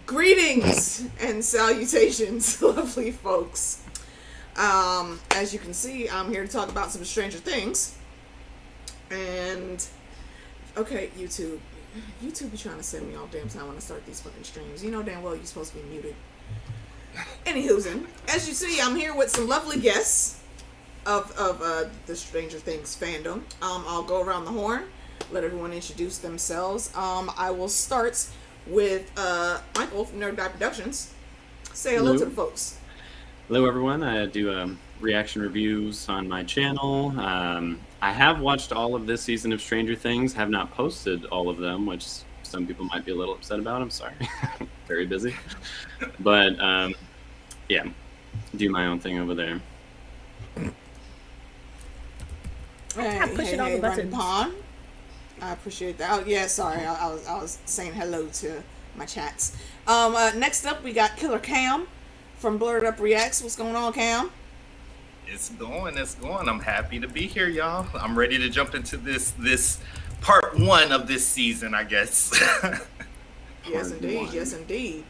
Greetings and salutations, lovely folks. As you can see, I'm here to talk about some Stranger Things. And, okay, YouTube be trying to send me all damn time when I start these fucking streams. You know damn well you're supposed to be muted. Anywho's, as you see, I'm here with some lovely guests of the Stranger Things fandom. I'll go around the horn, let everyone introduce themselves. I will start with Michael from NerdGuyProductions. Say hello to the folks. Hello, everyone. I do reaction reviews on my channel. I have watched all of this season of Stranger Things, have not posted all of them, which some people might be a little upset about. I'm sorry. Very busy. But, yeah, do my own thing over there. Hey, Button Pond. I appreciate that. Oh, yeah, sorry. I was saying hello to my chats. Next up, we got Killer Cam from BlerdUpReacts. What's going on, Cam? It's going. I'm happy to be here, y'all. I'm ready to jump into this part one of this season, I guess. Yes, indeed.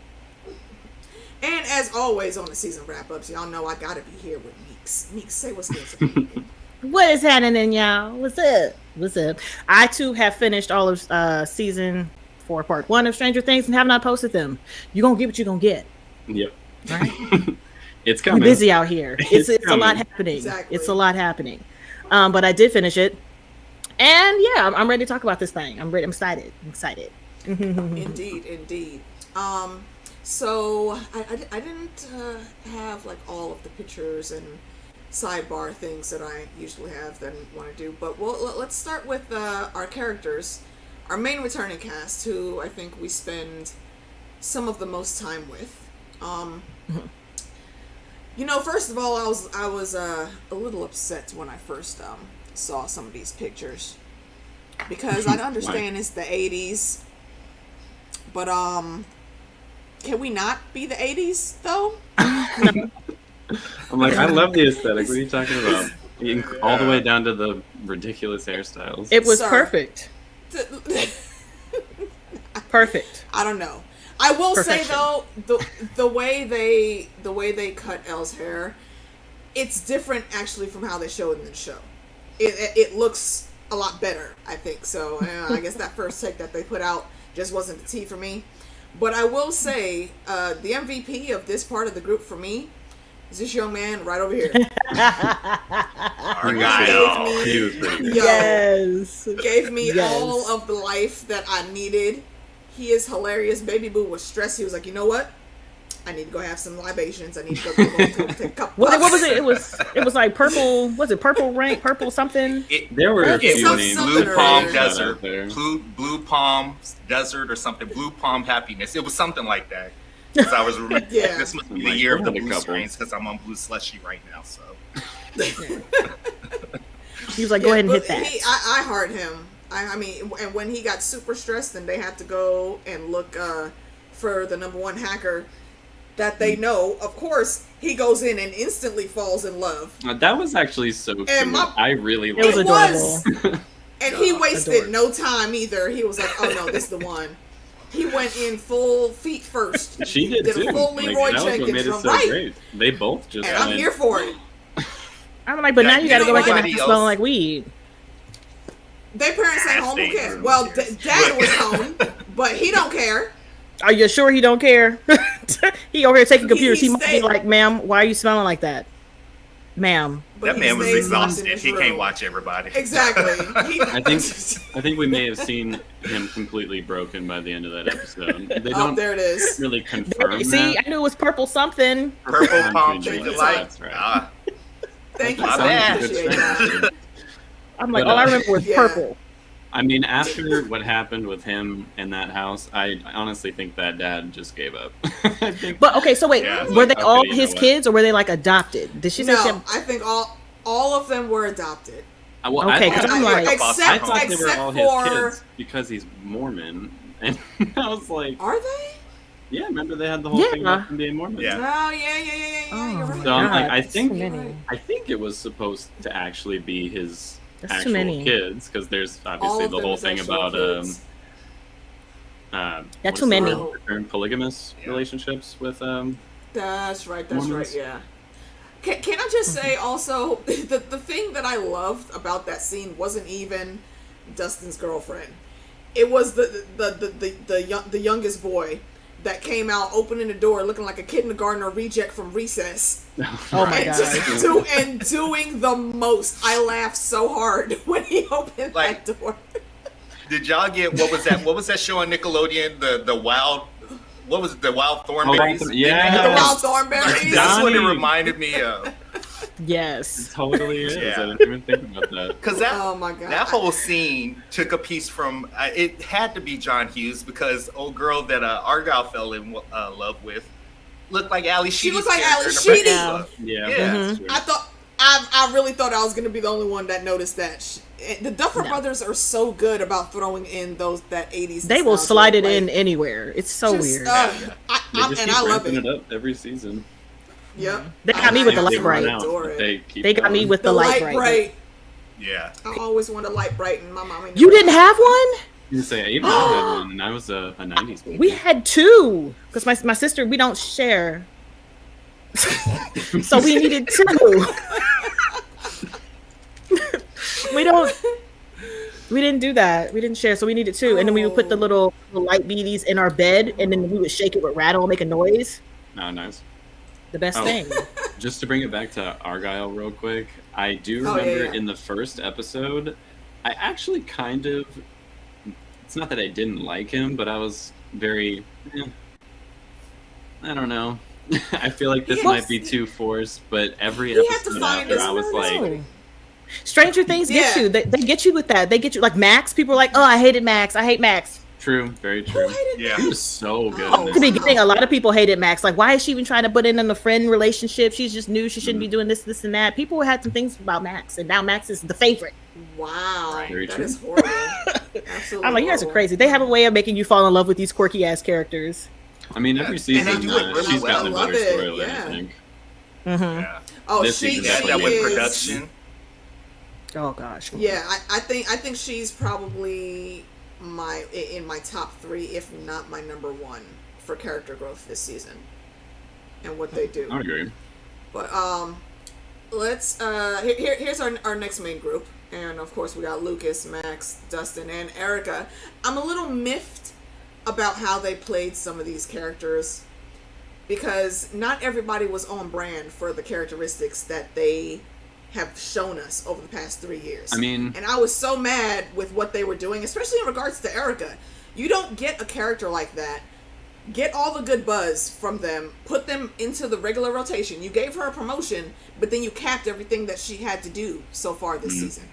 And as always on the season wrap-ups, y'all know I gotta be here with Meeks. Meeks, say what's good. What is happening, y'all? What's up? I, too, have finished all of season 4, part 1 of Stranger Things and have not posted them. You're going to get what you're going to get. Yep. Right? It's coming. We're busy out here. It's a lot happening. Exactly. It's a lot happening. But I did finish it. And, yeah, I'm ready to talk about this thing. I'm ready. I'm excited. Indeed. So, I didn't have, like, all of the pictures and sidebar things that I usually have that I want to do, but let's start with our characters, our main returning cast, who I think we spend some of the most time with. You know, first of all, I was a little upset when I first saw some of these pictures, because I understand it's the 80s, but can we not be the 80s though? I'm like, I love the aesthetic. What are you talking about? All the way down to the ridiculous hairstyles. It was perfect. Perfect. I don't know. I will say though, the way they cut Elle's hair, it's different actually from how they show it in the show. It looks a lot better, I think. So I guess that first take that they put out just wasn't the tea for me. But I will say the MVP of this part of the group for me is this young man right over here. Gave me all of the life that I needed. He is hilarious. Baby Boo was stressed. He was like, you know what? I need to go have some libations. I need to go take a couple. What was it? It was like purple. Was it purple rank? Purple something? There were a few names. Blue Palm Desert. Blue Palm Desert or something. Blue Palm Happiness. It was something like that. Because I was this must be the year of the blue strains because I'm on blue slushy right now. So he was like, "Go ahead and hit that." I heart him. I mean, and when he got super stressed and they had to go and look for the #1 hacker that they know, of course, he goes in and instantly falls in love. That was actually so cute. I really loved it. It was adorable. And he wasted no time either. He was like, "Oh no, this is the one." He went in full feet first. She did too. A full Leroy Jenkins from right. Great. They both just. And I'm here for it. I'm like, but now you got to go back in and smelling like weed. Their parents ain't home. Who cares? Well, Dad was home, but he don't care. Are you sure he don't care? He over here taking computers. He might be like, "Ma'am, why are you smelling like that, ma'am?" That man was exhausted. He can't watch everybody. Exactly. I think we may have seen him completely broken by the end of that episode. They don't there it is. really confirm See, that. I knew it was purple something. Purple palm tree delight. That's right. Thank you. My bad. I'm like, all I remember was purple. I mean, after what happened with him in that house, I honestly think that dad just gave up. But okay, so wait, were they all his kids, or were they like adopted? Did she say? No, I think all of them were adopted. Okay, because I'm like, I thought they were all his kids because he's Mormon, and I was like, are they? Yeah, remember they had the whole thing about him being Mormon. Yeah. Oh yeah. You're right. So I'm like, I think it was supposed to actually be his actual kids, because there's obviously the whole thing about That's too many. Polygamous relationships with That's right. Yeah. Can I just say also the thing that I loved about that scene wasn't even Dustin's girlfriend. It was the youngest boy that came out opening the door looking like a kindergartner reject from recess. Oh my god! And doing the most. I laughed so hard when he opened that door. Did y'all get what was that show on Nickelodeon? The Wild. What was it? The Wild Thornberries? The Wild Thornberries. That's what it reminded me of. Yes. It totally is. Yeah. I didn't even think about that. Because that whole scene took a piece from, it had to be John Hughes, because old girl that Argyle fell in love with looked like Ali Sheedy's. She looked like Ali Sheedy. Yeah. I really thought I was going to be the only one that noticed that. The Duffer Brothers are so good about throwing in that 80s. They will slide it in anywhere. It's so weird. I love it. Up every season. Yep. They got me with the light bright. They got me with the light bright. Yeah. I always wanted a light bright, and my mom. You didn't have one? You say I even had one, and I was a 90s baby. We had two because my sister, we don't share, so we needed two. We didn't do that. We didn't share, so we needed two. And then we would put the little light beadies in our bed, and then we would shake it with rattle, make a noise. Oh, nice. The best thing. Just to bring it back to Argyle real quick, I do remember in the first episode, I actually kind of, it's not that I didn't like him, but I was very, I don't know. I feel like this might be too forced, but every episode after I was like... Stranger Things get you. They get you with that. They get you like Max. People are like, "Oh, I hated Max. I hate Max." True, very true. He was so good. At the beginning, a lot of people hated Max. Like, why is she even trying to put in a friend relationship? She's just new. She shouldn't be doing this, and that. People had some things about Max, and now Max is the favorite. Wow, very true. Is horrible. Absolutely. I'm like, you guys are crazy. They have a way of making you fall in love with these quirky ass characters. I mean, every season she's gotten a better storyline. I think. Mm-hmm. Yeah. Oh, this she that with is. Production. Oh gosh. Yeah, I think she's probably in my top 3, if not my number 1 for character growth this season, and what they do. I agree. But let's here's our next main group, and of course we got Lucas, Max, Dustin, and Erica. I'm a little miffed about how they played some of these characters, because not everybody was on brand for the characteristics that they have shown us over the past 3 years. I mean, and I was so mad with what they were doing, especially in regards to Erica. You don't get a character like that, get all the good buzz from them, put them into the regular rotation. You gave her a promotion, but then you capped everything that she had to do so far this season.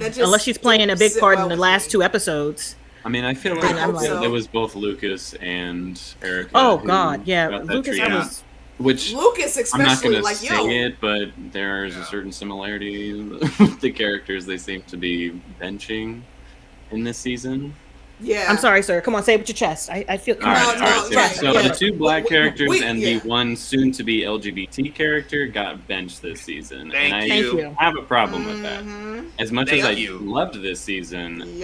That just unless she's playing a big part in the last 2 episodes. I mean, I feel like it was both Lucas and Erica. Oh God, yeah, Lucas. Which Lucas, especially, I'm not going to like, say it, but there's a certain similarity with the characters they seem to be benching in this season. Yeah. I'm sorry, sir. Come on, say it with your chest. I feel. All right. So the 2 black characters and the 1 soon-to-be LGBT character got benched this season. Thank you. I have a problem with that. As much as I loved this season,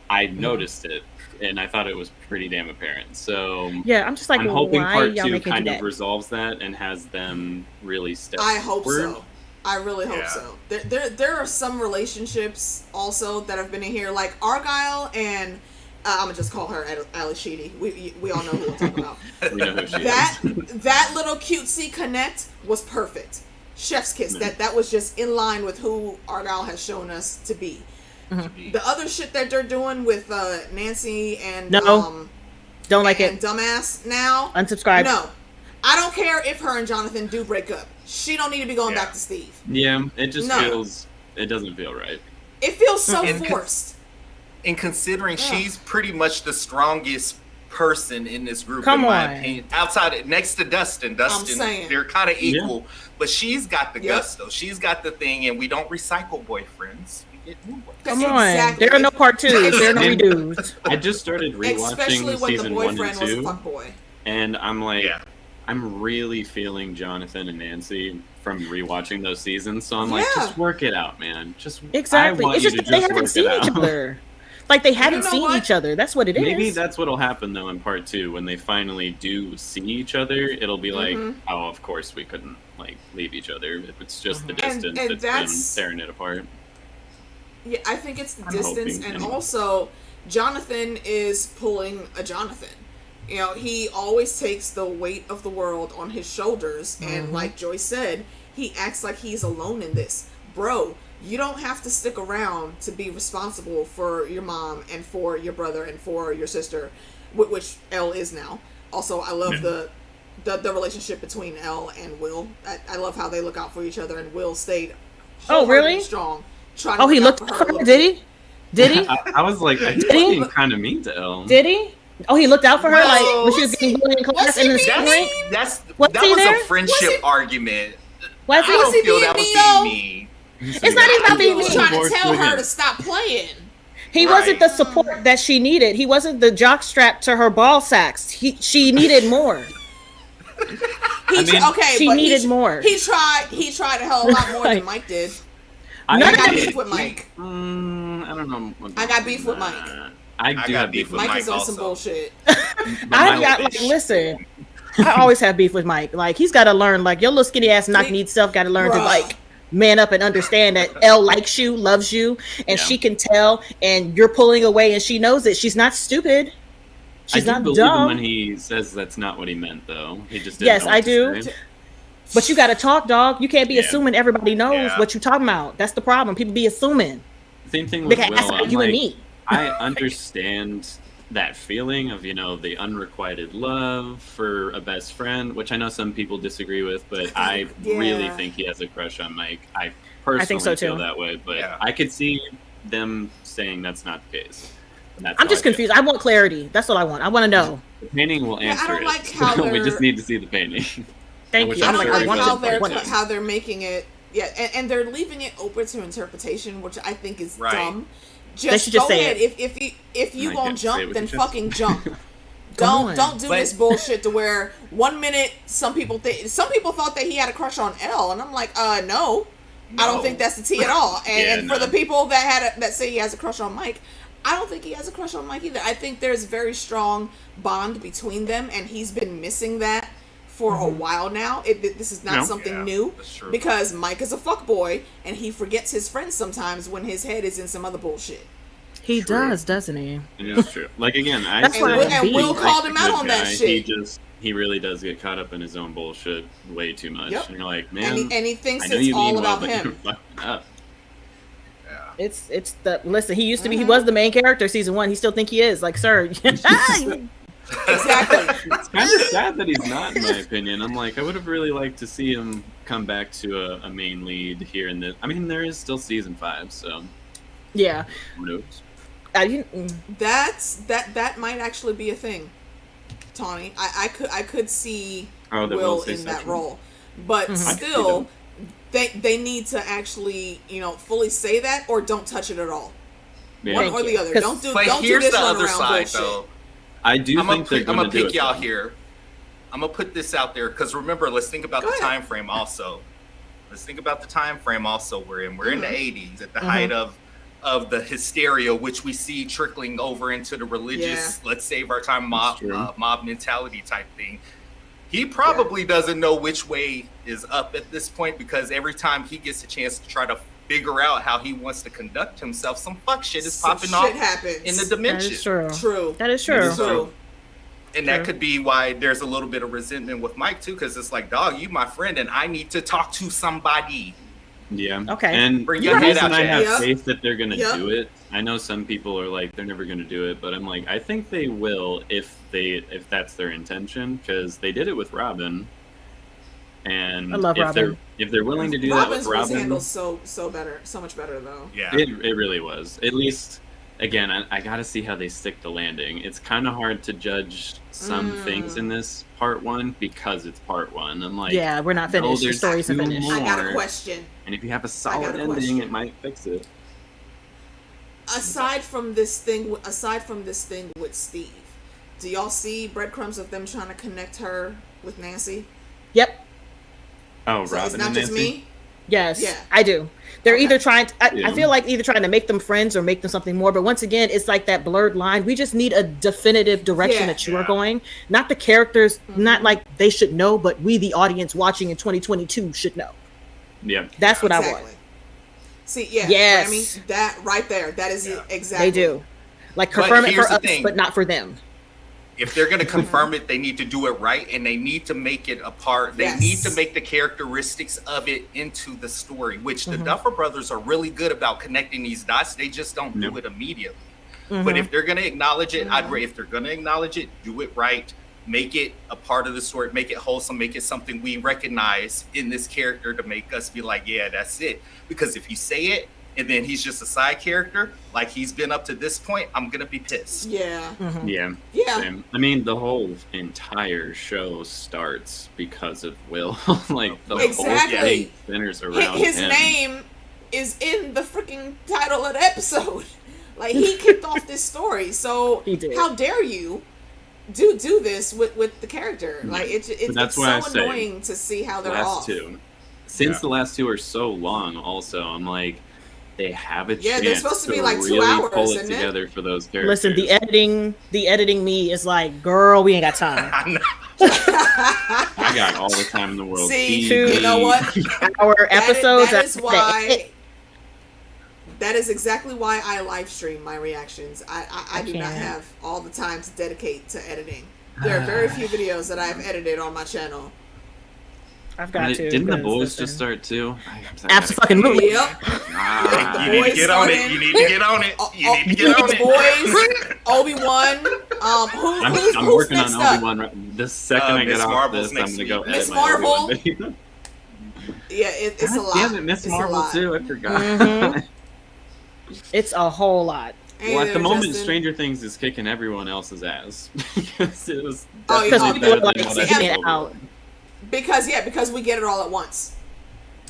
I noticed it. And I thought it was pretty damn apparent. So yeah, I'm just like, I'm hoping part 2 kind of resolves that and has them really step I hope forward. so. I really hope so. There are some relationships also that have been in here, like Argyle and I'm gonna just call her Ali Sheedy. We all know who we're talking about. We know who she is. That little cutesy connect was perfect. Chef's kiss. That was just in line with who Argyle has shown us to be. The other shit that they're doing with Nancy and don't like and it. Dumbass now. Unsubscribe. No, I don't care if her and Jonathan do break up. She don't need to be going back to Steve. Yeah, it just feels. It doesn't feel right. It feels so forced. And considering she's pretty much the strongest person in this group, in my opinion, next to Dustin, they're kind of equal, but she's got the gusto. She's got the thing, and we don't recycle boyfriends. Come on, there are no part 2s. There are no redos. I just started rewatching season 1 and 2, and I'm like, I'm really feeling Jonathan and Nancy from rewatching those seasons. So I'm like, just work it out, man. Just exactly. I want it's just you to they just haven't seen each other. Like they haven't seen each other. That's what it is. Maybe that's what'll happen though in part 2 when they finally do see each other. It'll be like, oh, of course we couldn't like leave each other. It's just the distance that's been tearing it apart. Yeah, I think it's the distance, and also Jonathan is pulling a Jonathan. You know, he always takes the weight of the world on his shoulders, and like Joy said, he acts like he's alone in this. Bro, you don't have to stick around to be responsible for your mom and for your brother and for your sister, which Elle is now. Also, I love the relationship between Elle and Will. I love how they look out for each other, and Will stayed really strong. He looked out for her, did he? Did he? I was like, I think being kind of mean to Elle. Did he? Oh, he looked out for her like when she was getting bullied in class in the rink? That was a friendship argument. I don't feel that was being mean. It's not even about being mean. He was trying to tell her to stop playing. He wasn't the support that she needed. He wasn't the jock strap to her ball sacks. She needed more. She needed more. He tried a hell of a lot more than Mike did. I got beef with Mike. I don't know. I got beef with Mike. I have beef with Mike. Mike is on some bullshit. Listen, I always have beef with Mike. Like, he's got to learn, like, your little skinny ass knock-kneed self got to learn to, like, man up and understand that Elle likes you, loves you, and she can tell, and you're pulling away, and she knows it. She's not stupid. She's not dumb. Him when he says that's not what he meant, though. He just didn't Yes, I do. But you got to talk, dog. You can't be assuming everybody knows what you're talking about. That's the problem. People be assuming. Same thing with Will. That's you and me. I understand that feeling of, you know, the unrequited love for a best friend, which I know some people disagree with, but I really think he has a crush on Mike. I personally think so, too. feel that way, but I could see them saying that's not the case. I'm just confused. I want clarity. That's what I want. I want to know. The painting will answer I don't like how we just need to see the painting. Thank you. I don't like how they're making it. Yeah, and they're leaving it open to interpretation, which I think is dumb. Just go ahead. If you gonna jump, then fucking jump. Don't do this bullshit to where 1 minute some people thought that he had a crush on Elle, and I'm like, no, I don't think that's the tea at all. And for the people that say he has a crush on Mike, I don't think he has a crush on Mike either. I think there's a very strong bond between them, and he's been missing that for a while now. This is not something new, because Mike is a fuckboy, and he forgets his friends sometimes when his head is in some other bullshit. He does, doesn't he? Yeah, that's true. Like, again, and Will called him out on that shit. He really does get caught up in his own bullshit way too much. Yep. And you're like, man, and he thinks it's all about him. It's the listen. He used to be. He was the main character season 1. He still think he is. Like, sir. Exactly. It's kind of sad that he's not, in my opinion. I'm like, I would have really liked to see him come back to a main lead here in the. I mean, there is still season 5, so yeah. Who knows? That might actually be a thing, Tawny. I could see Will in that role, but still. They need to actually, fully say that, or don't touch it at all. Yeah. One or the other. Don't do this run around bullshit. Though. I do think they're going to do it. I'm gonna pick y'all here. I'm gonna put this out there because remember, let's think about the time frame also. We're in the 80s at the height of the hysteria, which we see trickling over into the religious, let's save our time mob mentality type thing. He probably doesn't know which way is up at this point, because every time he gets a chance to try to figure out how he wants to conduct himself, some fuck shit is popping off in the dimension. That is true. That is true. And that could be why there's a little bit of resentment with Mike too, because it's like, dog, you my friend, and I need to talk to somebody. Yeah. Okay. And bring your head out. I have faith that they're gonna do it. I know some people are like, they're never gonna do it, but I'm like, I think they will if that's their intention, because they did it with Robin. And I love Robin. If they're willing to do that with Robin, was handled so much better though. Yeah. It really was. At least, again, I gotta see how they stick the landing. It's kind of hard to judge some things in this part 1 because it's part 1. I'm like, we're not finished. The story's finished. I got a question. And if you have a solid ending, it might fix it. Aside from this thing with Steve, do y'all see breadcrumbs of them trying to connect her with Nancy? Yep. Oh, so Robin it's not and just Nancy? me. Yes, Yeah. I do. They're either trying to, I feel like either trying to make them friends or make them something more. But once again, it's like that blurred line. We just need a definitive direction that you are going. Not the characters, not like they should know, but we, the audience watching in 2022, should know. Yeah. That's what I want. See, yeah. Yes. Remy, that right there. That is exactly. They do. Like, confirm it for us, but not for them. If they're going to confirm it, they need to do it right, and they need to make it a part. They need to make the characteristics of it into the story, which the Duffer Brothers are really good about connecting these dots. They just don't do it immediately. But if they're going to acknowledge it, if they're going to acknowledge it, do it right. Make it a part of the story. Make it wholesome. Make it something we recognize in this character to make us be like, yeah, that's it. Because if you say it, and then he's just a side character, like he's been up to this point, I'm gonna be pissed. Yeah. Yeah. Same. I mean, the whole entire show starts because of Will. Like the whole thing centers around his him. name is in the freaking title of the episode. Like, he kicked off this story. So how dare you do this with the character? Like, it's so annoying to see how they're off. Since the last two are so long, also, I'm like, they have a chance. Yeah, they're supposed to be like 2 really hours, pull it isn't together for those characters. Listen, the editing me is like, girl, we ain't got time. I got all the time in the world. See, you know what? Our episodes. That is why. That is exactly why I live stream my reactions. I do not have all the time to dedicate to editing. There are very few videos that I've edited on my channel. I've got to. Didn't the boys just start too? Absolutely. Yep. You need to get on it. You need to get on it. You need to get on it. Boys, Obi-Wan. Who's I'm working on next up? Obi-Wan. The second I get off this, I'm gonna go edit Miss my Marvel. Obi-Wan video. Yeah, it's a lot. Damn it, Miss Marvel too. I forgot. It's a whole lot. Well, at the moment, Stranger Things is kicking everyone else's ass because it was definitely better than what I it out. Because we get it all at once.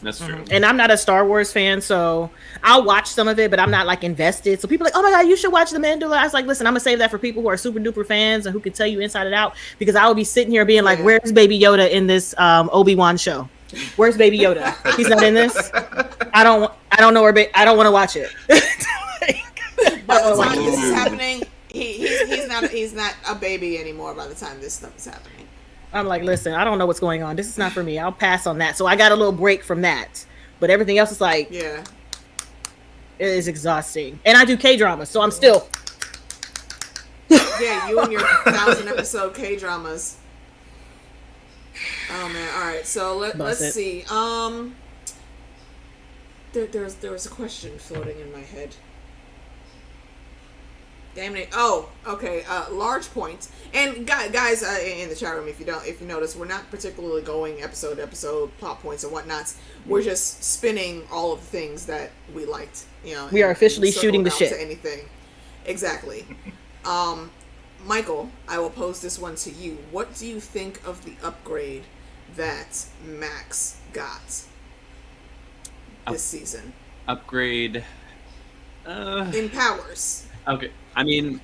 That's true. And I'm not a Star Wars fan, so I'll watch some of it, but I'm not like invested. So people are like, oh my god, you should watch The Mandalorian. I was like, listen, I'm gonna save that for people who are super duper fans and who can tell you inside and out, because I will be sitting here being like, where's Baby Yoda in this Obi-Wan show? Where's Baby Yoda? He's not in this. I don't know where. I don't want to watch it. By the time this is happening, he's not a baby anymore. By the time this stuff is happening. I'm like, listen, I don't know what's going on. This is not for me. I'll pass on that. So I got a little break from that. But everything else is like, it is exhausting. And I do K-dramas, so I'm still. Yeah, you and your 1,000 episode K-dramas. Oh man! All right, so let's see. There was a question floating in my head. Damn it! Oh, okay. Large point. And guys, in the chat room, if you notice, we're not particularly going episode to episode, plot points and whatnots. We're just spinning all of the things that we liked. You know, we are officially shooting the shit. To anything, exactly. Michael, I will pose this one to you. What do you think of the upgrade that Max got this season? Upgrade in powers. Okay, I mean,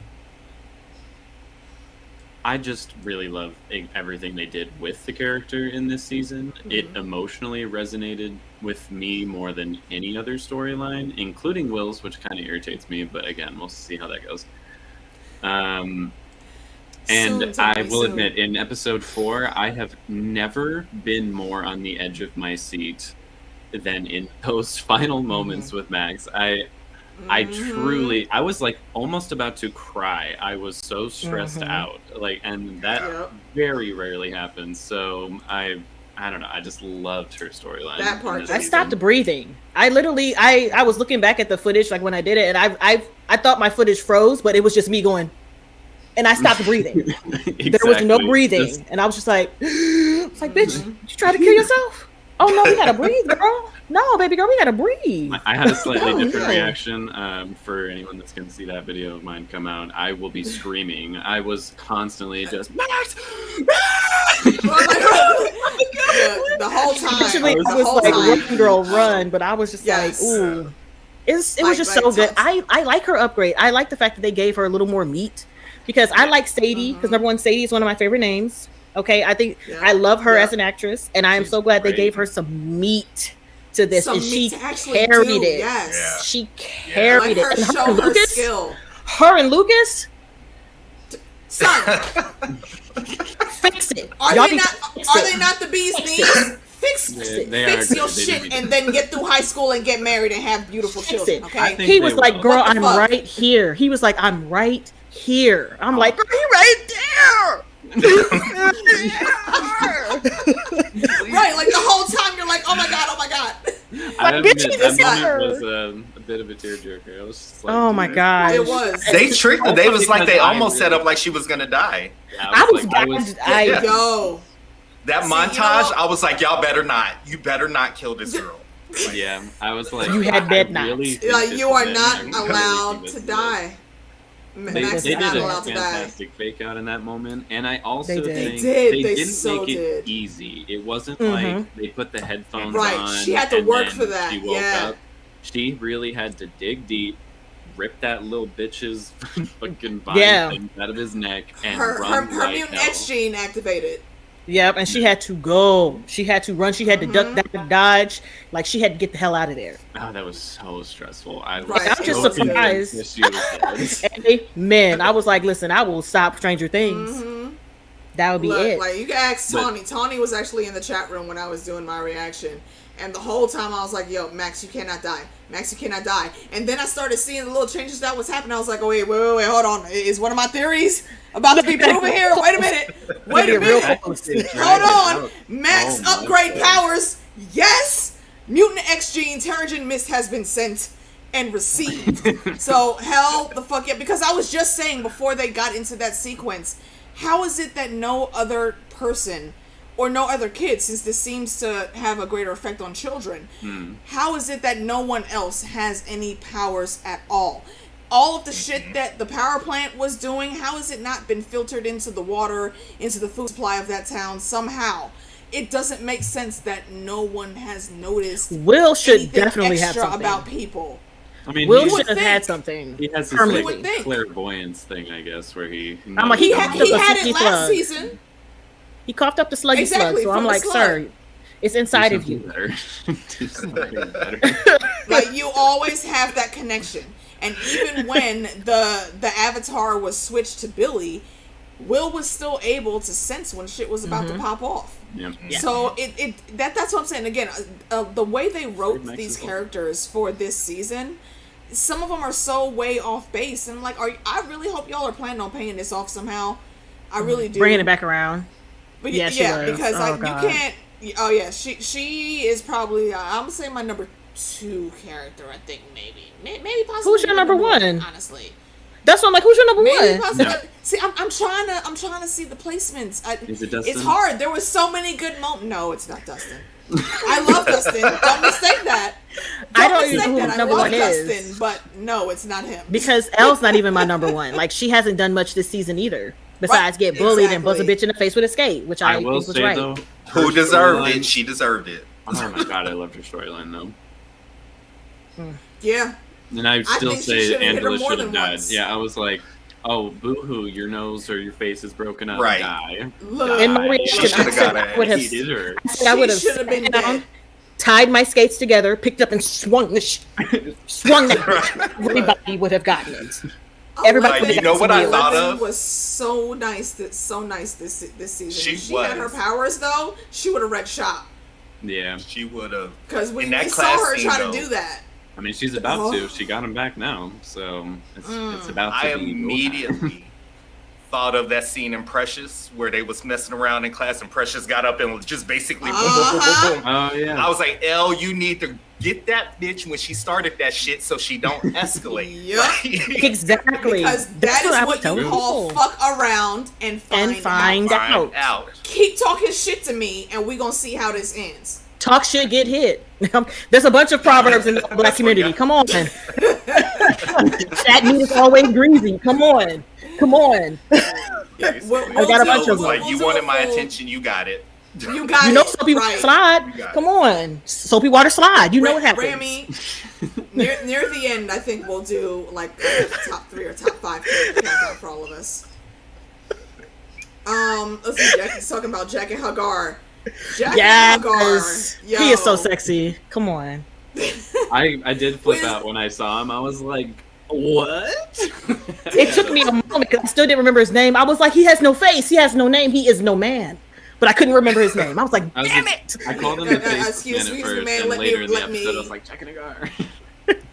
I just really love everything they did with the character in this season. Mm-hmm. It emotionally resonated with me more than any other storyline, including Will's, which kind of irritates me, but again, we'll see how that goes. And I will admit, in episode 4, I have never been more on the edge of my seat than in those final moments with Max. I truly, I was like almost about to cry. I was so stressed out, like, and that very rarely happens. So I don't know. I just loved her storyline. That part. I stopped breathing. I literally, I was looking back at the footage, like when I did it, and I thought my footage froze, but it was just me going, and I stopped breathing. Exactly. There was no breathing, and I was just like, it's like, bitch, you try to kill yourself? Oh no, we gotta breathe, girl. No, baby girl, we gotta breathe. I had a slightly different reaction. For anyone that's going to see that video of mine come out, I will be screaming. I was constantly just Max. The whole time. Actually, it was like run, girl, run, but I was just like, ooh, it was just so good. I like her upgrade. I like the fact that they gave her a little more meat, because I like Sadie, because number one, Sadie is one of my favorite names. Okay, I think I love her as an actress, and I am so glad they gave her some meat to this, some and she meat to actually carried do, it. yes. She carried Let her it. And show her skill. Her and Lucas, Son, fix it. are Y'all they need not? to fix Are it. they not the bee's knees? Fix your shit, and then get through high school and get married and have beautiful children. Okay. He was like, "Girl, I'm fuck? right here." He was like, "I'm right here." I'm like, "Girl, you right there." Right, like the whole time you're like, oh my god. I Like, bitch, admit, this that guy- moment was a bit of a tearjerker. I was just like, Oh my god. It was. They tricked her. They was like they Because I almost set really- up like she was gonna die. Yeah, Yeah. Yo. That See, montage, you know- I was like, y'all better not. You better not kill this girl. yeah, I was like, You had I bed knots. really think Like, this you is are it. not I really think allowed this to is it. die. They Max is did not a allowed to die. fantastic fake out in that moment, and I also They did. think They did. They didn't so make it did. easy. It wasn't Mhm. like they put the headphones Right, on. she had to and work then for that, She woke yeah. up. She really had to dig deep, rip that little bitch's fucking vine thing out of his neck, and Her run like mutant hell. X gene activated. Yep, and she had to go. She had to run. She had to duck, dodge. Like, she had to get the hell out of there. Oh, that was so stressful. I was Right, I'm just so surprised. convinced that she was dead. Amen. I was like, listen, I will stop Stranger Things. Mm-hmm. That would be Look, it. like you can ask Tawny. Tawny was actually in the chat room when I was doing my reaction, and the whole time I was like, "Yo, Max, you cannot die. Max, you cannot die." And then I started seeing the little changes that was happening. I was like, "Oh wait, hold on. Is one of my theories about to be proven here? Wait a minute. Wait a minute. Hold on. Max Oh, my upgrade God. powers. Yes. Mutant X gene Terrigen Mist has been sent and received. So hell the fuck yeah. Because I was just saying before they got into that sequence, how is it that no other person or no other kid, since this seems to have a greater effect on children, how is it that no one else has any powers at all? All of the shit that the power plant was doing, how has it not been filtered into the water, into the food supply of that town somehow? It doesn't make sense that no one has noticed. Will should anything definitely have extra something. about people. I mean, Will he, should have think. had something. he has this permanently. would think. clairvoyance thing, I guess, where he. I'm like, He coughed had up a it sluggy last slug. season. He coughed up the sluggy Exactly, slug. So from I'm the like, slug. sir, it's inside of you. Better. Do something better. Like, you always have that connection. And even when the avatar was switched to Billy, Will was still able to sense when shit was about to pop off. Yeah. So that's what I'm saying. Again, the way they wrote Makes these it fun. characters for this season, some of them are so way off base. And like, I really hope y'all are planning on paying this off somehow. I really do. Bringing it back around. But Yeah, she was. because Oh, like God. you can't. Oh yeah, she is probably. I'm gonna say my number 2 character. I think maybe possibly. Who's your number one? Honestly, That's what I'm like, who's your number maybe one? possibly. No. See, I'm trying to see the placements. Is it Dustin? It's hard. There was so many good moments. No, it's not Dustin. I love Dustin. Don't mistake that. I don't even mistake know who that. his number I love one is. Dustin, but no, it's not him. Because Elle's not even my number one. Like, she hasn't done much this season either. Besides get bullied and buzz a bitch in the face with a skate, which I will think was say right. though, Who her deserved storyline- it? She deserved it. Oh my god, I loved her storyline though. Yeah. And I still think she say should've hit her Angela more should have than died. once. Yeah, I was like, oh, boo-hoo, your nose or your face is broken up. Right. Die. Look, In my Die. reaction, She should've I said got I would have, He did her. I would have She should have been sat down, dead. tied my skates together, picked up and swung the swung that. Everybody would have gotten it. Everybody Like, you know what I thought Eleven of? was so nice. This season. She if she had her was. powers though, she would have wrecked shop. Yeah. She would have. Because we In that saw class her scene, try though, to do that. I mean, she's about Oh. to. She got him back now. So it's about to I be. immediately thought of that scene in Precious where they was messing around in class and Precious got up and was just basically boom, boom, boom, boom, boom. Oh, yeah. I was like, Elle, you need to get that bitch when she started that shit so she don't escalate. Yup. Exactly. Because That's that I is was what telling you call people. fuck around and find, find out. out. out. Keep talking shit to me, and we gonna see how this ends. Talk shit, get hit. There's a bunch of proverbs in the black community. Come on. That meat is always greasy. Come on. Come on. We'll got a do- bunch of It was like, we'll you do wanted a my full- attention, you got it. You got You know it. soapy water right. slide. got Come on. Soapy water slide. You know what happens. Rami, near the end, I think we'll do like top 3 or top 5 countdown for all of us. Let's see. Jackie's talking about Jack and Hagar. Yes, he is so sexy. Come on. I did flip out when I saw him. I was like, what? It took me a moment because I still didn't remember his name. I was like, he has no face. He has no name. He is no man. But I couldn't remember his name. I was like, damn it. I called him the face man at first, and later in the episode, I was like, checking a car.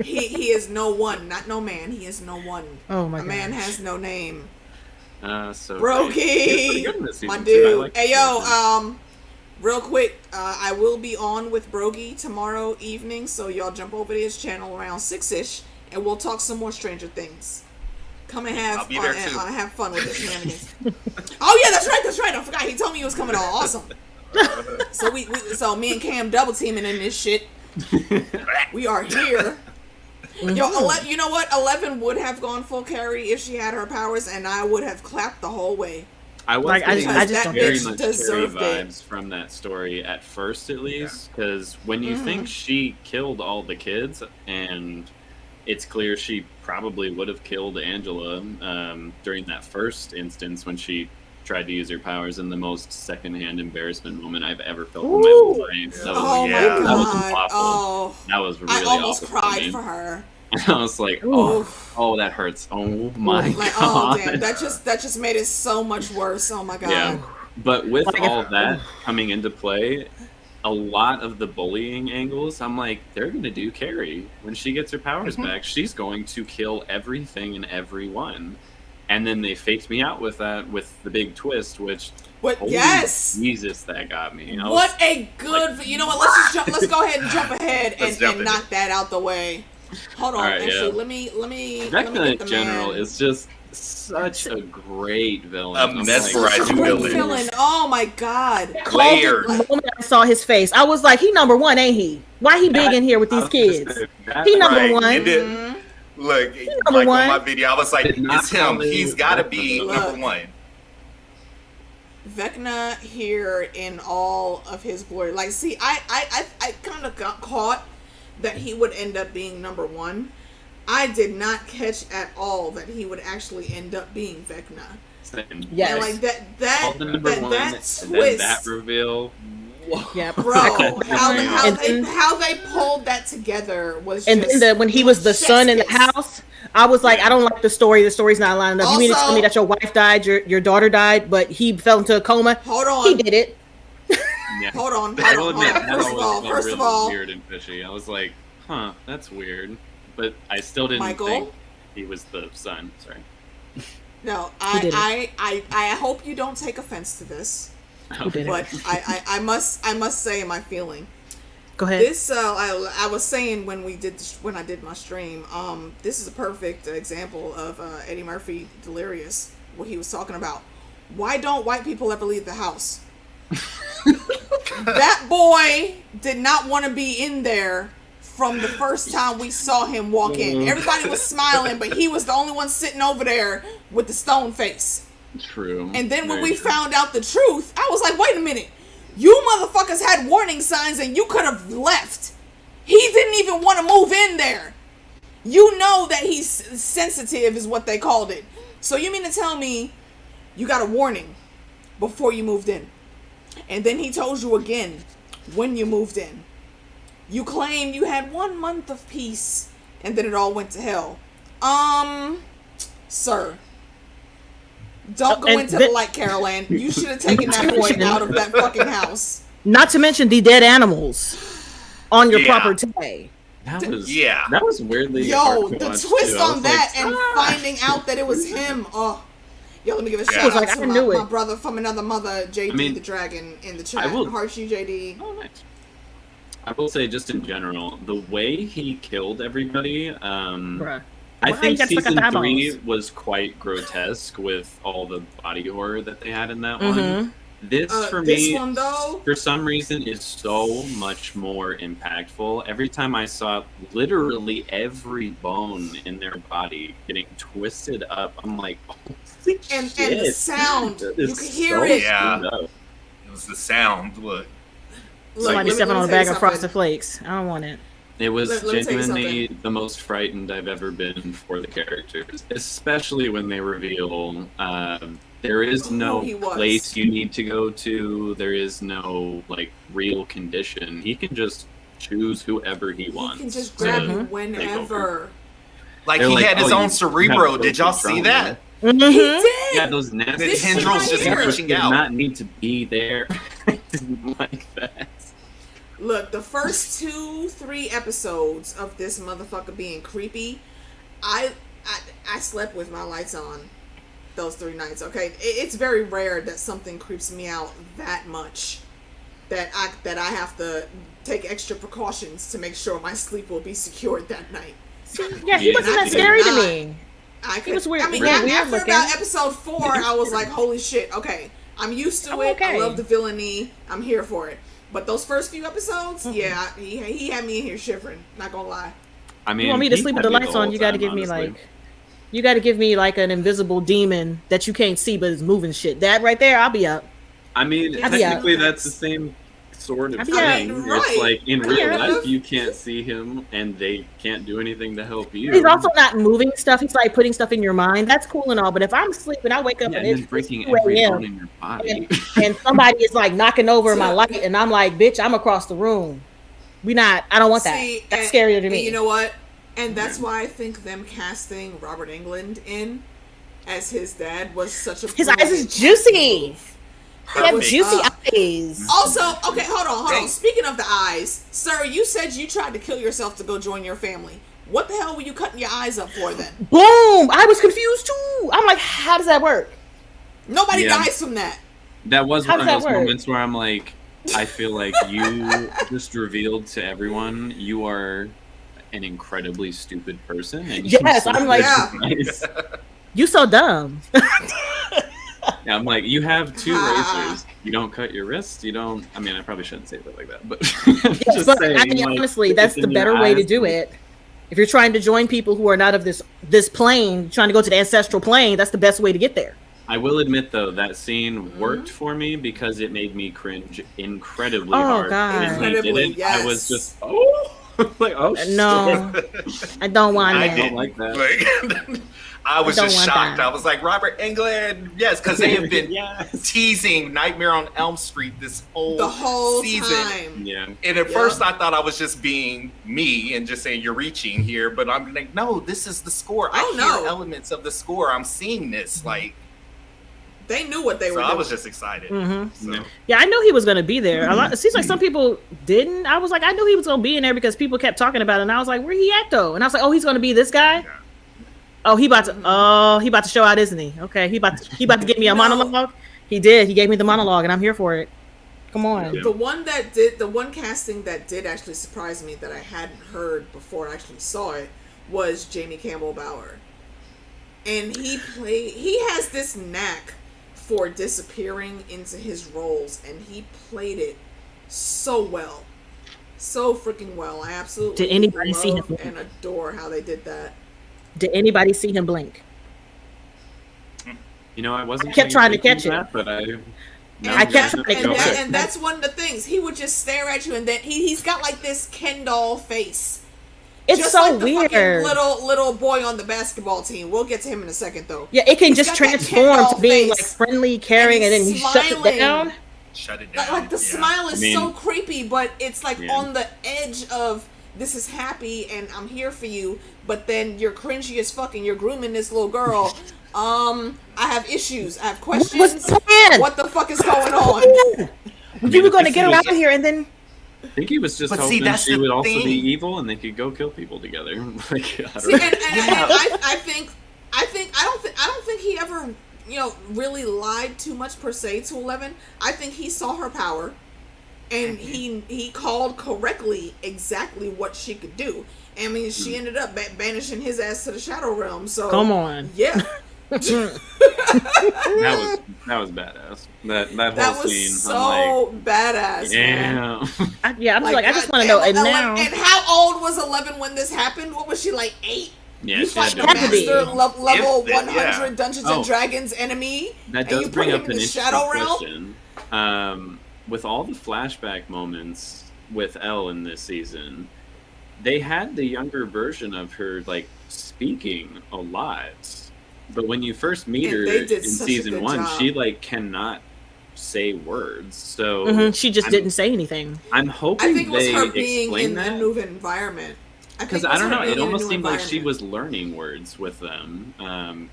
He is no one, not no man. He is no one. Oh my god. A man has no name. So Brogy, my dude. Hey yo, real quick, I will be on with Brogy tomorrow evening, so y'all jump over to his channel around 6ish, and we'll talk some more Stranger Things. Come and have have fun with the shenanigans. Oh yeah, that's right. I forgot. He told me he was coming. All awesome. So me and Cam double teaming in this shit. We are here. Yo, you know what? 11 would have gone full carry if she had her powers, and I would have clapped the whole way. I was getting that very bitch much deserved Carrie it. vibes from that story at first, at least, because when you think she killed all the kids, and it's clear she probably would have killed Angela during that first instance when she tried to use her powers in the most secondhand embarrassment moment I've ever felt in my life. That was, my god! That was awful. Oh, that was really I almost awful cried for her. I was like, oh, that hurts. Oh my god. Oh damn, that just made it so much worse. Oh my god. Yeah, but with all that coming into play, a lot of the bullying angles, I'm like, they're gonna do Carrie when she gets her powers back. She's going to kill everything and everyone. And then they faked me out with that, with the big twist, which Jesus, that got me. What a good, you know what? Let's go ahead and jump ahead and knock that out the way. Hold on, right, actually, let me Vecna in general is just such a great villain. A mesmerizing villain. Oh my god. Flayer. The moment I saw his face, I was like, he number one, ain't he? Why he big in here with these kids? He number one. Look, like on my video, I was like, it's him. He's got to be number one. Vecna here in all of his glory. Like, see, I kind of got caught that he would end up being number one. I did not catch at all that he would actually end up being Vecna. Same. Yes. And like that twist, that reveal. Yeah, bro. How they pulled that together was. And just then when he was the son in the house, I was like, I don't like the story. The story's not lining up. You mean to tell me that your wife died, your daughter died, but he fell into a coma? Hold on, he did it. Yeah. Hold on. First of all, weird and fishy. I was like, huh, that's weird, but I still didn't think he was the son. Sorry. No, I hope you don't take offense to this. But I must say my feeling. Go ahead. This I was saying when I did my stream. This is a perfect example of Eddie Murphy Delirious, what he was talking about. Why don't white people ever leave the house? That boy did not want to be in there from the first time we saw him walk in. Everybody was smiling, but he was the only one sitting over there with the stone face. True. And then when we found out the truth, I was like, wait a minute. You motherfuckers had warning signs and you could have left. He didn't even want to move in there. You know that he's sensitive is what they called it. So you mean to tell me you got a warning before you moved in? And then he told you again when you moved in. You claimed you had 1 month of peace and then it all went to hell. Sir. Don't go into the light, Carol Ann. You should have taken that boy out of that fucking house. Not to mention the dead animals on your property. That was weirdly. Yo, the twist on that and finding out that it was him. Oh, yo, let me give a shout out to my brother from another mother, JD the Dragon, in the chat. Heart you, JD. Oh, nice. I will say, just in general, the way he killed everybody. I think season 3 was quite grotesque with all the body horror that they had in that one. This, for me, for some reason, is so much more impactful. Every time I saw literally every bone in their body getting twisted up, I'm like, holy shit. And the sound, you could hear it. Yeah, it was the sound. Look. Somebody stepping on a bag of Frosted Flakes. I don't want it. It was genuinely the most frightened I've ever been for the characters, especially when they reveal there is no who he was. place you need to go to. There is no like real condition. He can just choose whoever he wants. He can just grab you whenever. Like he had his own Cerebro. Did y'all see that? He did. Yeah, those nasty The tendrils just reaching did out. not need to be there. I didn't like that. Look, the first 2-3 episodes of this motherfucker being creepy, I slept with my lights on those 3 nights. Okay, it's very rare that something creeps me out that much that I have to take extra precautions to make sure my sleep will be secured that night. Yeah, he wasn't that scary to me. He was weird. I mean, after about episode 4, I was like, "Holy shit!" Okay, I'm used to it. Okay. I love the villainy. I'm here for it. But those first few episodes, yeah, he had me in here shivering. Not gonna lie. I mean, you want me to sleep with the lights on? You got to give me like an invisible demon that you can't see but is moving shit. That right there, I'll be up. I mean, technically, that's the same sort of thing. It's like in real life, you can't see him, and they can't do anything to help you. He's also not moving stuff. He's like putting stuff in your mind. That's cool and all, but if I'm asleep and I wake up and it's breaking 2 every a.m. bone in your body, and somebody is like knocking over my light, and I'm like, bitch, I'm across the room. I don't want that. That's scarier to me. And you know what? And that's why I think them casting Robert Englund in as his dad was such a his eyes is juicy. Move. He have juicy eyes. Also, okay, hold on. Speaking of the eyes, sir, you said you tried to kill yourself to go join your family. What the hell were you cutting your eyes up for then? Boom! I was confused too. I'm like, how does that work? Nobody dies from that. That was one of those moments where I'm like, I feel like you just revealed to everyone you are an incredibly stupid person. And yes, I'm like, you so dumb. Yeah, I'm like, you have 2 razors. You don't cut your wrists. You don't. I mean, I probably shouldn't say that like that, but yes, but saying, I mean, like, honestly, that's the better way to do it. If you're trying to join people who are not of this plane, trying to go to the ancestral plane, that's the best way to get there. I will admit, though, that scene worked for me because it made me cringe incredibly hard. Oh God! Incredibly, yes. I was just like, no, I don't want that. I don't like that. I was just shocked. I was like, Robert Englund, yes, because they have been teasing Nightmare on Elm Street the whole season. Time. Yeah. And at first I thought I was just being me and just saying you're reaching here, but I'm like, no, this is the score. I hear elements of the score. I'm seeing this. Like, they knew what they were doing. I was just excited. Mm-hmm. So. Yeah, I knew he was going to be there. It seems like some people didn't. I was like, I knew he was going to be in there because people kept talking about it. And I was like, where he at though? And I was like, oh, he's going to be this guy? Yeah. Oh, he about to show out, isn't he? Okay, he about to give me a monologue. He did. He gave me the monologue, and I'm here for it. Come on. The one casting that did actually surprise me that I hadn't heard before I actually saw it was Jamie Campbell Bauer, and he has this knack for disappearing into his roles, and he played it so well, so freaking well. I absolutely did anybody see him and adore how they did that. Did anybody see him blink? You know, I wasn't. I kept trying to catch it, but I kept trying to catch it. And that's one of the things. He would just stare at you, and then he's got like this Ken doll face. It's just so like the weird. Little boy on the basketball team. We'll get to him in a second, though. Yeah, it can just transform to being like friendly, caring, and then he shuts it down. Shut it down. Like the smile is so creepy, but it's like on the edge of. This is happy and I'm here for you, but then you're cringy as fuck and you're grooming this little girl. I have issues. I have questions. What the fuck is going on? You were going to get her out of here, and then I think he was just hoping she would also be evil and they could go kill people together. Like, I don't think he ever, really lied too much per se to 11. I think he saw her power. And he called correctly exactly what she could do. I mean, she ended up banishing his ass to the Shadow Realm. So come on, yeah. that was badass. That whole was scene. So badass. Yeah, I'm like I just want to know. And now, and how old was 11 when this happened? What was she, like 8? Yeah, you fight the master level 100 Dungeons and Dragons enemy. That does bring up an interesting question. With all the flashback moments with Elle in this season, they had the younger version of her like speaking a lot. But when you first meet her in season 1, she like cannot say words. So she just didn't say anything. I'm hoping I think it was they her being explain in that. a new environment. Because I don't know, it almost seemed like she was learning words with them.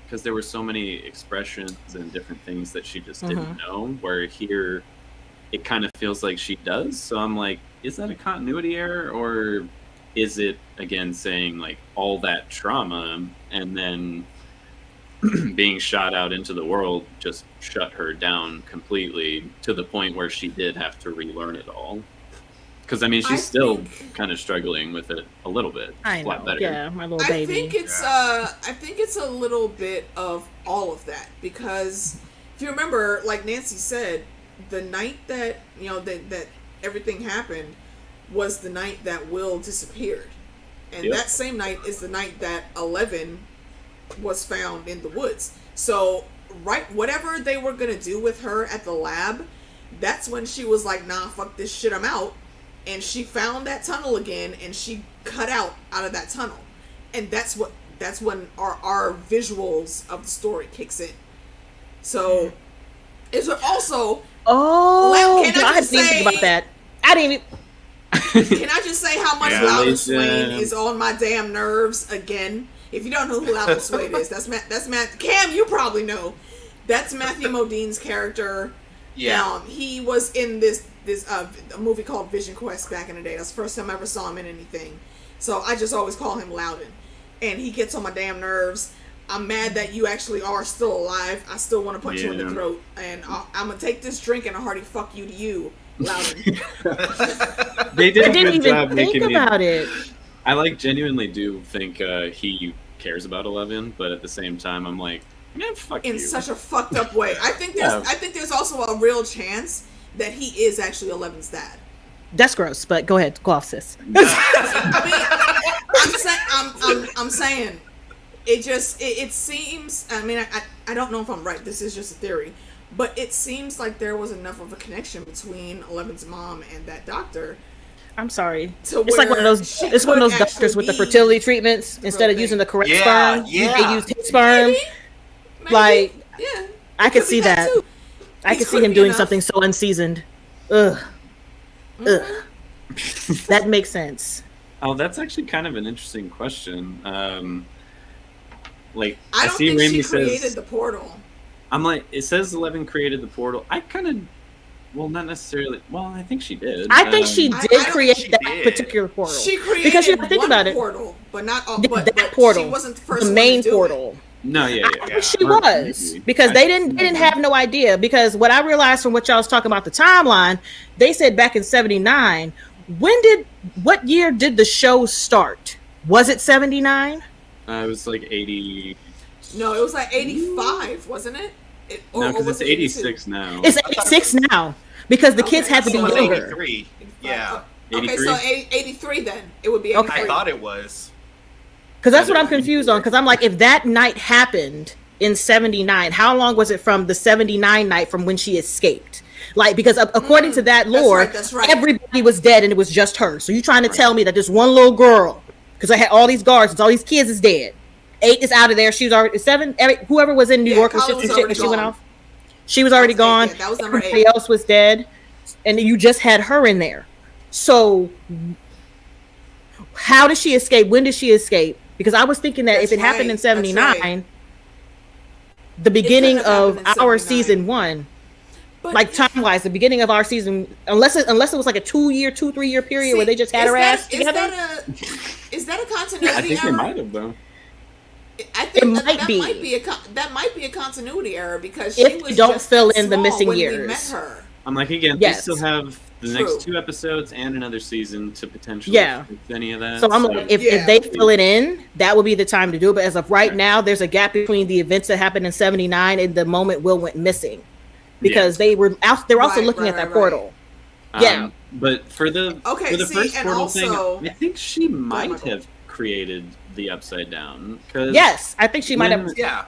Because there were so many expressions and different things that she just didn't know. Where here, it kind of feels like she does. So I'm like, is that a continuity error, or is it again saying like all that trauma and then being shot out into the world just shut her down completely to the point where she did have to relearn it all? Because I mean, she's still kind of struggling with it a little bit. I know, better. yeah, my little baby. I think it's a little bit of all of that, because if you remember, like Nancy said, the night that that everything happened was the night that Will disappeared, and that same night is the night that 11 was found in the woods. So whatever they were gonna do with her at the lab, that's when she was like, nah, fuck this shit, I'm out. And she found that tunnel again, and she cut out of that tunnel, and that's when our visuals of the story kicks in. So it's also I just didn't think about that. I didn't even. Can I just say how much Loudon Swain is on my damn nerves again? If you don't know who Loudon Swain is, that's Matt. Cam, you probably know. That's Matthew Modine's character. Yeah, he was in this a movie called Vision Quest back in the day. That's the first time I ever saw him in anything. So I just always call him Loudon, and he gets on my damn nerves. I'm mad that you actually are still alive. I still want to punch you in the throat, and I'm gonna take this drink and a hearty fuck you to you, Loudon. They did a good job think making about it. I genuinely do think he cares about 11, but at the same time, I'm like, man, fuck you. In such a fucked up way. I think there's also a real chance that he is actually 11's dad. That's gross, but go ahead, go off, sis. I'm saying, it seems. I mean, I don't know if I'm right. This is just a theory, but it seems like there was enough of a connection between 11's mom and that doctor. I'm sorry. It's like one of those. It's one of those doctors with the fertility treatments. Instead of using the correct sperm, they used his sperm. Maybe. I could see that. I could see him doing something so unseasoned. Ugh. That makes sense. Oh, that's actually kind of an interesting question. I don't think she created the portal. I'm like, it says 11 created the portal. I kind of, well, not necessarily. Well, I think she did. I think she did create that particular portal. She created because you think about it, portal, but not all. But portal. She wasn't the first the main portal. No, I think she was, because they didn't have no idea. Because what I realized from what y'all was talking about the timeline, they said back in '79. What year did the show start? Was it '79? It was like 80. No, it was like 85, wasn't it? No, because it's 86 now. It's 86 now because the kids had to be younger. 83. Yeah. Okay, so 83 then. It would be 83. I thought it was. Because that's what I'm confused on. Because I'm like, if that night happened in '79, how long was it from the '79 night from when she escaped? Like, because according to that lore, that's right. Everybody was dead and it was just her. So you trying to tell me that this one little girl, because I had all these guards, and all these kids is dead. 8 is out of there. She was already 7. Whoever was in New York was shit when she went off. She was already gone. That was number 8. Everybody else was dead, and you just had her in there. So how did she escape? When did she escape? Because I was thinking that if it happened in '79, the beginning of our season 1, but like time-wise, the beginning of our season, unless it was like a 3 year period where they just had her ass together. Is that a continuity? I think they might have though. I think that might be a continuity error, because she was don't just fill in the missing years. We met her. I'm like, again, we still have the next 2 episodes and another season to potentially fix any of that. So I'm like, if they fill it in, that would be the time to do it. But as of right now, there's a gap between the events that happened in '79 and the moment Will went missing, because they were also looking at that portal. But for the first portal thing, I think she might have created the Upside Down. Yes, I think she might have. Yeah.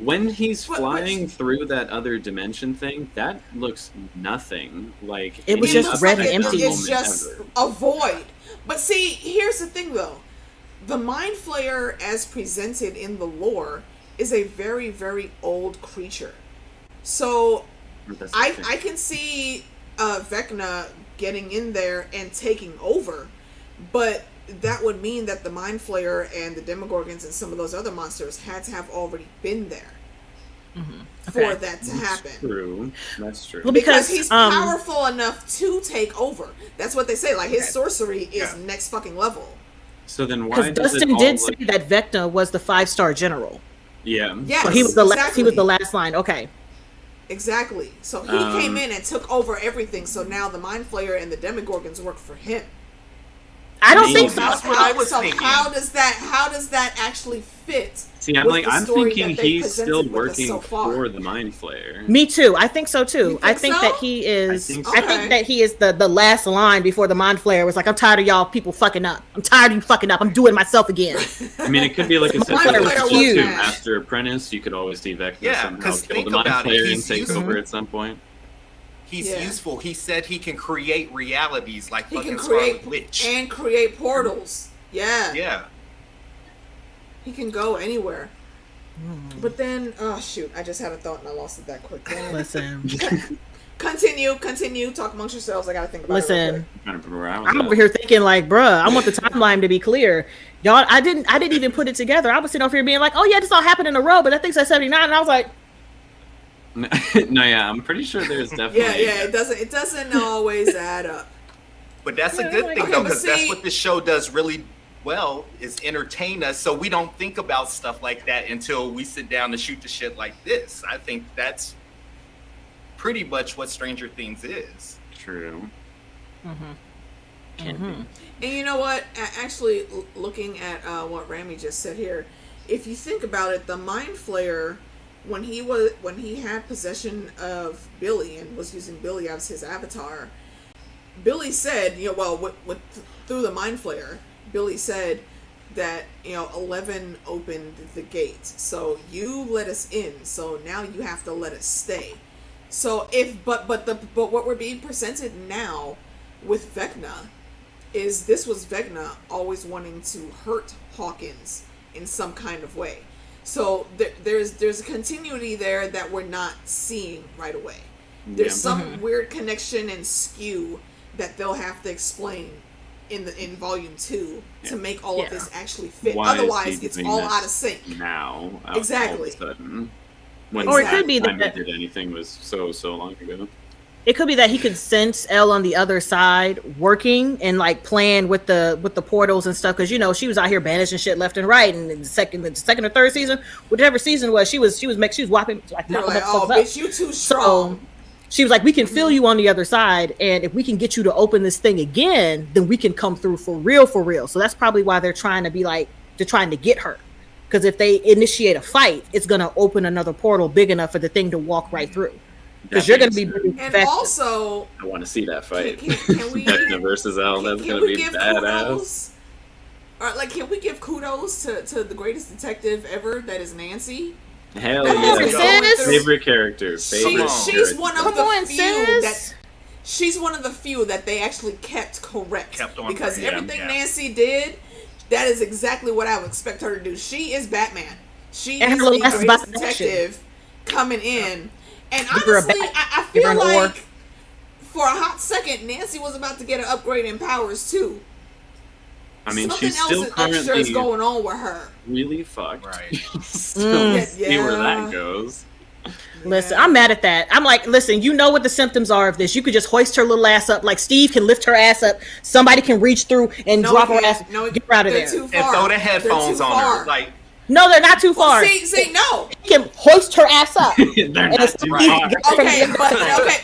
When he's flying through that other dimension thing, that looks nothing like it was just red and empty. It's just a void. But see, here's the thing though. The Mind Flayer as presented in the lore is a very, very old creature. So I can see Vecna getting in there and taking over, but that would mean that the Mind Flayer and the Demogorgons and some of those other monsters had to have already been there for that to happen. True. That's true. Well, because he's powerful enough to take over. That's what they say. Like, his sorcery is next fucking level. So then why does Dustin did say that Vecna was the 5-star general. Yeah. Yes, so he was the last. He was the last line. Okay. Exactly. So he came in and took over everything. So now the Mind Flayer and the Demogorgons work for him. I don't think so. How does that actually fit? See, I'm thinking he's still working for the Mind Flayer. Me too. I think so too. I think that he is. I think that he is the last line before the Mind Flayer was like, "I'm tired of y'all people fucking up. I'm tired of you fucking up. I'm doing it myself again." I mean, it could be like a situation to Master Apprentice. You could always see Vecna somehow kill the Mind Flayer and take over at some point. He's useful. He said he can create realities like fucking Scarlet Witch. And create portals. Yeah. Yeah. He can go anywhere. But then, oh shoot, I just had a thought and I lost it that quick. Listen. Continue. Talk amongst yourselves. I gotta think about it. Listen. I'm over here thinking like, bruh, I want the timeline to be clear. Y'all, I didn't even put it together. I was sitting over here being like, oh yeah, this all happened in a row, but that thing's at 79, and I was like, no, yeah, I'm pretty sure there's definitely. Yeah, it doesn't always add up. But that's a good thing though, because that's what this show does really well, is entertain us, so we don't think about stuff like that until we sit down to shoot the shit like this. I think that's pretty much what Stranger Things is. True. And you know what? Actually, looking at what Rami just said here, if you think about it, the Mind Flayer, when he had possession of Billy and was using Billy as his avatar, Billy said, through the Mind Flayer, Billy said that 11 opened the gate, so you let us in, so now you have to let us stay. So but what we're being presented now with Vecna is this was Vecna always wanting to hurt Hawkins in some kind of way. So there's a continuity there that we're not seeing right away. There's some weird connection and skew that they'll have to explain in volume 2 to make all of this actually fit. Otherwise, it's all out of sync. Now, exactly. All of a sudden, when or it could be that did anything was so long ago. It could be that he could sense Elle on the other side working and like playing with the portals and stuff, because she was out here banishing shit left and right. And in the second or third season, whatever season was, she was whopping like bitch, you too strong. So she was like, we can feel you on the other side, and if we can get you to open this thing again, then we can come through for real. So that's probably why they're trying to get her, because if they initiate a fight, it's gonna open another portal big enough for the thing to walk right through. Because you're going to be and also, I want to see that fight. Can we Vecna versus Elle? That's going to be badass. Can we give kudos to the greatest detective ever? That is Nancy. Hell yeah! Favorite character. She's one of the few that. She's one of the few that they actually kept correct. Because everything Nancy did, that is exactly what I would expect her to do. She is Batman. She is the greatest detective coming in. And honestly, I feel like for a hot second, Nancy was about to get an upgrade in powers too. I mean, something she's still currently going on with her. Really fucked. Right. See where that goes. Listen, I'm mad at that. I'm like, listen, you know what the symptoms are of this. You could just hoist her little ass up. Like Steve can lift her ass up. Somebody can reach through and drop her ass. Get her out of there. And throw the headphones on her. Like. No, they're not too far. See, no. He can hoist her ass up. They're not too far.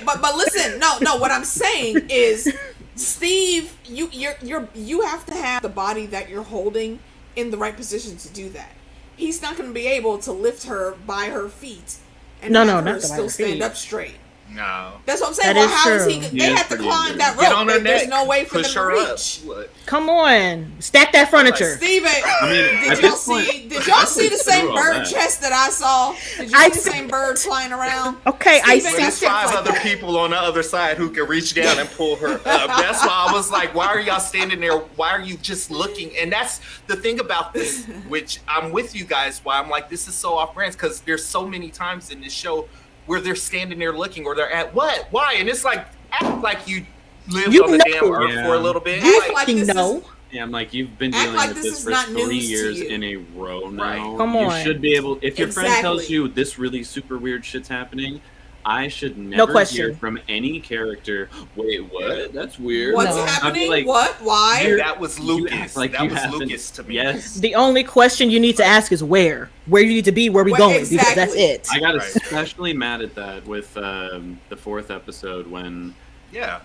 But listen, no. What I'm saying is, Steve, you have to have the body that you're holding in the right position to do that. He's not going to be able to lift her by her feet and not her still stand up straight. No. That's what I'm saying. That Well, how is true. he? They have to climb that Get on rope. her There's neck. no way for Push them her to up. reach. Look. Come on, stack that furniture. Steven, at did y'all this point, see? Did y'all see the same through all bird that. chest that I saw? Did you see the same bird flying around? Okay, I Steven see. got There's tips 5 like other that. people on the other side who can reach down and pull her up. That's why I was like, why are y'all standing there? Why are you just looking? And that's the thing about this, which I'm with you guys, why I'm like, this is so off brand, because there's so many times in this show where they're standing there looking, or they're at what? Why? And it's like, act like you lived on the damn earth for a little bit. Act like this is, Yeah, I'm like, you've been Act dealing like with this this is for not 3 news to years you. in a row now. Right. Come on. You should be able, if your friend tells Exactly. you this really super weird shit's happening, I should never question. hear from any character, wait, what? That's weird. what's No. happening? Like, What? Why? That was you Lucas. act like That you was haven't- Lucas to me. Yes. The only question you need to ask is where you need to be, where we Where- going, because that's exactly. it. I got Right. especially mad at that with the 4th episode when Yeah.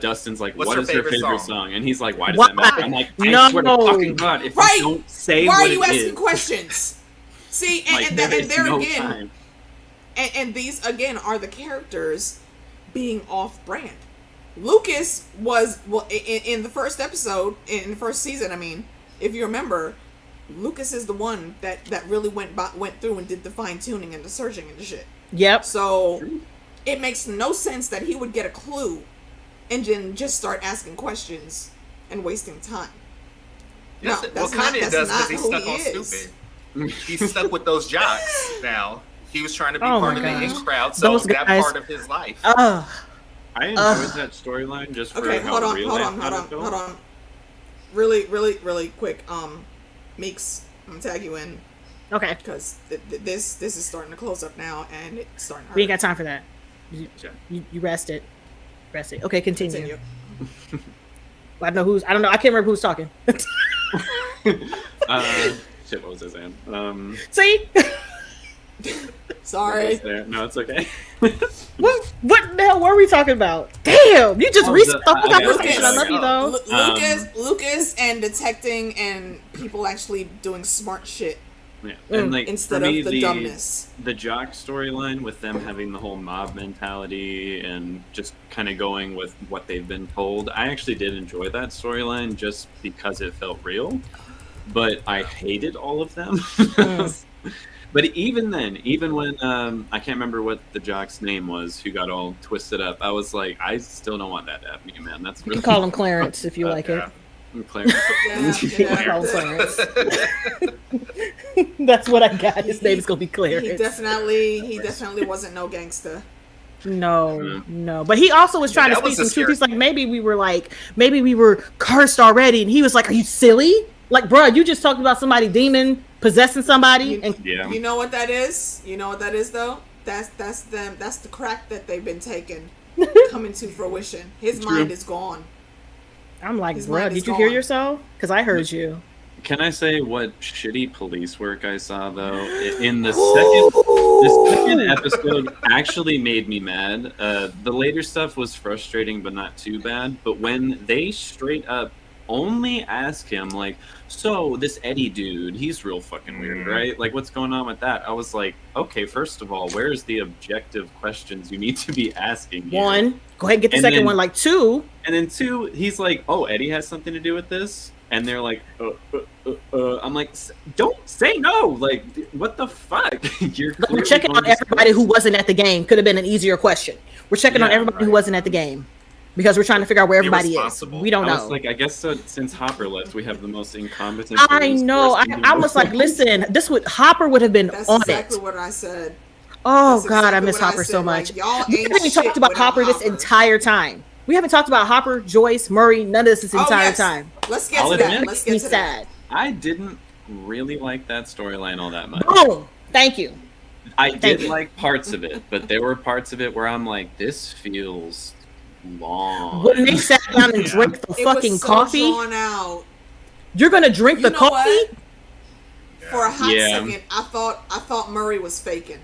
Dustin's like, What's what her is her favorite favorite song? song? And he's like, why does Why? that matter? I'm like, I No. swear to fucking God, if Right. you don't say Why what are you it asking is, questions? See, like, and there is there no again, time. and these again are the characters being off-brand. Lucas was in the first episode, in the first season. I mean, if you remember, Lucas is the one that really went through and did the fine-tuning and the searching and the shit. Yep. So it makes no sense that he would get a clue and then just start asking questions and wasting time. Yes, No, well, that's kind of not- does, that's because he's not stuck who on he is. stupid. He's stuck with those jocks now. He was trying to be Oh part my of the gosh. in crowd, so Those that guys- part of his life. I enjoyed that storyline just for Okay, how hold on, real hold I on, thought hold it on, felt. hold on. Really quick. Meeks, I'm gonna tag you in Okay. because this is starting to close up now, and it's starting to hurt. We ain't got time for that. Okay. You rest it. Rest it. Okay, continue. Continue. I don't know. I can't remember who's talking. Shit, what was I saying? See? Sorry. No, it's okay. What the hell were we talking about? Damn, you just Oh, restocked the I got conversation. I it. love you though. Lucas and detecting and people actually doing smart shit Yeah. And like instead for me, of the dumbness. The Jock storyline with them having the whole mob mentality and just kind of going with what they've been told, I actually did enjoy that storyline just because it felt real. But I hated all of them. But even then, even when I can't remember what the Jock's name was, who got all twisted up, I was like, I still don't want that to happen to you, man. That's You really can call him Clarence if you like it. Clarence. Yeah. Call him Clarence. That's what I got. His name's gonna be Clarence. He definitely wasn't no gangster. No. But he also was trying to that speak was some a truth. He's like, maybe we were cursed already. And he was like, are you silly? Like, bro, you just talked about somebody demon possessing somebody. And Yeah. You know what that is? You know what that is though? That's them. That's the crack that they've been taking coming to fruition. His mind is gone. I'm like, His bro, mind is did you hear gone. yourself? Because I heard you. Can I say what shitty police work I saw though? In the second episode actually made me mad. The later stuff was frustrating, but not too bad. But when they straight up only ask him, like, so this Eddie dude, he's real fucking weird, right? Like, what's going on with that? I was like, okay, first of all, where's the objective questions you need to be asking? Here? One, go ahead and get the And second then- one. Like, two, And then two, he's like, oh, Eddie has something to do with this? And they're like, I'm like, don't say no. Like, what the fuck? You're we're clearly checking going on to everybody school. who wasn't at the game. Could have been an easier question. We're checking on Yeah, everybody who right. wasn't at the game. Because we're trying to figure out where everybody is. Irresponsible. We don't I was know. like, I guess so, since Hopper left, we have the most incompetent. I police know. force in the I was like, world. listen, Hopper would have been That's on exactly it. what I said. Oh That's God, I exactly miss what I Hopper so said. much. Like, y'all We ain't haven't even shit talked about without Hopper this Hopper. entire time. We haven't talked about Hopper, Joyce, Murray, none of this entire yes. time. Let's get I'll to that. admit, Let's Me get to that. sad. I didn't really like that storyline all that much. Boom. Thank you. I did you. like parts of it, but there were parts of it where I'm like, this feels long. When they sat down and drank the It fucking was so coffee, drawn out. you're gonna drink You the know coffee? what? For a hot Yeah. second, I thought Murray was faking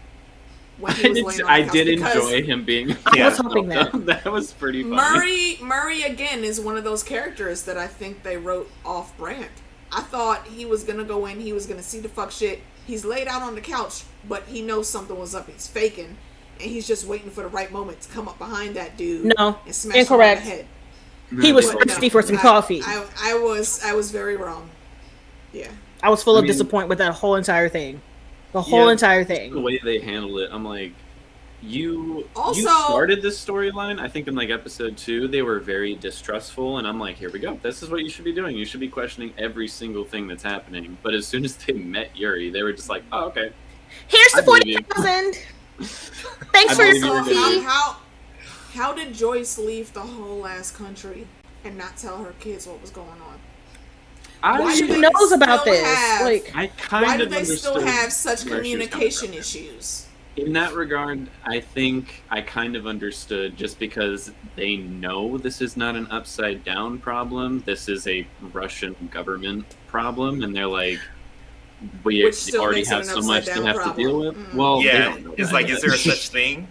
when he was laying on the I couch did because enjoy him being. I was hoping that. That was pretty funny. Murray again is one of those characters that I think they wrote off brand. I thought he was gonna go in, he was gonna see the fuck shit. He's laid out on the couch, but he knows something was up. He's faking, and he's just waiting for the right moment to come up behind that dude. No, and smash incorrect. him on the head. He was But thirsty for some coffee. I was very wrong. Yeah. I was full of disappointment with that whole entire thing. The whole entire thing. The way they handled it, I'm like, you Also, started this storyline. I think in like episode 2, they were very distrustful, and I'm like, here we go. This is what you should be doing. You should be questioning every single thing that's happening. But as soon as they met Yuri, they were just like, oh, okay. Here's the 40,000. Thanks for your coffee. How did Joyce leave the whole ass country and not tell her kids what was going on? She knows about this. Why do they still have such communication issues? In that regard, I think I kind of understood, just because they know this is not an upside down problem. This is a Russian government problem, and they're like, we already have so much to have to deal with. Mm-hmm. Well, yeah, it's like, is there a such thing?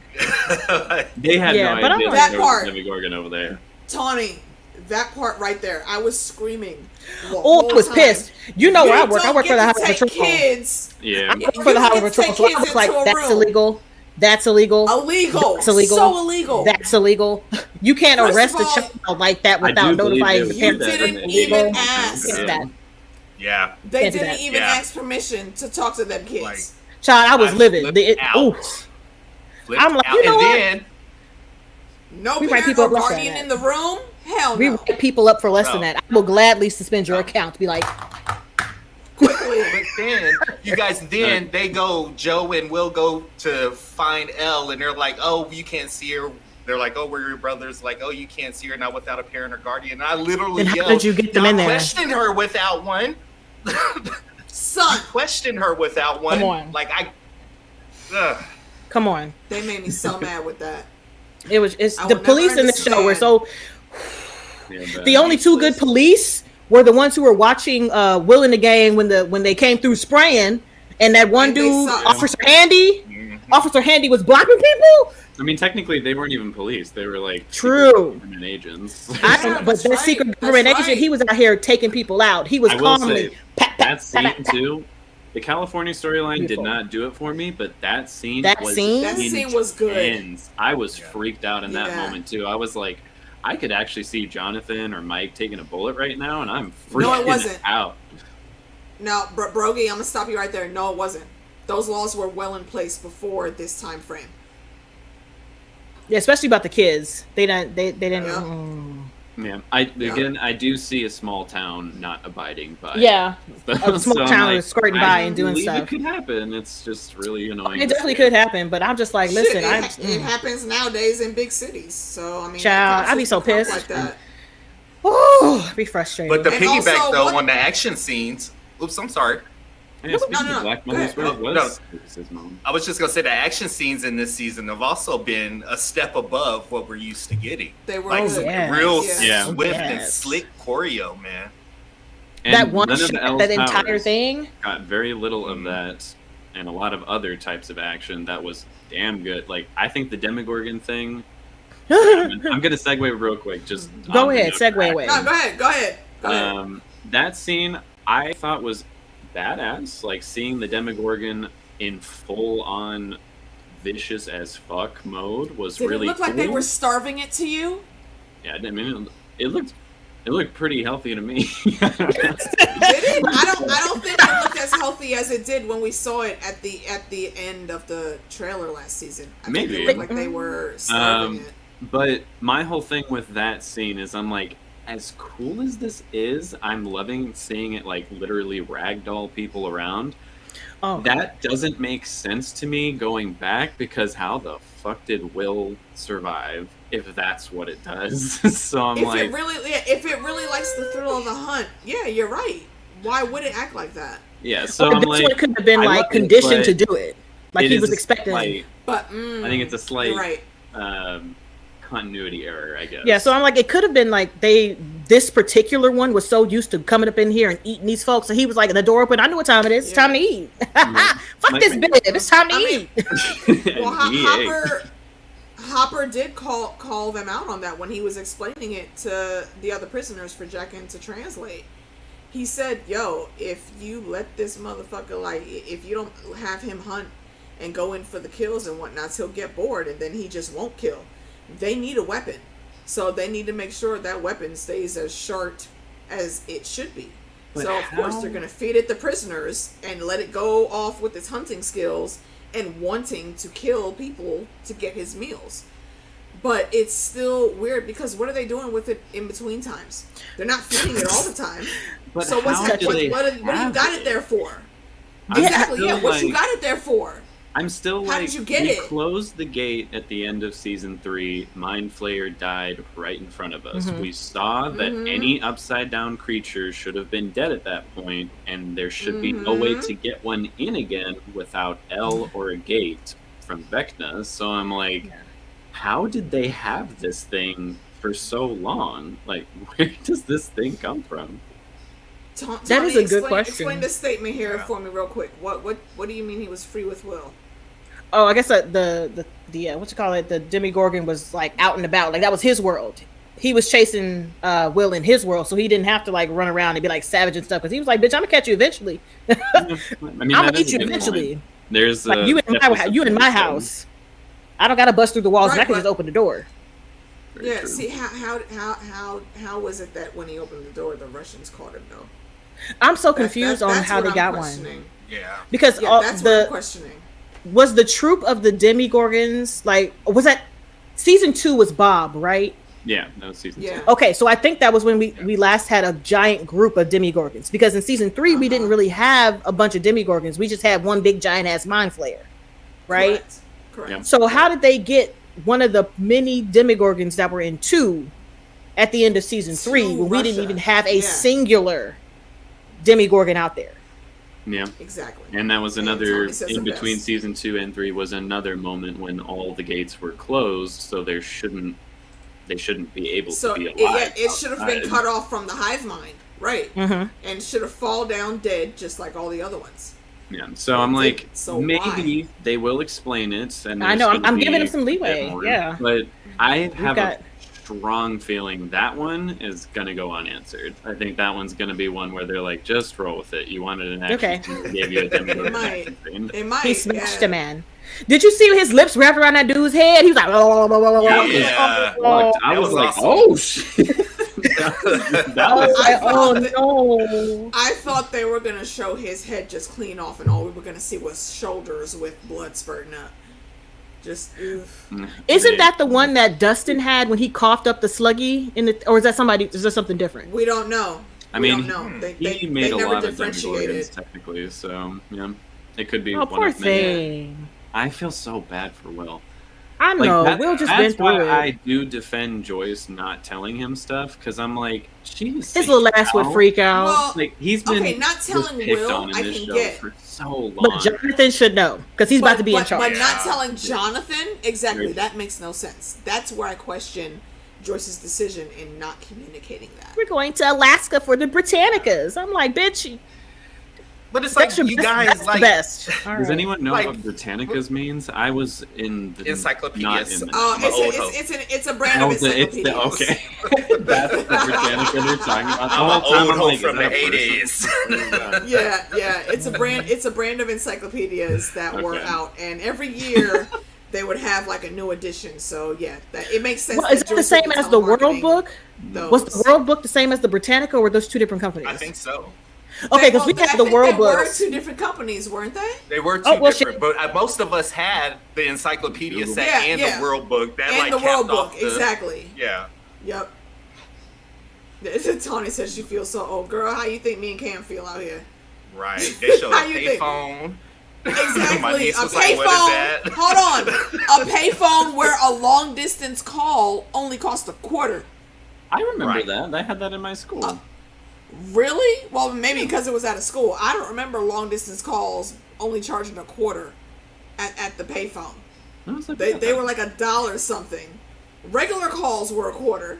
They had no idea that there part, was a demogorgon over there. Tawny, that part right there, I was screaming. Oh, I was pissed. You know where I work. I work for the Highway Patrol. Kids. Yeah. I work for the Highway Patrol, so I was like, that's illegal. That's illegal. Illegal. That's illegal. So illegal. That's illegal. You can't arrest a child like that without notifying the parents. You didn't even ask. Yeah. They didn't even ask permission to talk to them kids. Like, child, I was livid. I'm like, you know what? No parent or guardian in the room? Hell no. We write people up for less than that. I will gladly suspend your account. Be like, quickly. But then, you guys, they go, Joe and Will go to find Elle, and they're like, oh, you can't see her. They're like, oh, we're your brothers. Like, oh, you can't see her now without a parent or guardian. And I literally yelled, how did you get them in there? Questioned her without one. Son. Questioned her without one. Come on. Like, come on. They made me so mad with that. It's the police in the show were so. The only two good police were the ones who were watching Will in the gang when they came through spraying, and that one dude, Officer Handy. Mm-hmm. Officer Handy was blocking people. I mean, technically, they weren't even police. They were like government agents. But that secret government agent, he was out here taking people out. He was calmly. That scene too. The California storyline did not do it for me, but that scene was good. I was freaked out in that moment too. I was like, I could actually see Jonathan or Mike taking a bullet right now, and I'm freaking out. No, Brogy, I'm gonna stop you right there. No, it wasn't. Those laws were well in place before this time frame. Yeah, especially about the kids. They didn't. Yeah, I do see a small town not abiding by. Yeah, a small town is skirting by and doing stuff. It could happen. It's just really annoying. It definitely could happen, but I'm just like, listen, it happens nowadays in big cities. So I mean, child, I'd be so pissed. Like that. Oh, I'd be frustrated. But the piggyback though on the action scenes. Oops, I'm sorry. Yeah, Black Mother's mom. I was just gonna say the action scenes in this season have also been a step above what we're used to getting. They were like real swift and slick choreo, man. And that one shot, that entire thing got very little of that, and a lot of other types of action that was damn good. Like I think the Demogorgon thing. I'm gonna segue real quick. Just go ahead, segue away. No, go ahead. That scene I thought was badass. Like seeing the Demogorgon in full on vicious as fuck mode was really. Did it look like they were starving it to you? Yeah, I mean, it looked pretty healthy to me. Did it? I don't think it looked as healthy as it did when we saw it at the end of the trailer last season. Maybe it looked like they were starving it. But my whole thing with that scene is I'm like, as cool as this is, I'm loving seeing it like literally ragdoll people around. That doesn't make sense to me going back, because how the fuck did Will survive if that's what it does? So I'm if it really likes the thrill of the hunt, yeah, you're right. Why would it act like that? Yeah, so I'm like, one could have been like conditioned to do it, like he was expecting. But I think it's a slight right. Continuity error, I guess. Yeah, so I'm like, it could have been like this particular one was so used to coming up in here and eating these folks, and he was like, the door open, I know what time it is. It's time to eat. Fuck this bib. It's time to eat. Well, Hopper did call them out on that when he was explaining it to the other prisoners for Jackin to translate. He said, yo, if you let this motherfucker, like, if you don't have him hunt and go in for the kills and whatnot, he'll get bored and then he just won't kill. They need a weapon. So they need to make sure that weapon stays as sharp as it should be. But so, of course, they're going to feed it the prisoners and let it go off with its hunting skills and wanting to kill people to get his meals. But it's still weird because what are they doing with it in between times? They're not feeding it all the time. But so what do you got it there for? Exactly, yeah. What you got it there for? I'm still How did you get it? We closed the gate at the end of season 3. Mind Flayer died right in front of us. We saw that any upside down creature should have been dead at that point, and there should be no way to get one in again without L or a gate from Vecna. So I'm like, how did they have this thing for so long? Like, where does this thing come from? That is a good question. Explain this statement here for me real quick. What do you mean he was free with will? Oh, I guess the what you call it, the demogorgon was like out and about, like that was his world. He was chasing Will in his world, so he didn't have to like run around and be like savage and stuff. Because he was like, "Bitch, I'm gonna catch you eventually. I'm gonna eat you eventually." Point. There's like you in my house. I don't gotta bust through the walls, and I can just open the door. Very true. See how was it that when he opened the door, the Russians caught him though? I'm so confused on how they got one. Yeah, because that's what I'm questioning. Was the troop of the demogorgons like? Was that season 2? Was Bob right? Yeah, that was season 2. Okay, so I think that was when we last had a giant group of demogorgons. Because in season 3 we didn't really have a bunch of demogorgons. We just had one big giant ass mind flayer, right? Correct. Yeah. So how did they get one of the many demogorgons that were in 2 at the end of season 3 when we didn't even have a singular demogorgon out there? Yeah, exactly. And that was another in between season 2 and 3 was another moment when all the gates were closed, so they shouldn't be able to be alive. It should have been cut off from the hive mind, right? And should have fall down dead just like all the other ones. Yeah, so I'm like, maybe they will explain it. And I know, I'm giving them some leeway. Yeah, but I have a strong feeling that one is gonna go unanswered. I think that one's gonna be one where they're like, just roll with it. You wanted an action, they gave you a demogorgon. It might. He smashed a man. Did you see his lips wrapped around that dude's head? He was like, I was like, oh shit. I thought they were gonna show his head just clean off, and all we were gonna see was shoulders with blood spurting up. Just isn't that the one that Dustin had when he coughed up the sluggy or is that somebody? Is there something different? We don't know. He made a lot of demogorgons technically, so yeah, it could be. Oh, poor thing. I feel so bad for Will. I know. Will just been through it. That's why I do defend Joyce not telling him stuff, because I'm like, his little ass would freak out. Well, like he's been not telling Will, I can get for so long. But Jonathan should know because he's about to be in charge. But not telling Jonathan, exactly, that makes no sense. That's where I question Joyce's decision in not communicating that. We're going to Alaska for the Britannicas. I'm like, bitch. But it's like you guys like best. Does anyone know what Britannicas means? I was in the encyclopedias. It's a brand of encyclopedias. Okay, that's the Britannica they're talking about. I'm old hope from the 80s. Yeah, it's a brand of encyclopedias that were out, and every year they would have like a new edition. So yeah, it makes sense. Well, is it the same as the World Book? Was the World Book the same as the Britannica, or were those two different companies? I think so. Okay, because we had the World Books. They were two different companies, weren't they? They were two different, but most of us had the encyclopedia set and the World Book. That and like the World Book, exactly. Yeah. Yep. Tony says she feels so old. Girl, how you think me and Cam feel out here? Right. They showed a payphone. Exactly. A payphone. Hold on. A payphone where a long distance call only cost $0.25. I remember that. I had that in my school. Really? Well, maybe because it was at a school. I don't remember long distance calls only charging $0.25 at the payphone. They were like $1 something. Regular calls were $0.25,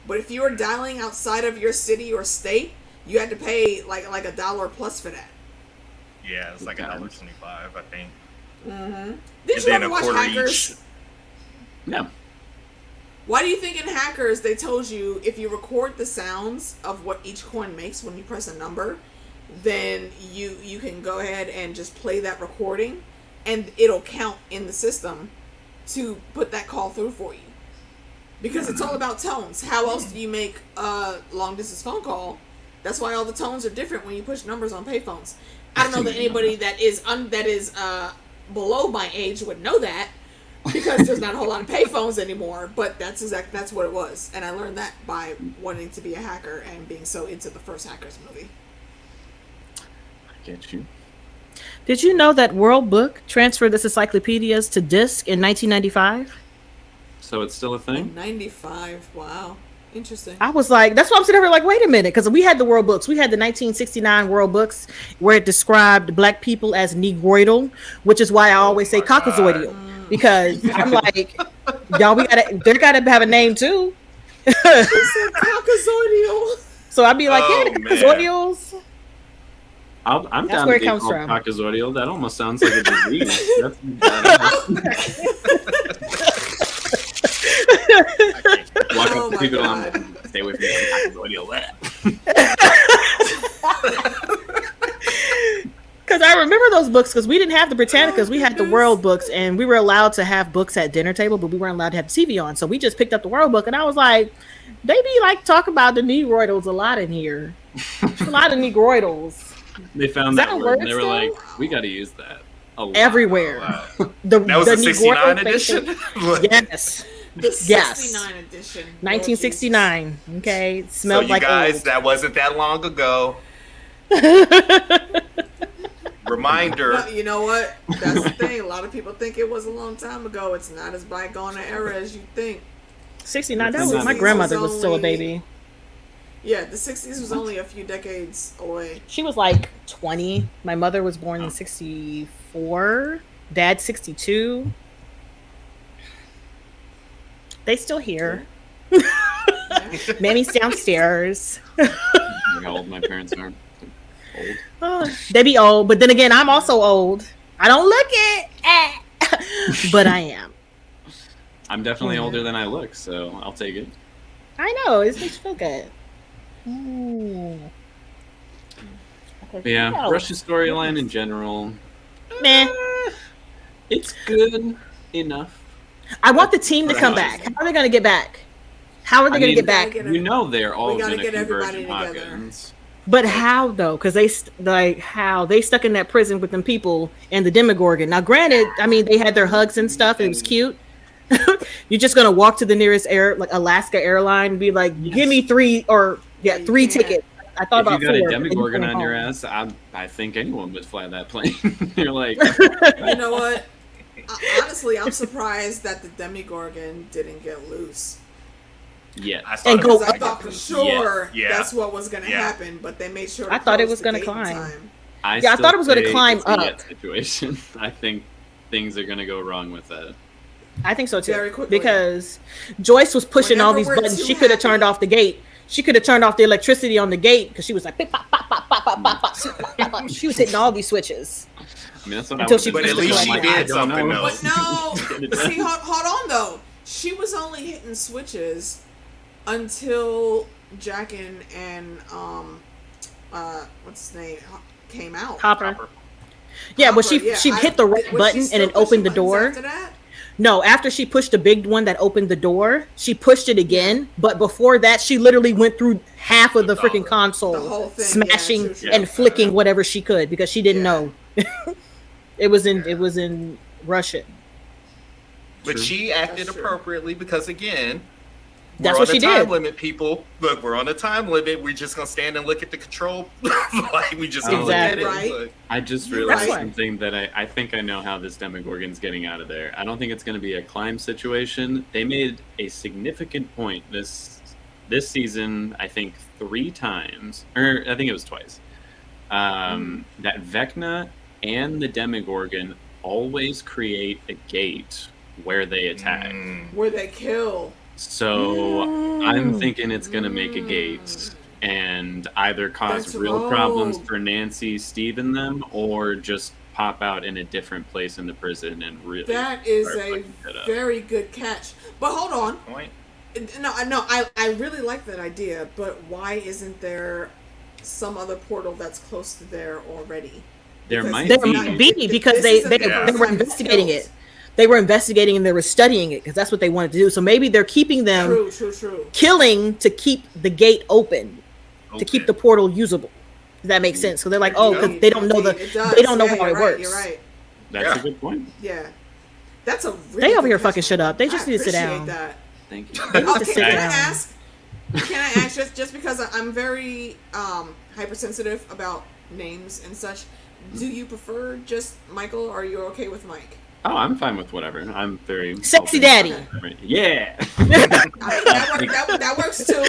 but if you were dialing outside of your city or state, you had to pay like $1 plus for that. Yeah, it's like $1.25, I think. Mm-hmm. Did you ever watch Hackers? No. Why do you think in Hackers they told you if you record the sounds of what each coin makes when you press a number, then you can go ahead and just play that recording and it'll count in the system to put that call through for you. Because it's all about tones. How else do you make a long distance phone call? That's why all the tones are different when you push numbers on payphones. I don't know that anybody that is below my age would know that, because there's not a whole lot of payphones anymore. But that's what it was, and I learned that by wanting to be a hacker and being so into the first Hackers movie. I get you. Did you know that World Book transferred its encyclopedias to disc in 1995? So it's still a thing? In 95, wow. Interesting. I was like, that's why I'm sitting there like, wait a minute, because we had the World Books. We had the 1969 World Books where it described black people as negroidal, which is why I always say caucasoidal, because I'm like, y'all, they gotta have a name too. She said caucasoidal. So I'd be like, yeah, the caucasoidals. I'm That's down where to it comes be from. caucasoidal. That almost sounds like a disease. That's walk up to people and stay away from caucasoidal. Because I remember those books, because we didn't have the Britannicas, we had the World Books, and we were allowed to have books at dinner table, but we weren't allowed to have TV on. So we just picked up the World Book, and I was like, they be like talk about the negroidals a lot in here. A lot of negroidals. They found that word, and they were like, we got to use that a lot. Everywhere. That was the 69 edition? The Yes. 69 edition. 1969. Okay. It smelled like guys, old. that wasn't that long ago. Reminder. No, you know what? That's the thing. A lot of people think it was a long time ago. It's not as bygone an era as you think. 69. That was my grandmother was still a baby. Yeah, the 60s was only a few decades away. She was like 20. My mother was born in 64. Dad 62. They still here. Mammy's downstairs. How old my parents are. Old. Oh, they be old, but then again, I'm also old. I don't look it, but I am. I'm definitely older than I look, so I'll take it. I know, it makes you feel good. Ooh. But yeah, Rush's storyline in general, meh. It's good enough. I want the team to come back. How are they going to get back? How are they going to get back? You know they're all going to get converge everybody in together. Hawkins. But how though? Because they stuck in that prison with them people and the Demogorgon. Now, granted, I mean they had their hugs and stuff. And it was cute. You're just gonna walk to the nearest Alaska airline and be like, "Give me three tickets." I thought about if you got 4, a Demogorgon on your ass, I think anyone would fly that plane. You're like, you know what? Honestly, I'm surprised that the Demogorgon didn't get loose. Yeah, I thought for sure that's what was going to happen, but they made sure. I thought it was going to climb. I thought it was going to climb up. Situation. I think things are going to go wrong with that. I think so too. Very quickly. Because Joyce was pushing all these buttons. She could have turned off the gate. She could have turned off the electricity on the gate because she was like, pop, pop, pop, pop, pop, pop, pop. She was hitting all these switches. I mean, that's what Until I she but at least she did something else. But no, see, hold on though. She was only hitting switches until Jack and what's his name came out. Hopper. Yeah, but she hit the right button and it opened the door. No, after she pushed the big one that opened the door, she pushed it again. But before that, she literally went through half of the freaking console, the whole thing, smashing and flicking whatever she could because she didn't know. It was in Russian. But she acted appropriately because again, that's we're what on she a time did. limit, people. Look, we're on a time limit. We're just gonna stand and look at the control. Like we just gonna look at it. Right. I just realized something that I think I know how this Demogorgon's getting out of there. I don't think it's going to be a climb situation. They made a significant point this season, I think 3 times, or I think it was twice, that Vecna and the Demogorgon always create a gate where they attack. Where they kill. So I'm thinking it's going to make a gate and either cause real problems for Nancy, Steve, and them, or just pop out in a different place in the prison and really. That is a very good catch. But hold on. No, I really like that idea, but why isn't there some other portal that's close to there already? There might be because they were investigating it. They were investigating and they were studying it because that's what they wanted to do. So maybe they're keeping them killing to keep the gate open, to keep the portal usable. Does that make sense? So they're like, oh, because they don't know how it works. You're right. That's a good point. Yeah, that's a. Really they over here fucking shut up. They just need to sit down. That. Thank you. Can I ask just because I'm very hypersensitive about names and such? Do you prefer just Michael, or are you okay with Mike? Oh, I'm fine with whatever. I'm very sexy daddy. Yeah. That works too.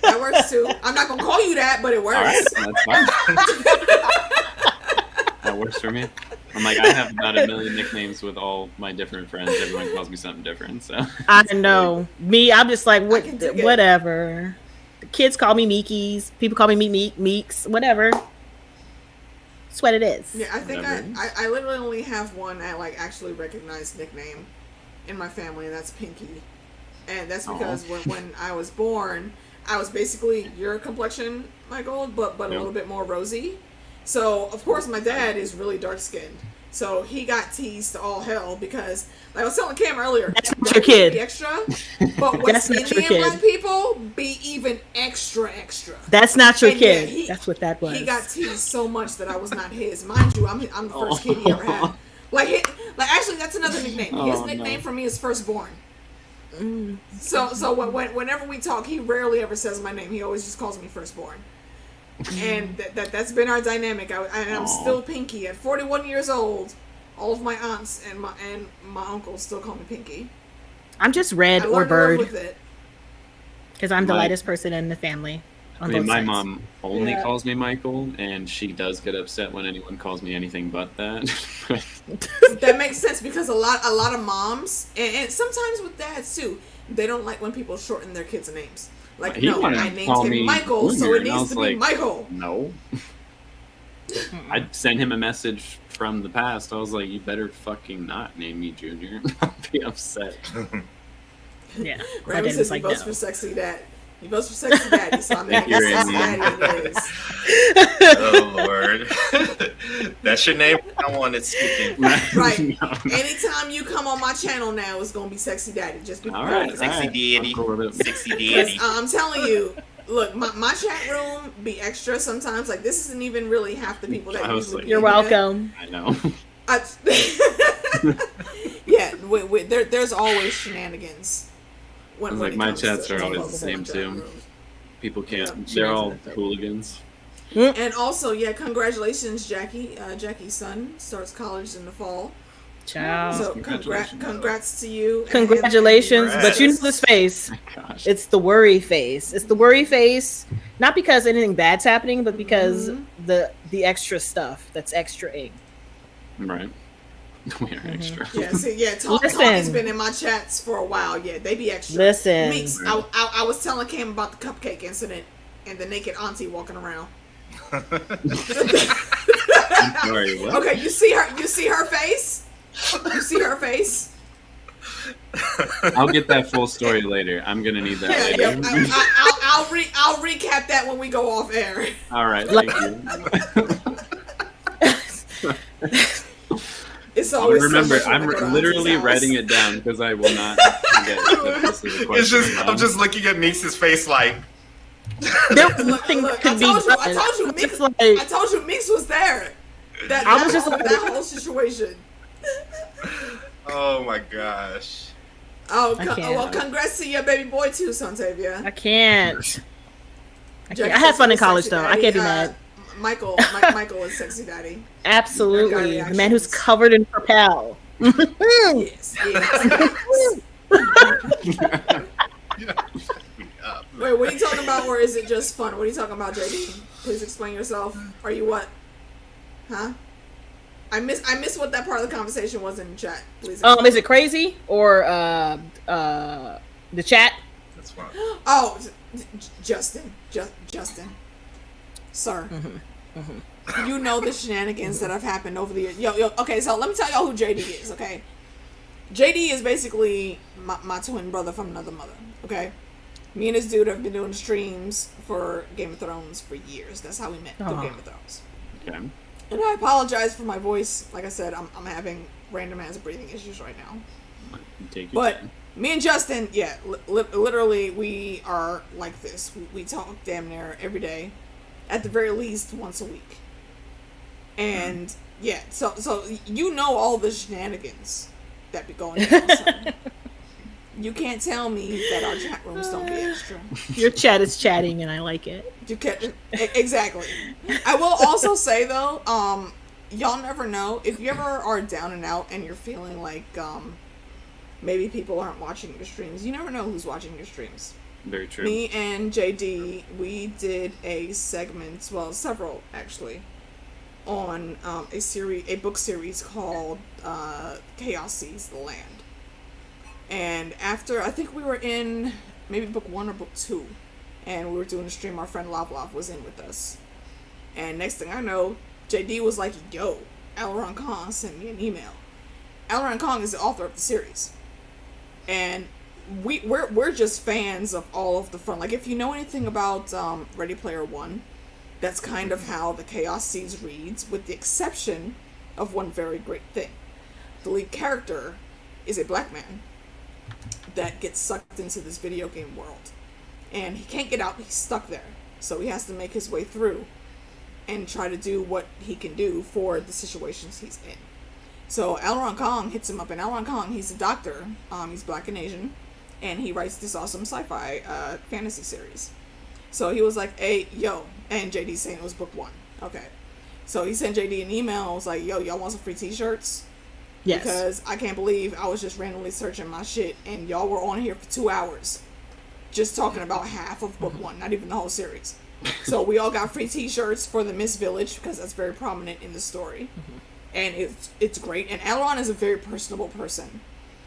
That works too. I'm not gonna call you that, but it works. All right, that's fine. That works for me. I'm like, I have about 1 million nicknames with all my different friends. Everyone calls me something different. So I know. Me, I'm just like, whatever. The kids call me Meekies. People call me Meeks. Whatever. That's what it is. Yeah, I think I literally only have one actually recognized nickname in my family, and that's Pinky. And that's because when I was born, I was basically your complexion, Michael, but a little bit more rosy. So, of course, my dad is really dark-skinned. So he got teased to all hell because, like I was telling Cam earlier, that's not your kid. Be extra, but what's Indian black people be even extra. That's not your kid. Yeah, that's what that was. He got teased so much that I was not his. Mind you, I'm the first kid he ever had. Actually, that's another nickname. His nickname for me is Firstborn. So whenever we talk, he rarely ever says my name. He always just calls me Firstborn. And that's been our dynamic. I'm still Pinky at 41 years old. All of my aunts and my uncles still call me Pinky. I'm just Red or Bird because I'm the My lightest person in the family. My mom only calls me Michael, and she does get upset when anyone calls me anything but that. That makes sense because a lot of moms and sometimes with dads too, they don't like when people shorten their kids' names. Like, no, I named him Michael, so it needs to be Michael. No. I sent him a message from the past. I was like, you better fucking not name me Junior. I'll be upset. Yeah. Raymond says he votes for Sexy Dad. He votes for Sexy Daddy, so I'm going to Sexy Daddy it is. Oh, Lord. That's your name? I want it skipping. Right. Anytime you come on my channel now, it's going to be Sexy Daddy. Just be Sexy Daddy. Sexy Daddy. I'm telling you, look, my chat room be extra sometimes. Like, this isn't even really half the people that usually You're welcome. I know. Yeah, there's always shenanigans. When my chats are always the same too. People can't. They're all hooligans. And also, congratulations, Jackie. Jackie's son starts college in the fall. Ciao. So congrats to you. Congratulations, but you know this face. Gosh. It's the worry face. It's the worry face, not because anything bad's happening, but because the extra stuff that's extra-ing. Right. We are extra. Talk has been in my chats for a while. Yeah, they be extra. Listen. Meeks, I was telling Cam about the cupcake incident and the naked auntie walking around. Sorry, what? Okay, you see her face? You see her face? I'll get that full story later. I'm gonna need that later. Yeah. I'll recap that when we go off air. All right, thank you. It's always remember, I'm literally writing it down because I will not forget that this is a question. I'm just looking at Meeks' face like. There was nothing that could be done. I told you Meeks was there. That whole situation. Oh my gosh. Oh, well, congrats to your baby boy too, Santavia. I can't. I had fun in college though. I can't be mad. Michael is Sexy Daddy. Absolutely. The man who's covered in propel. Yes. Wait, what are you talking about, or is it just fun? What are you talking about, JD? Please explain yourself. Are you what? Huh? I miss what that part of the conversation was in the chat. Please explain. Is it crazy or the chat? That's fine. Oh, Justin. Sir. You know the shenanigans that have happened over the years. Yo, okay, so let me tell y'all who JD is, okay? JD is basically my twin brother from another mother, okay? Me and this dude have been doing streams for Game of Thrones for years. That's how we met, through Game of Thrones. Okay. And I apologize for my voice. Like I said, I'm having random ass breathing issues right now. But me and Justin, yeah, literally, we are like this. We talk damn near every day, at the very least once a week. And yeah, so you know all the shenanigans that be going down. So you can't tell me that our chat rooms don't be extra. Your chat is chatting, and I like it. You can't exactly. I will also say though, y'all never know if you ever are down and out and you're feeling like maybe people aren't watching your streams. You never know who's watching your streams. Very true. Me and JD, we did a segment, well, several actually, on a book series called Chaos Sees the Land. And after, I think we were in maybe book 1 or book 2, and we were doing a stream, our friend Lav was in with us. And next thing I know, JD was like, yo, Aileron Kong sent me an email. Aileron Kong is the author of the series. And we're just fans of all of the fun. Like, if you know anything about Ready Player One, that's kind of how the Chaos Seas reads, with the exception of one very great thing. The lead character is a black man that gets sucked into this video game world. And he can't get out, he's stuck there. So he has to make his way through and try to do what he can do for the situations he's in. So Aileron Kong hits him up, and Aileron Kong, he's a doctor, he's black and Asian, and he writes this awesome sci-fi fantasy series. So he was like, hey, yo, and JD saying it was book 1. Okay. So he sent JD an email, was like, yo, y'all want some free t-shirts? Yes. Because I can't believe I was just randomly searching my shit, and y'all were on here for 2 hours just talking about half of book 1, not even the whole series. So we all got free t-shirts for the Miss Village, because that's very prominent in the story. Mm-hmm. And it's great. And Aileron is a very personable person.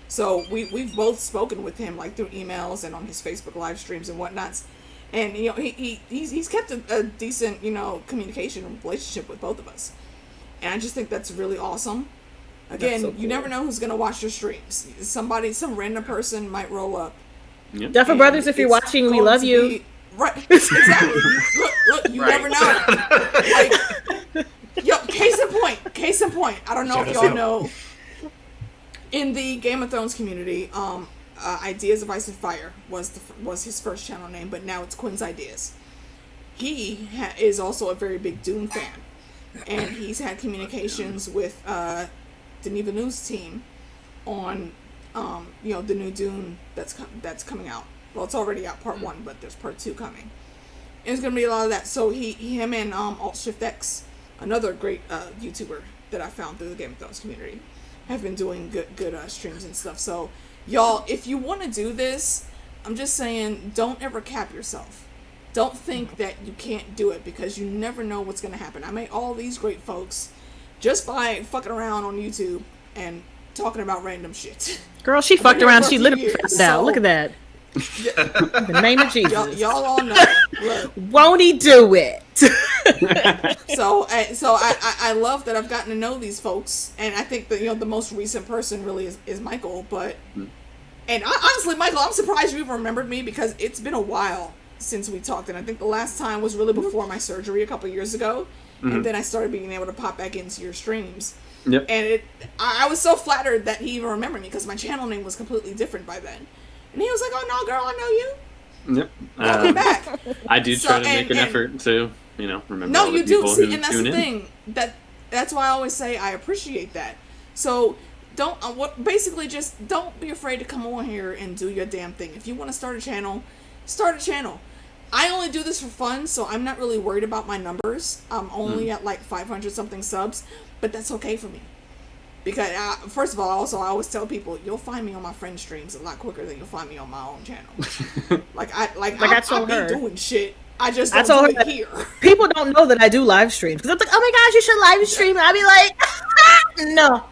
So we've both spoken with him, like, through emails and on his Facebook live streams and whatnots. And, you know, he's kept a decent, you know, communication and relationship with both of us. And I just think that's really awesome. Again, so cool. You never know who's going to watch your streams. Some random person might roll up. Yep. Duffer Brothers, if you're watching, we love you. Right, exactly. look, you never know. Like, yo, case in point. I don't know if y'all know. In the Game of Thrones community, Ideas of Ice and Fire was his first channel name, but now it's Quinn's Ideas. He is also a very big Dune fan, and he's had communications with Denis Villeneuve's team on you know, the new Dune that's coming out. Well, it's already out, part 1, but there's part 2 coming. And it's gonna be a lot of that. So him and AltShiftX, another great YouTuber that I found through the Game of Thrones community, have been doing good streams and stuff. So y'all, if you want to do this, I'm just saying, don't ever cap yourself. Don't think that you can't do it, because you never know what's gonna happen. I met all these great folks just by fucking around on YouTube and talking about random shit. Girl, she fucked around. She literally found out. Look at that. In the name of Jesus. Y'all all know. Look. Won't he do it? So I love that I've gotten to know these folks, and I think that, you know, the most recent person really is Michael. But and honestly, Michael, I'm surprised you even remembered me, because it's been a while since we talked, and I think the last time was really before my surgery a couple years ago, and then I started being able to pop back into your streams. Yep. And I was so flattered that he even remembered me, because my channel name was completely different by then. And he was like, "Oh no, girl, I know you." Yep. Welcome back. I do try to make an effort to, you know, remember. No, all you the do. people See, who and that's tune the in. thing. That's why I always say I appreciate that. So don't basically just don't be afraid to come on here and do your damn thing. If you want to start a channel, start a channel. I only do this for fun, so I'm not really worried about my numbers. I'm only at like 500 something subs, but that's okay for me. Because, first of all, also, I always tell people, you'll find me on my friend streams a lot quicker than you'll find me on my own channel. I be doing shit. I just don't do it here. People don't know that I do live streams. Because I'm like, oh my gosh, you should live stream. And I'll be like, no.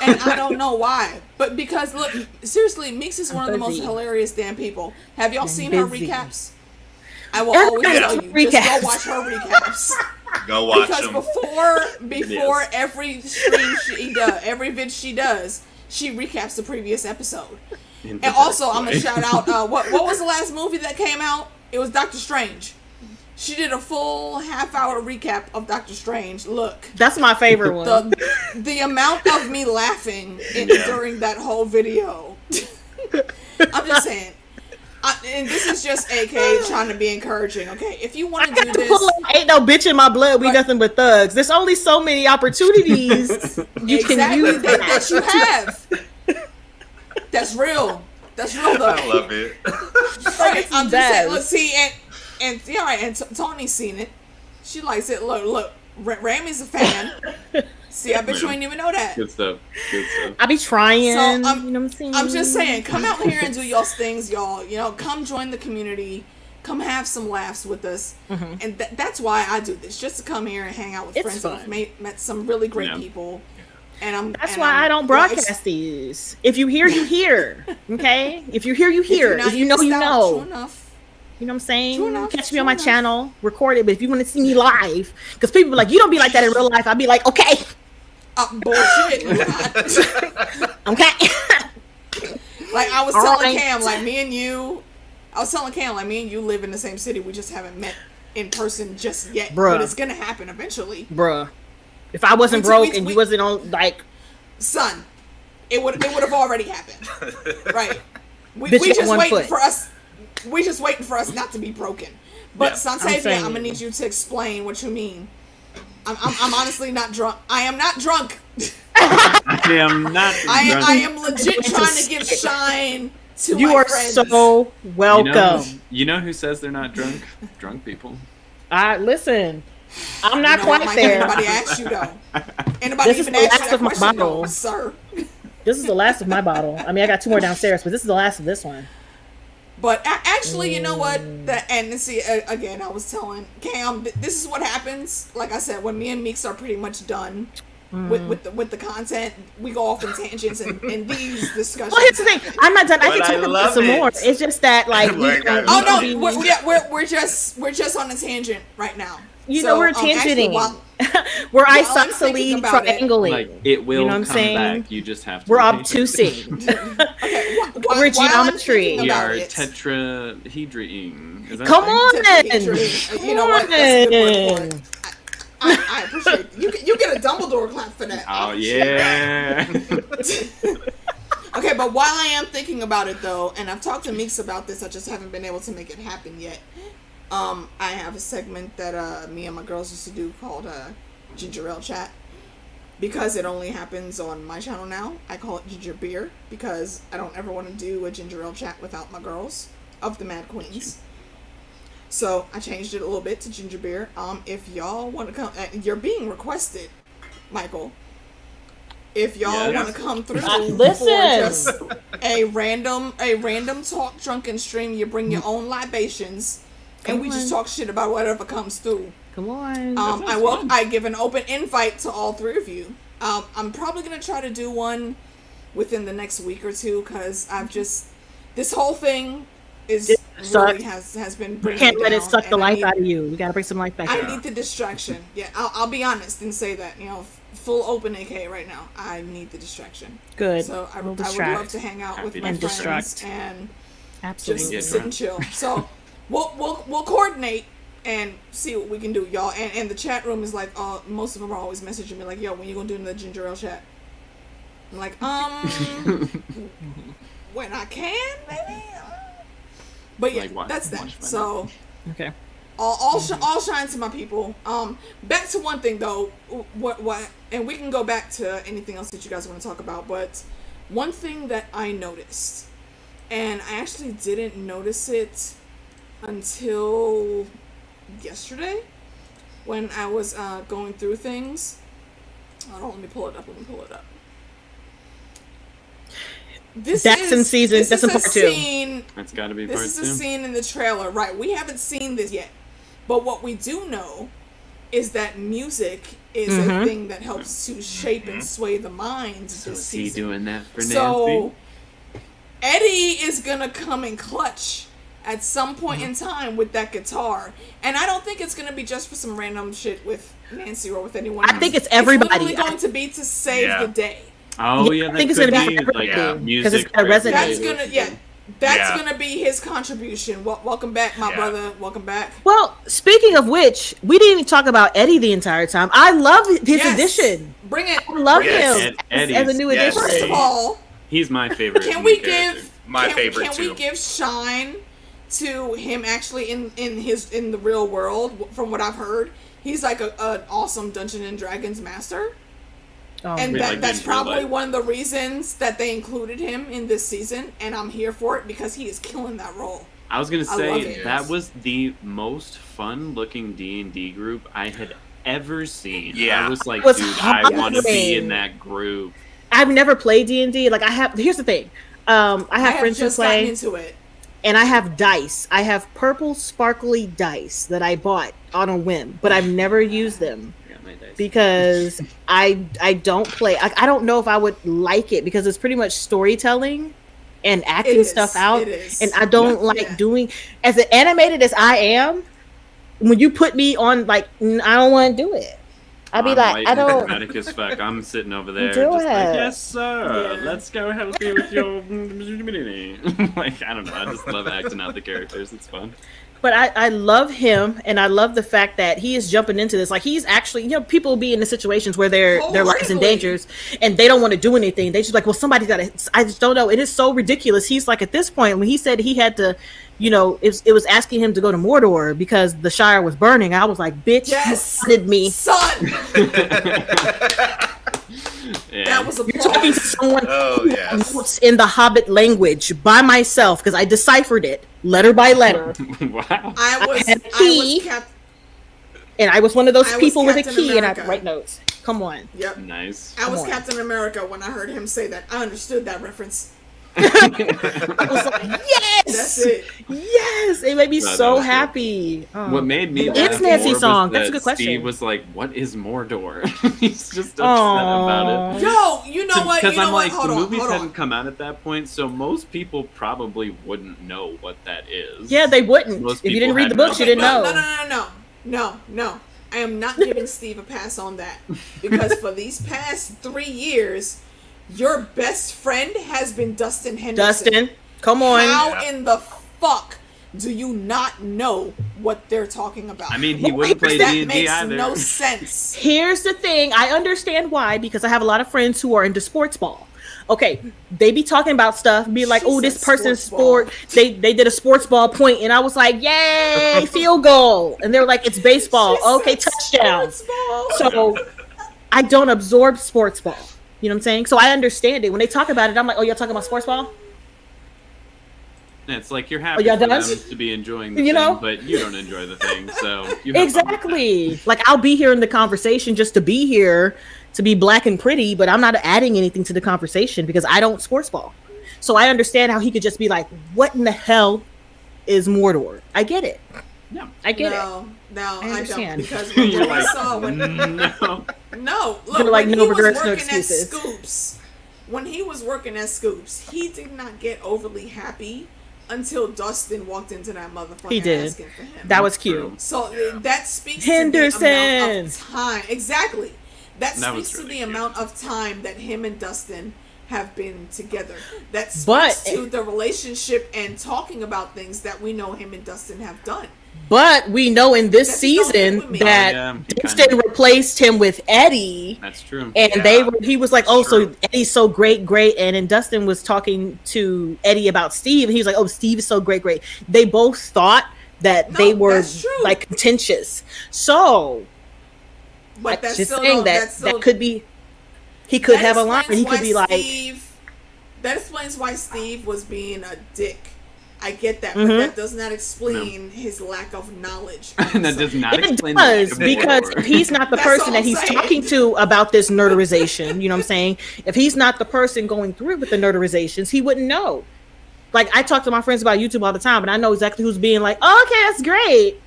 And I don't know why. But because, look, seriously, Meeks is one of the most hilarious damn people. Have y'all seen her recaps? I will always tell you, just go watch her recaps. Go watch because them. before every stream she does, every vid she does, she recaps the previous episode. And also, I'm gonna shout out what was the last movie that came out? It was Doctor Strange. She did a full half-hour recap of Doctor Strange. Look, that's my favorite one. The amount of me laughing during that whole video. I'm just saying. And this is just AK trying to be encouraging. Okay, if you want to do this, ain't no bitch in my blood. We nothing but thugs. There's only so many opportunities you can use that you have. That's real. That's real though. I love it. Right, I'm just saying. Let's see, and yeah, right. And Tony's seen it. She likes it. Look. Ramy's a fan. See, I bet you ain't even know that. Good stuff. I be trying. So, you know what I'm saying? I'm just saying, come out here and do y'all's things, y'all. You know, come join the community. Come have some laughs with us. Mm-hmm. And that's why I do this, just to come here and hang out with friends. I've met some really great people. And that's why I don't broadcast these. If you hear, you hear. Okay? If you hear, you hear. If you know, you know. True enough. You know what I'm saying? Catch me on my channel, record it. But if you want to see me live, because people be like, you don't be like that in real life. I'll be like, okay. Bullshit. Okay. Like I was telling Cam, like me and you live in the same city. We just haven't met in person just yet. Bruh. But it's gonna happen eventually. Bruh. If I wasn't broke and you wasn't on, like, son, it would have already happened. Right. We just waiting for us. We're just waiting for us not to be broken. But Santavia, I'm gonna need you to explain what you mean. I'm honestly not drunk. I am not drunk. I am not drunk. I am legit trying to give shine to you my You friends. are so welcome. You know who says they're not drunk? Drunk people. Listen. I'm not quite there. Anybody asked you though? Anybody even asked you that question though, sir? This is the last of my bottle. I mean, I got 2 more downstairs, but this is the last of this one. But actually, you know what? And see, again, I was telling Cam, this is what happens. Like I said, when me and Meeks are pretty much done with the content, we go off in tangents and these discussions. Well, here's the thing: I'm not done. I can talk about some more. It's just that, like, we're just on a tangent right now. You know, we're tangenting. We're isosceles triangling. Like, it will come back. You just have to. We're obtusing. We're geometry. We are tetrahedrine. Come on. You know what? That's a good word for it. I appreciate it. You get a Dumbledore clap for that. Oh, yeah. Okay, but while I am thinking about it, though, and I've talked to Meeks about this, I just haven't been able to make it happen yet. I have a segment that me and my girls used to do called Ginger Ale Chat. Because it only happens on my channel now, I call it Ginger Beer, because I don't ever want to do a Ginger Ale Chat without my girls of the Mad Queens. So I changed it a little bit to Ginger Beer. If y'all want to come, you're being requested, Michael. If y'all want to come through for just a random talk drunken stream, you bring your own libations, and we just talk shit about whatever comes through. Come on. I give an open invite to all 3 of you. I'm probably gonna try to do one within the next week or 2 because this whole thing really has been. We can't let it suck the life out of you. We gotta bring some life back. I need the distraction. Yeah, I'll be honest and say that. You know, full open AK right now. I need the distraction. Good. So I would love to hang out with my friends and absolutely just sit and chill. So we'll coordinate and see what we can do, y'all. And the chat room is like, most of them are always messaging me like, yo, when you gonna do the Ginger Ale Chat? I'm like, when I can, maybe. But yeah, that's that. So, okay. All shine to my people. Back to one thing though. What? And we can go back to anything else that you guys want to talk about. But one thing that I noticed, and I actually didn't notice it until yesterday when I was going through things. Hold on, let me pull it up. That's in part 2. That's got to be part 2. This is a scene in the trailer, right? We haven't seen this yet, but what we do know is that music is a thing that helps to shape and sway the minds. So is he doing that for Nancy? So Eddie is gonna come in clutch at some point in time with that guitar, and I don't think it's gonna be just for some random shit with Nancy or with anyone else. I think it's everybody. It's literally going to be to save the day. Oh yeah, I think it's gonna be like music because it's gonna resonate. That's gonna That's gonna be his contribution. Welcome back, my brother. Welcome back. Well, speaking of which, we didn't even talk about Eddie the entire time. I love his addition. Bring it. I love him as a new addition. First of all, he's my favorite. Can we give shine to him actually in the real world? From what I've heard, he's like an awesome Dungeons and Dragons master. And that's probably one of the reasons that they included him in this season, and I'm here for it because he is killing that role. I was gonna say that was the most fun-looking D&D group I had ever seen. Yeah, I was like, dude, I want to be in that group. I've never played D&D. Like, here's the thing. I have friends who play into it, and I have dice. I have purple sparkly dice that I bought on a whim, but I've never used them. Because I don't play. I don't know if I would like it because it's pretty much storytelling and acting stuff out, and I don't like doing. As animated as I am, when you put me on, like, I don't want to do it. I'd be like, I don't. Dramatic as fuck. I'm sitting over there, just like, yes, sir. Yeah. Let's go help you with your. Like, I don't know. I just love acting out the characters. It's fun. But I love him, and I love the fact that he is jumping into this. Like, he's actually, people be in the situations where their lives in dangers, and they don't want to do anything. They just like, well, somebody's got to. I just don't know. It is so ridiculous. He's like, at this point, when he said he had to, it was asking him to go to Mordor because the Shire was burning. I was like, bitch, you wanted me, son. That was a You're talking to someone who's in the Hobbit language by myself because I deciphered it letter by letter. Wow. I was one of those people with a key, and I write notes. Come on. Yep. Nice. I was Captain America when I heard him say that. I understood that reference. I was like, yes, that's it. Yes, it made me so happy. What made me it's Nancy's song. That's a good question. Steve was like, "What is Mordor?" He's just upset about it. Yo, you know what? Because I'm like, the movies hadn't come out at that point, so most people probably wouldn't know what that is. Yeah, they wouldn't. If you didn't read the books, you didn't know. No. I am not giving Steve a pass on that because for these past 3 years. Your best friend has been Dustin Henderson. Dustin, come on. How in the fuck do you not know what they're talking about? I mean, he wouldn't play D&D either. That makes no sense. Here's the thing. I understand why, because I have a lot of friends who are into sports ball. Okay, they be talking about stuff, be like, oh, this person's sport. They did a sports ball point, and I was like, yay, field goal. And they were like, it's baseball. Okay, touchdown. So I don't absorb sports ball. You know what I'm saying? So I understand it. When they talk about it, I'm like, oh, y'all talking about sports ball? It's like you're happy for them to be enjoying the thing, but you don't enjoy the thing. So you have exactly. Like, I'll be here in the conversation just to be here, to be black and pretty, but I'm not adding anything to the conversation because I don't sports ball. So I understand how he could just be like, what in the hell is Mordor? I get it. Yeah, I get it. No, I don't. Because when you're like, saw when no, look, like, when no he was regrets, no working at excuses. Scoops, when he was working at Scoops, he did not get overly happy until Dustin walked into that motherfucker. He did. Asking for him. That was cute. So that speaks Henderson. to the amount of time. Exactly. That speaks to the amount of time that him and Dustin have been together. That speaks to the relationship and talking about things that we know him and Dustin have done. But we know in this season that Dustin replaced him with Eddie. That's true. And he was like, oh, so Eddie's so great. And then Dustin was talking to Eddie about Steve, and he was like, oh, Steve is so great. They both thought that they were like contentious. So, but that's just saying that could be, he could have a line, and he could be like, that explains why Steve was being a dick. I get that, but that does not explain his lack of knowledge. That does not explain it. Because if he's not the person that he's talking to about this nerderization, you know what I'm saying? If he's not the person going through with the nerderizations, he wouldn't know. Like, I talk to my friends about YouTube all the time, and I know exactly who's being like, oh, okay, that's great.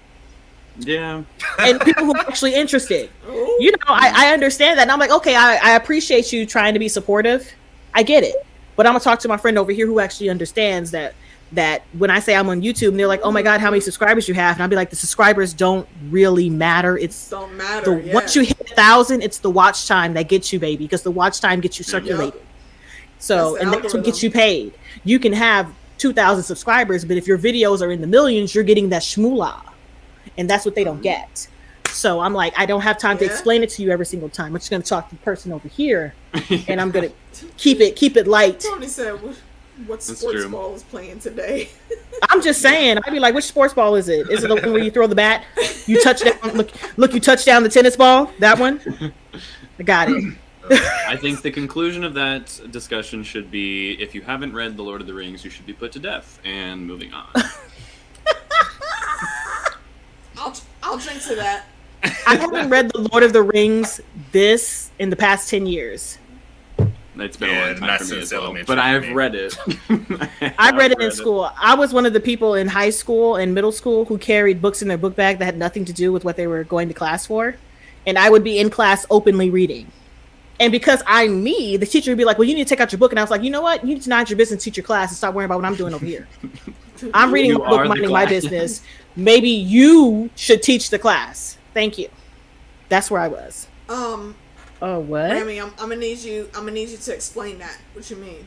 Yeah. And people who are actually interested. You know, I understand that. And I'm like, okay, I appreciate you trying to be supportive. I get it. But I'm going to talk to my friend over here who actually understands that when I say I'm on YouTube and they're like, oh my God, how many subscribers you have? And I'll be like, the subscribers don't really matter. Don't matter. Once you hit 1,000, it's the watch time that gets you, baby, because the watch time gets you circulated. So, and that's what gets you paid. You can have 2,000 subscribers, but if your videos are in the millions, you're getting that shmoolah, and that's what they don't get. So I'm like, I don't have time to explain it to you every single time. I'm just going to talk to the person over here, and I'm going to keep it light. Tony said, "What sports ball is playing today?" I'm just saying. I'd be like, which sports ball is it? Is it the one where you throw the bat? You touch down. Look, you touch down the tennis ball. That one. I got it. I think the conclusion of that discussion should be: if you haven't read The Lord of the Rings, you should be put to death. And moving on. I'll drink to that. I haven't read The Lord of the Rings in the past 10 years. It's been a long time for me as well, but I have read it. I read it in school. I was one of the people in high school and middle school who carried books in their book bag that had nothing to do with what they were going to class for. And I would be in class openly reading. And because I'm me, the teacher would be like, well, you need to take out your book. And I was like, you know what? You need to mind your business, teach your class, and stop worrying about what I'm doing over here. I'm reading my book, minding my business. Maybe you should teach the class. Thank you. That's where I was. Oh, what? Aemy, I'm gonna need you to explain that. What you mean?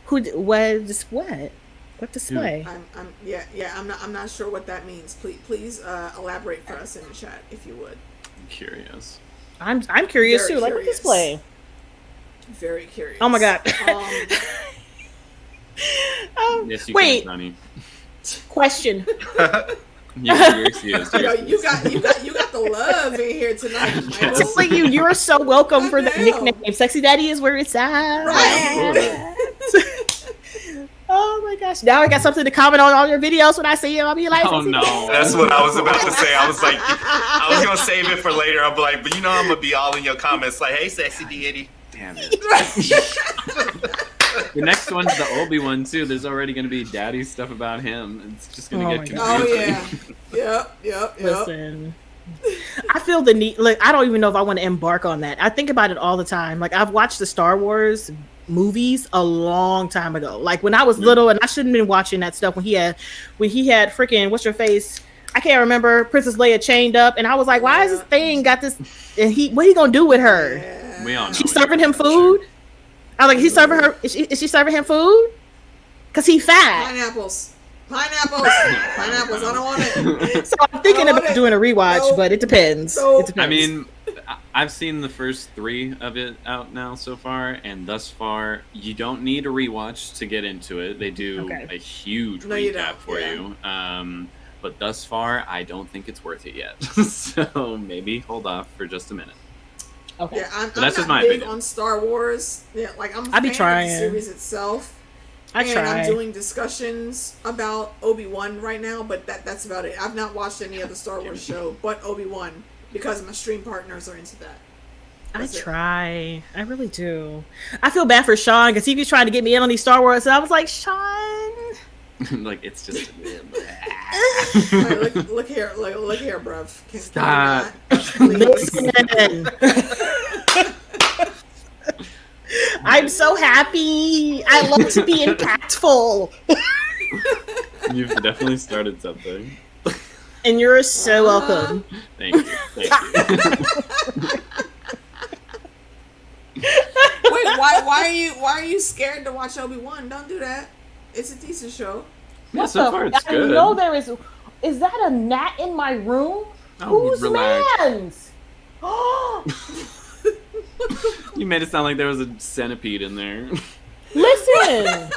What display? I'm not sure what that means. Please elaborate for us in the chat if you would. I'm curious. I'm curious too. Like, what display? Very curious. Oh my god. Yes, you wait. can, honey. Question. Yes. You got the love in here tonight. Just like you are so welcome for the nickname. Sexy Daddy is where it's at. Right. Oh my gosh! Now I got something to comment on all your videos when I see you. I'll be like, "Oh no!" That's what I was about to say. I was like, I was gonna save it for later. I'm like, but I'm gonna be all in your comments, like, "Hey, Sexy Daddy." Damn it. The next one's the Obi one too. There's already going to be daddy stuff about him. It's just going to get confusing. Oh yeah. Yep. Listen, I feel the need. Like, I don't even know if I want to embark on that. I think about it all the time. Like, I've watched the Star Wars movies a long time ago. Like when I was little, and I shouldn't have been watching that stuff when he had freaking what's your face? I can't remember, Princess Leia chained up, and I was like, why is this thing got this? And what he gonna do with her? Yeah. We all know. She's serving him food. I was like, he's serving her. Is she serving him food? Cause he fat. Pineapples. I don't want it. So I'm thinking about doing a rewatch, but it depends. It depends. I mean, I've seen the first 3 of it out now so far, and thus far, you don't need a rewatch to get into it. They do a huge recap for you. But thus far, I don't think it's worth it yet. So maybe hold off for just a minute. Okay. Yeah, I'm that's not my big opinion on Star Wars. Yeah, like I'm a fan of the series itself. I'm doing discussions about Obi-Wan right now, but that's about it. I've not watched any other Star Wars show but Obi-Wan because my stream partners are into that. I really do. I feel bad for Sean because he was trying to get me in on these Star Wars, and I was like, Sean. Like, it's just look here, bruv. Stop. Listen. I'm so happy. I love to be impactful. You've definitely started something. And you're so welcome. Thank you. Wait, why are you scared to watch Obi-Wan? Don't do that. It's a decent show. Yeah, so far it's good. I know there is. Is that a gnat in my room? Whose man's? You made it sound like there was a centipede in there. Listen,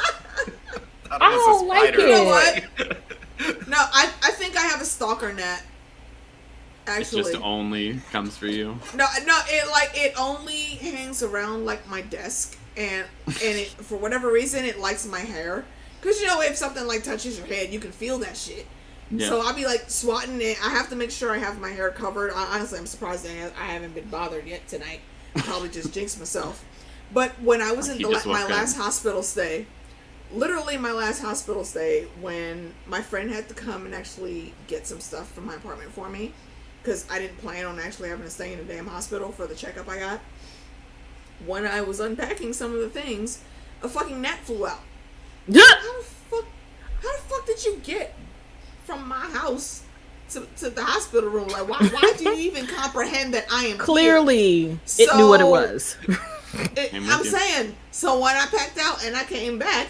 I don't like it. You know what? No, I think I have a stalker gnat. Actually, it just only comes for you. No, it only hangs around like my desk, and it for whatever reason it likes my hair. Cause if something like touches your head, you can feel that shit. Yeah. So I'll be like swatting it. I have to make sure I have my hair covered. Honestly, I'm surprised I haven't been bothered yet tonight. Probably just jinxed myself. But when I was in my last hospital stay, literally my last hospital stay, when my friend had to come and actually get some stuff from my apartment for me, because I didn't plan on actually having to stay in a damn hospital for the checkup I got. When I was unpacking some of the things, a fucking gnat flew out. How the fuck did you get from my house to the hospital room? Like, why do you even comprehend that I am clearly here? It knew what it was. I'm saying, so when I packed out and I came back,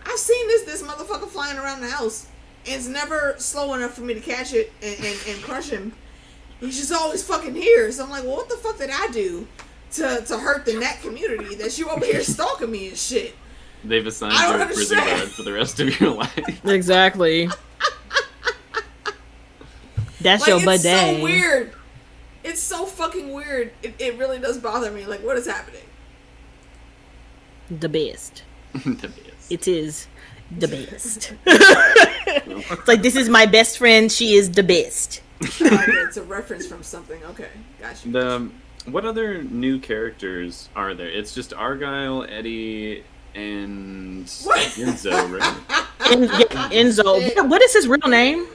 I've seen this motherfucker flying around the house, and it's never slow enough for me to catch it and crush him. He's just always fucking here. So I'm like, well, what the fuck did I do to hurt the net community that you over here stalking me and shit? They've assigned you a prison guard for the rest of your life. Exactly. That's like, your it's buddy. so weird. It's so fucking weird. It really does bother me. Like, what is happening? The best. The best. It is the best. It's like, this is my best friend. She is the best. It's a reference from something. Okay, gotcha. What other new characters are there? It's just Argyle, Eddie, and Enzo, right? Enzo. What is his real name?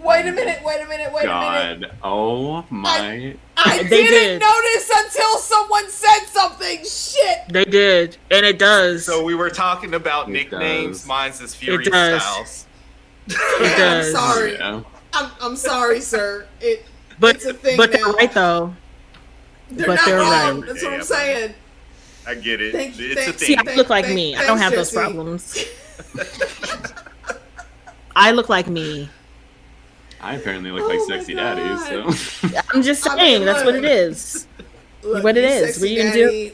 Wait a minute. God. Oh my. I didn't notice until someone said something. Shit. They did. And it does. So we were talking about nicknames. Mine's is Fury Styles. It does. I'm sorry. Yeah. I'm sorry, sir. It's a thing but now. they're right, though. They're not wrong. That's what I'm saying. I get it. It's a thing. See, I look like me. I don't have those problems. I look like me. I apparently look like Sexy Daddy, so. I'm just saying, that's what it is. Look, what it is. What are you gonna do?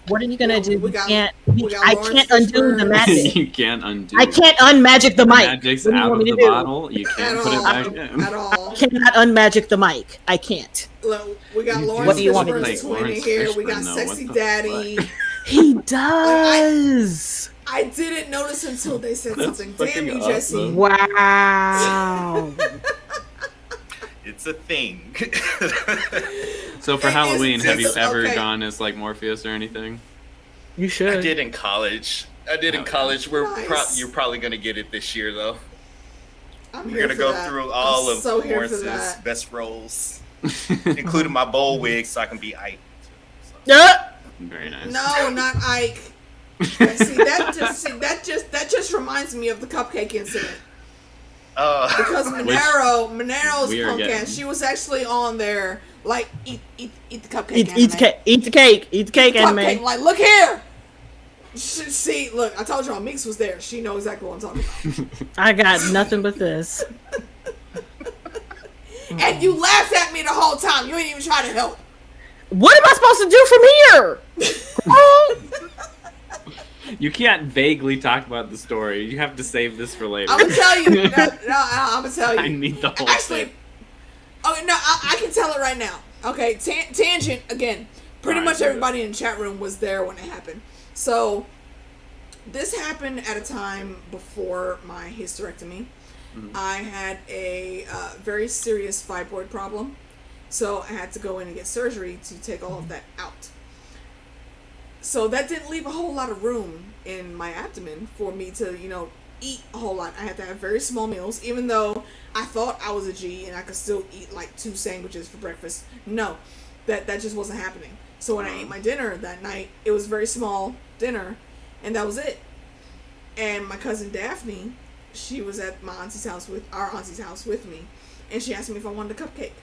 What are you gonna do? I can't undo the magic. You can't undo. I can't unmagic the mic. Magic's out of the bottle. You can't put it back in. At all. I cannot unmagic the mic. I can't. Look, we got Lawrence What do you want me to Fishburne's twin in here. We got Sexy Daddy. He does. I didn't notice until they said something. Damn you, awesome. Jesse. Wow. It's a thing. So for Halloween, have you ever gone as like Morpheus or anything? You should. I did in college. You're probably gonna get it this year though. We're gonna go through all of Lawrence's best roles, including my bowl wig, so I can be Ike. Very nice. No, not Ike. That just reminds me of the cupcake incident. Because Monaro's punk ass, she was actually on there like eat the cupcake. Eat the cake anime. Like, look here. See, look, I told y'all Meeks was there. She knows exactly what I'm talking about. I got nothing but this. And you laughed at me the whole time. You ain't even try to help. What am I supposed to do from here? You can't vaguely talk about the story. You have to save this for later. I'm gonna tell you. I'm gonna tell you. I need the whole thing. Okay, no, I can tell it right now. Okay, tangent again. Pretty much everybody in the chat room was there when it happened. So, this happened at a time before my hysterectomy. Mm-hmm. I had a very serious fibroid problem. So, I had to go in and get surgery to take all of that out. So, that didn't leave a whole lot of room in my abdomen for me to, eat a whole lot. I had to have very small meals, even though I thought I was a G and I could still eat like 2 sandwiches for breakfast. No, that just wasn't happening. So when I ate my dinner that night, it was a very small dinner, and that was it. And my cousin Daphne, she was at our auntie's house with me, and she asked me if I wanted a cupcake.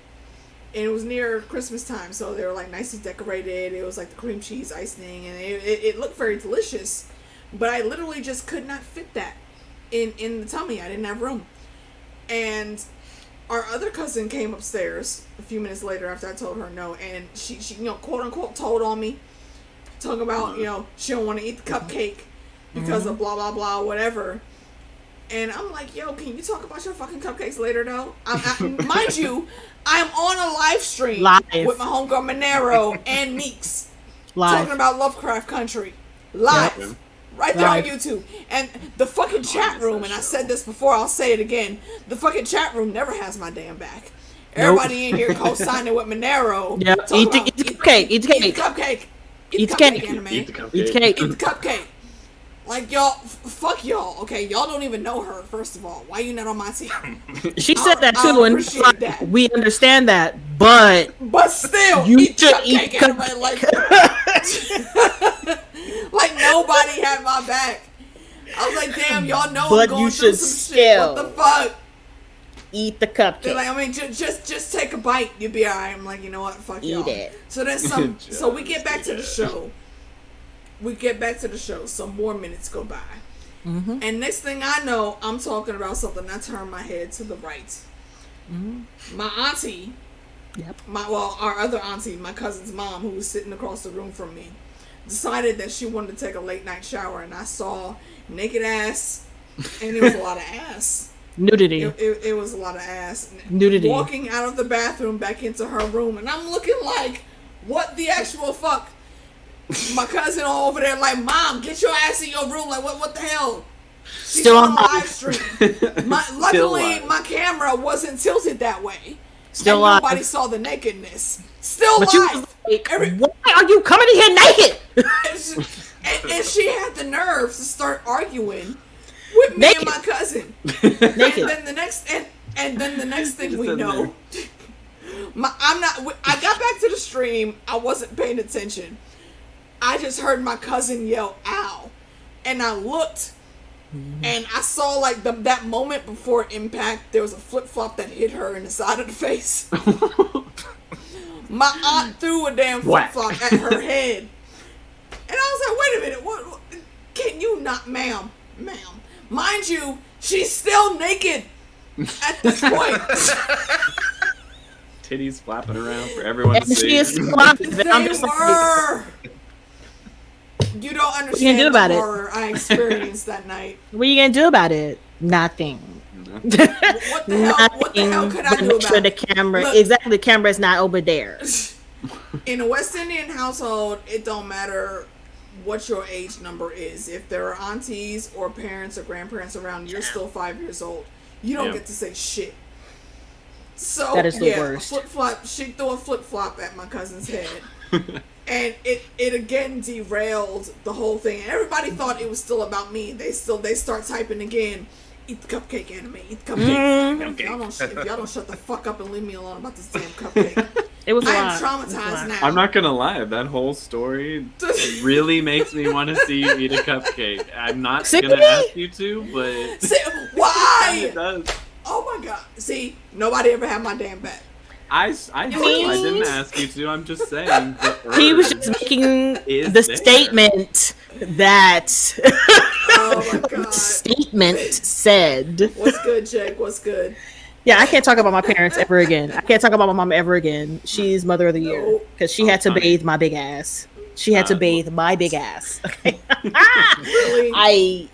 And it was near Christmas time, so they were like nicely decorated. It was like the cream cheese icing, and it looked very delicious. But I literally just could not fit that in the tummy. I didn't have room. And our other cousin came upstairs a few minutes later after I told her no, and she quote unquote told on me, talking about she don't want to eat the cupcake because of blah blah blah whatever. And I'm like, yo, can you talk about your fucking cupcakes later though? Mind you, I'm on a live stream with my homegirl Manaro and Meeks talking about Lovecraft Country live. Yep. Right there on YouTube. And the fucking chat room, and I said this before, I'll say it again, the fucking chat room never has my damn back. Everybody in here co-signing with Monero. Yep. Eat the cupcake. Eat the cupcake. Eat the cupcake, anime. Eat the cupcake. Eat the cupcake. Like, y'all, fuck y'all, okay? Y'all don't even know her, first of all. Why you not on my team? She said that too, and that. We understand that, but still, you eat cupcake, anime. Like nobody had my back. I was like, damn, y'all know I'm going through some shit. What the fuck? Eat the cupcake. They're like, I mean, just take a bite. You'll be alright. I'm like, you know what? Fuck y'all. Eat it. So then so we get back to the show. Some more minutes go by. Mm-hmm. And next thing I know, I'm talking about something. I turn my head to the right. Mm-hmm. My auntie, our other auntie, my cousin's mom, who was sitting across the room from me, decided that she wanted to take a late night shower, and I saw naked ass, and it was a lot of ass. Nudity. It was a lot of ass. Nudity. Walking out of the bathroom back into her room, and I'm looking like, what the actual fuck? My cousin all over there like, Mom, get your ass in your room. Like, what the hell? She's still on live stream. Luckily, my camera wasn't tilted that way. Still live. Nobody saw the nakedness. Still live. Why are you coming in here naked? and she had the nerve to start arguing with me and my cousin. Naked. And then the next thing we know, I got back to the stream. I wasn't paying attention. I just heard my cousin yell, "Ow!" And I looked, and I saw like that moment before impact. There was a flip flop that hit her in the side of the face. My aunt threw a damn flip flop at her head, and I was like, "Wait a minute! What? Can you not, ma'am? Mind you, she's still naked at this point." Titties flapping around for everyone to see. She is flopping. They were. You don't understand the horror I experienced that night. What are you gonna do about it? Nothing. What the hell could I do about it? The camera, exactly. The camera is not over there. In a West Indian household, it don't matter what your age number is. If there are aunties or parents or grandparents around, you're still 5 years old. You don't get to say shit. So that is the worst. Flip flop. She threw a flip flop at my cousin's head. And it again derailed the whole thing. And everybody thought it was still about me. They start typing again. Eat the cupcake, anime. Eat the cupcake. If y'all don't shut the fuck up and leave me alone about this damn cupcake. It was. I am traumatized now. I'm not gonna lie. That whole story really makes me want to see you eat a cupcake. I'm not gonna ask you to, but why? It does. Oh my god. See, nobody ever had my damn back. I didn't ask you to. I'm just saying. He was just making the statement that. Oh my god. Statement said. What's good, Jake? What's good? Yeah, I can't talk about my parents ever again. I can't talk about my mom ever again. She's mother of the year because she had to bathe my big ass. She had to bathe my big ass. Okay. Really?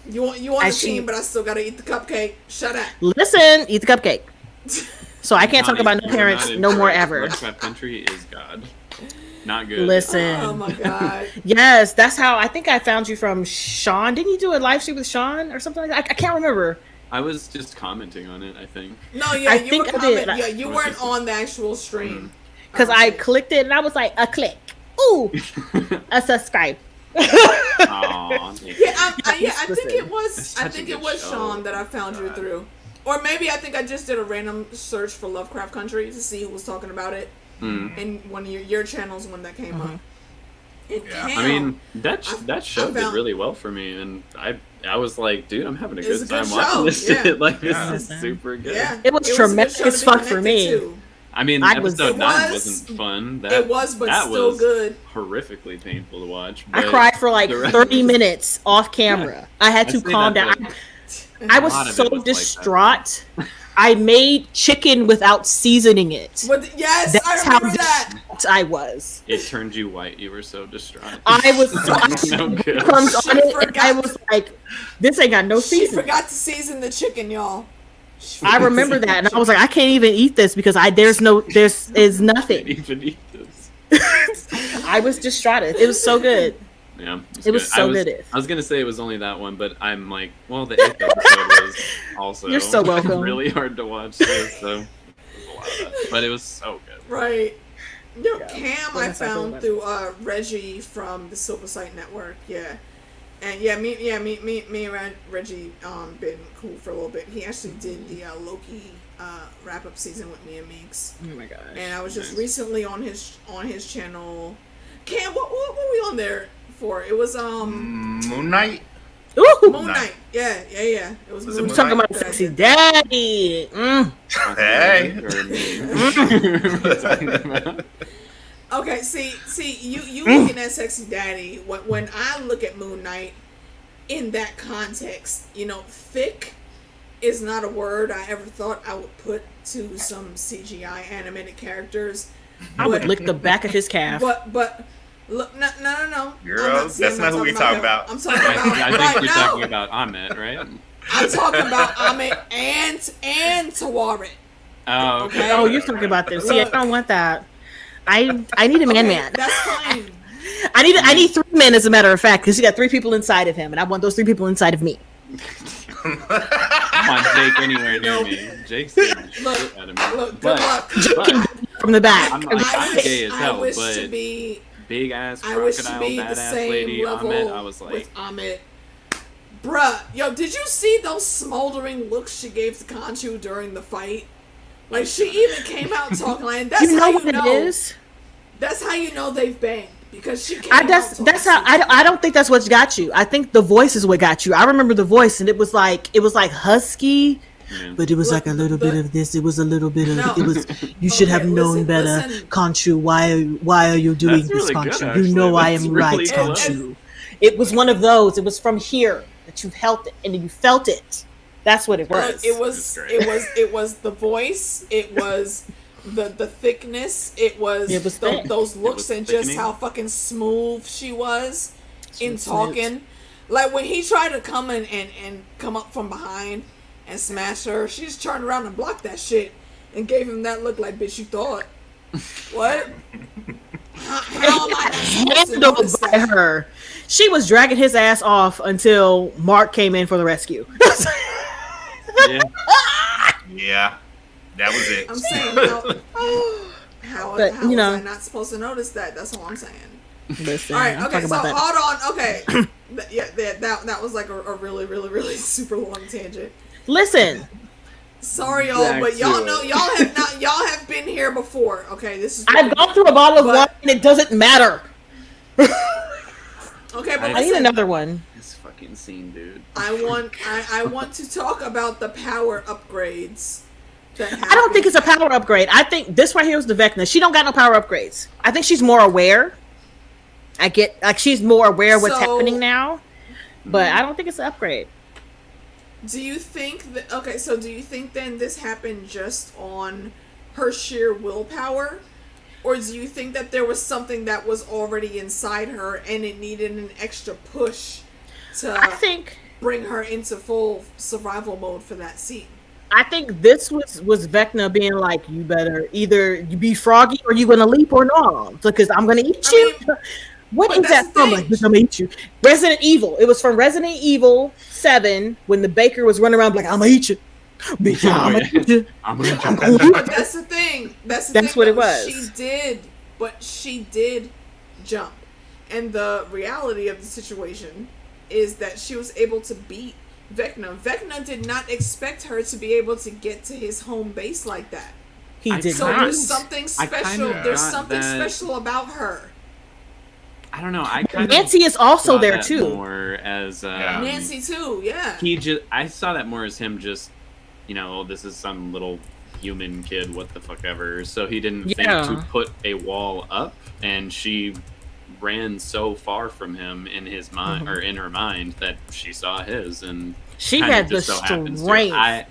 You want a team, but I still gotta eat the cupcake. Shut up. Listen, eat the cupcake. So I can't talk about no parents no more ever. Lovecraft Country is God. Not good. Listen. Oh my god. Yes, that's how I think I found you from Sean. Didn't you do a live stream with Sean or something like that? I can't remember. I was just commenting on it, I think. No, yeah, you weren't on the actual stream. Because I clicked it and I was like, a click. Ooh. A subscribe. I think it was Sean that I found you through. Or maybe I think I just did a random search for Lovecraft Country to see who was talking about it. And one of your channels when that came up. I mean, that show did really well for me, and I was like, dude, I'm having a good time watching this shit. Like, this is super good. Yeah. It was traumatic as fuck for me. To. I mean, episode 9 wasn't fun. It was, but still good. Horrifically painful to watch. I cried for like 30 minutes off camera. I had to calm down. I was so distraught. Like I made chicken without seasoning it. But yes, I remember that. I was. It turned you white. You were so distraught. I was so good. Crumbs on it, and I was like, "This ain't got no seasoning." She forgot to season the chicken, y'all. I remember that, and I was like, "I can't even eat this because there's nothing." I can't even eat this. I was distraught. It was so good. Yeah, it was so good. I was gonna say it was only that one, but I'm like, well, the 8th episode was also You're so welcome. Really hard to watch this, so but it was so good. Right. No, Cam I found through Reggie from the Silver Sight Network. Yeah. And me and Reggie been cool for a little bit. He actually did the Loki wrap up season with me and Meeks. Oh my gosh. And I was just recently on his channel. Cam, what were we on there for? It was Moon Knight. Ooh, Moon Knight. Yeah. It was Moon Knight. Talking about sexy daddy. Hey. Okay, see, you looking at sexy daddy. When I look at Moon Knight, in that context. You know, thick is not a word I ever thought I would put to some CGI animated characters. I would lick the back of his calf. But look, no. Girl, that's not who we talking about. I'm talking about I think you're talking about Ahmed, right? I'm talking about Ahmed and Tawaret. Oh, okay. Oh, you're talking about this. See, I don't want that. I need a man. That's fine. I need 3 men, as a matter of fact, because he got 3 people inside of him, and I want those 3 people inside of me. Come on, Jake, anywhere near me. Jake's Look, good luck. Jake can from the back. I'm gay as hell, but to be, big ass I wish crocodile to be the badass same lady level Ahmed, I was like, with Ahmed. Bruh, yo, did you see those smoldering looks she gave to Khonshu during the fight? Like, she even came out talking like, that's you know how you what know. it is? That's how you know they've banged. Because she came that's how I don't think that's what got you. I think the voice is what got you. I remember the voice, and it was like husky, but it was like a little bit of this. It was a little bit of it was. You should have known better, Khonshu. Why are you doing this, Khonshu? You know I am right, Khonshu. It was one of those. It was from here that you felt it, and you felt it. That's what it was. It was the voice. It was the thickness. It was those looks and just how fucking smooth she was in talking. Like when he tried to come in and come up from behind and smash her, she just turned around and blocked that shit and gave him that look like, bitch, you thought. What? How am I not supposed to notice by that? her. She was dragging his ass off until Mark came in for the rescue. Yeah, that was it. I'm saying, how was I not supposed to notice that? That's all I'm saying. Listen, all right, okay, so hold on. Okay, that was like a really, really, really super long tangent. Listen. Sorry, y'all, but y'all know y'all have been here before. Okay, this is. I've gone through a bottle of wine, and it doesn't matter. Okay, but I need another one. This fucking scene, dude. I want to talk about the power upgrades. I don't think it's a power upgrade. I think this right here is the Vecna. She don't got no power upgrades. I think she's more aware. I get like she's more aware of what's happening now, but I don't think it's an upgrade. Do you think that do you think then this happened just on her sheer willpower? Or do you think that there was something that was already inside her and it needed an extra push to bring her into full survival mode for that scene? I think this was Vecna being like, you better either you be froggy or you gonna leap or not, because I'm gonna eat you. What is that from? Like, I'm gonna eat you. Resident Evil. It was from Resident Evil 7 when the baker was running around like, I'm gonna eat you. Bitch, I'm gonna eat you. But that's the thing. That's what it was. She did jump. And the reality of the situation is that she was able to beat Vecna. Vecna did not expect her to be able to get to his home base like that. He did so not. There's something special. There's something special about her. I don't know. Nancy is also there too. More as Nancy too. Yeah. I saw that more as him just, this is some little human kid, what the fuck ever. So he didn't think to put a wall up, and she ran so far from him in his mind or in her mind that she saw his, and she had the strength. I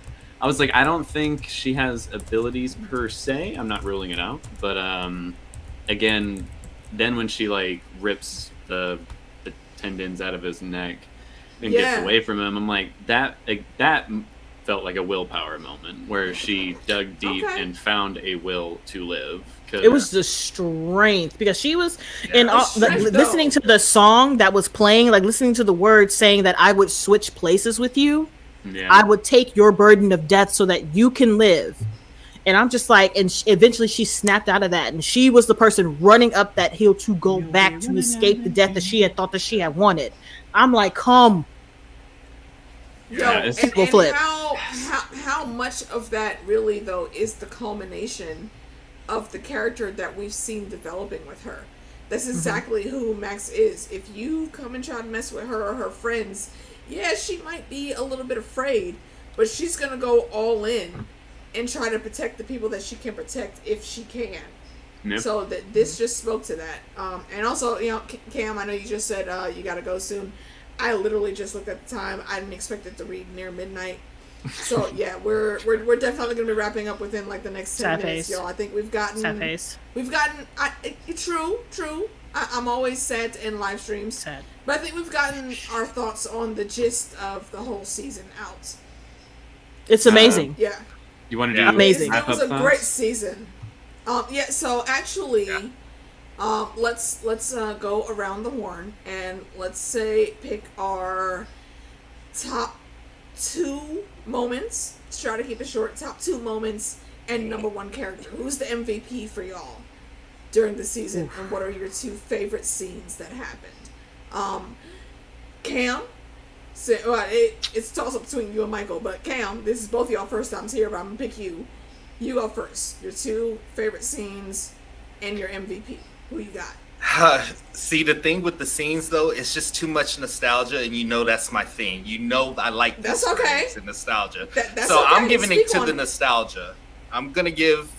was like, I don't think she has abilities per se. I'm not ruling it out, but again, then when she like rips the tendons out of his neck and gets away from him, I'm like, that felt like a willpower moment where she dug deep and found a will to live. It was the strength, because she was listening to the song that was playing, like listening to the words saying that I would switch places with you. Yeah. I would take your burden of death so that you can live. And I'm just like, and eventually she snapped out of that, and she was the person running up that hill to go back to escape the death that she had thought that she had wanted. I'm like, come. And how much of that really though is the culmination of the character that we've seen developing with her? That's exactly who Max is. If you come and try to mess with her or her friends, she might be a little bit afraid, but she's gonna go all in and try to protect the people that she can protect if she can. Yep. So that this just spoke to that. And also, Cam, I know you just said you gotta go soon. I literally just looked at the time. I didn't expect it to read near midnight. So yeah, we're definitely gonna be wrapping up within like the next 10 minutes, y'all. I think we've gotten true. I'm always sad to end live streams, but I think we've gotten our thoughts on the gist of the whole season out. It's amazing. Yeah. You want to do amazing? It was a great season. Yeah. So actually, let's go around the horn and let's say pick our top 2 moments. Let's try to keep it short. Top 2 moments and number 1 character. Who's the MVP for y'all during the season? And what are your 2 favorite scenes that happened? Cam. So, it's toss up between you and Michael, but Cam, this is both y'all first times here, but I'm gonna pick you. You go first. Your 2 favorite scenes and your MVP. Who you got? See, the thing with the scenes though, it's just too much nostalgia, and you know that's my thing. You know I like that's okay. And nostalgia. That's so okay. I'm giving it to the nostalgia. I'm gonna give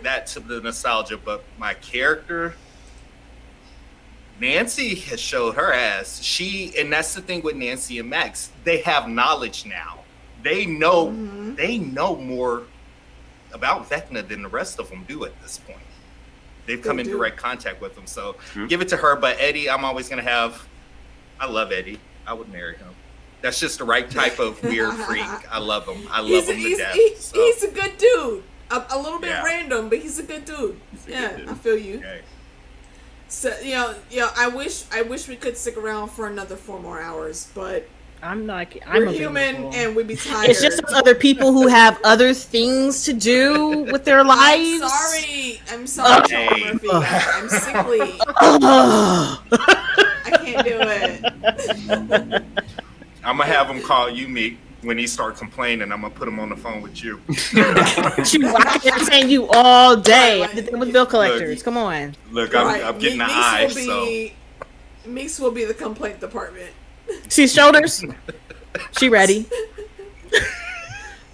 that to the nostalgia, but my character, Nancy has showed her ass. And that's the thing with Nancy and Max. They have knowledge now. They know more about Vecna than the rest of them do at this point. They've come in direct contact with them. So give it to her. But Eddie, I'm always going to have... I love Eddie. I would marry him. That's just the right type of weird freak. I love him. I love him to death. He's a good dude. A little bit random, but he's a good dude. Good dude. I feel you. Okay. So I wish we could stick around for another 4 more hours, but we're human and we'd be tired. It's just those other people who have other things to do with their lives. I'm sorry, Murphy. I'm sickly. I can't do it. I'm gonna have him call you, Meek. When he start complaining, I'm gonna put him on the phone with you. I can entertain you all day. I did that with bill collectors. Look, come on. Look, I'm getting the eyes. Meeks will be the complaint department. See shoulders? She ready.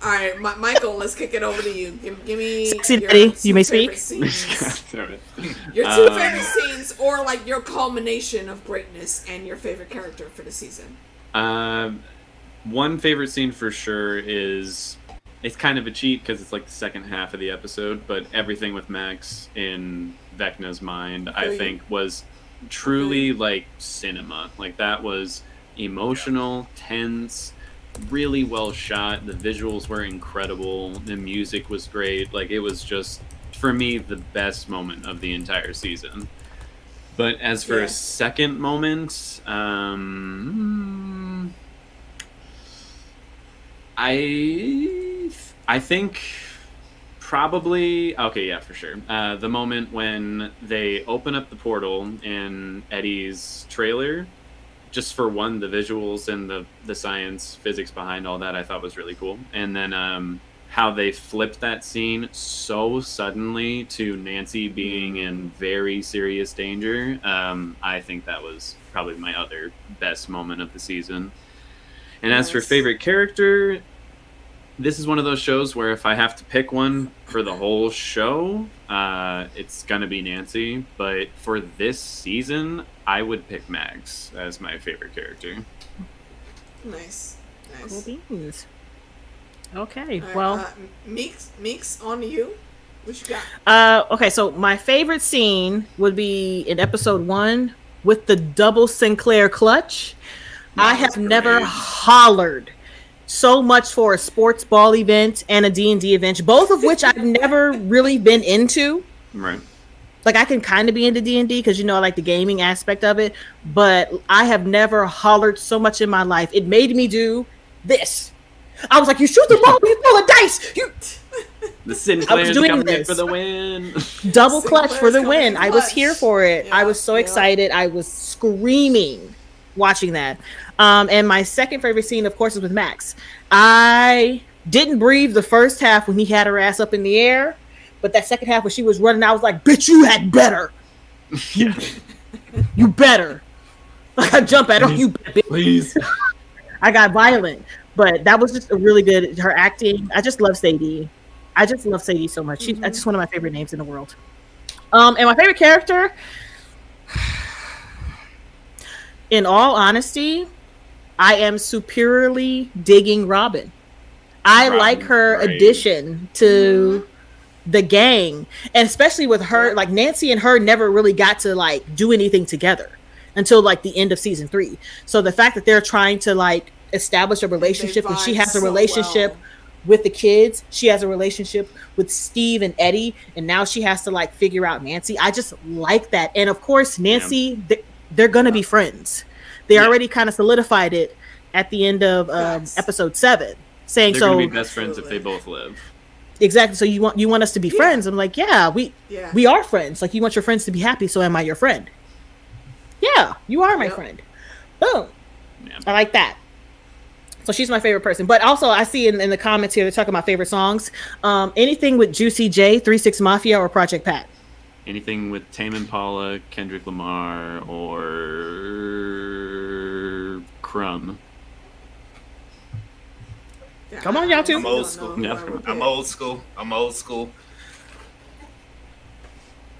All right, Michael, let's kick it over to you. Give me Sexy Daddy, you may speak. Your 2 favorite scenes, or like your culmination of greatness and your favorite character for the season. One favorite scene for sure is, it's kind of a cheat because it's like the second half of the episode, but everything with Max in Vecna's mind, I think, was truly like cinema. Like, that was emotional, tense, really well shot. The visuals were incredible. The music was great. Like, it was just, for me, the best moment of the entire season. But as for a second moment, I think probably, for sure. The moment when they open up the portal in Eddie's trailer, just for one, the visuals and the science, physics behind all that, I thought was really cool. And then how they flipped that scene so suddenly to Nancy being in very serious danger, I think that was probably my other best moment of the season. And as for favorite character, this is one of those shows where if I have to pick one for the whole show, it's going to be Nancy. But for this season, I would pick Max as my favorite character. Nice. Cool beans. Okay, right, well... Meeks, on to you. What you got? Okay, so my favorite scene would be in episode 1 with the double Sinclair clutch. I have never hollered so much for a sports ball event and a D&D event, both of which I've never really been into. Right. Like, I can kind of be into D&D because, I like the gaming aspect of it, but I have never hollered so much in my life. It made me do this. I was like, you shoot the ball, you throw the dice. The Sinclair's coming in for the win. Double clutch for the win. I was here for it. Yeah, I was so excited. I was screaming watching that. And my second favorite scene, of course, is with Max. I didn't breathe the first half when he had her ass up in the air, but that second half when she was running, I was like, bitch, you had better. Yeah. You better. Like, I jump at her, you better. Please. I got violent, but that was just a really good, her acting. I just love Sadie. I just love Sadie so much. She's just one of my favorite names in the world. And my favorite character, in all honesty, I am superiorly digging Robin. I like her addition to the gang, and especially with her, like Nancy and her never really got to like do anything together until like the end of season 3. So the fact that they're trying to like establish a relationship, and she has a relationship with the kids, she has a relationship with Steve and Eddie, and now she has to like figure out Nancy. I just like that. And of course Nancy, they're gonna be friends. They already kind of solidified it at the end of episode 7, saying they're gonna be best friends if they both live. Exactly. So you want us to be friends? I'm like, we are friends. Like, you want your friends to be happy, so am I your friend? Yeah, you are my friend. Boom. Yeah. I like that. So she's my favorite person. But also, I see in the comments here, they're talking about favorite songs. Anything with Juicy J, 3-6 Mafia, or Project Pat? Anything with Tame Impala, Kendrick Lamar, or Crumb. Yeah, come on, y'all two. I'm old school. I'm old school. I'm old school.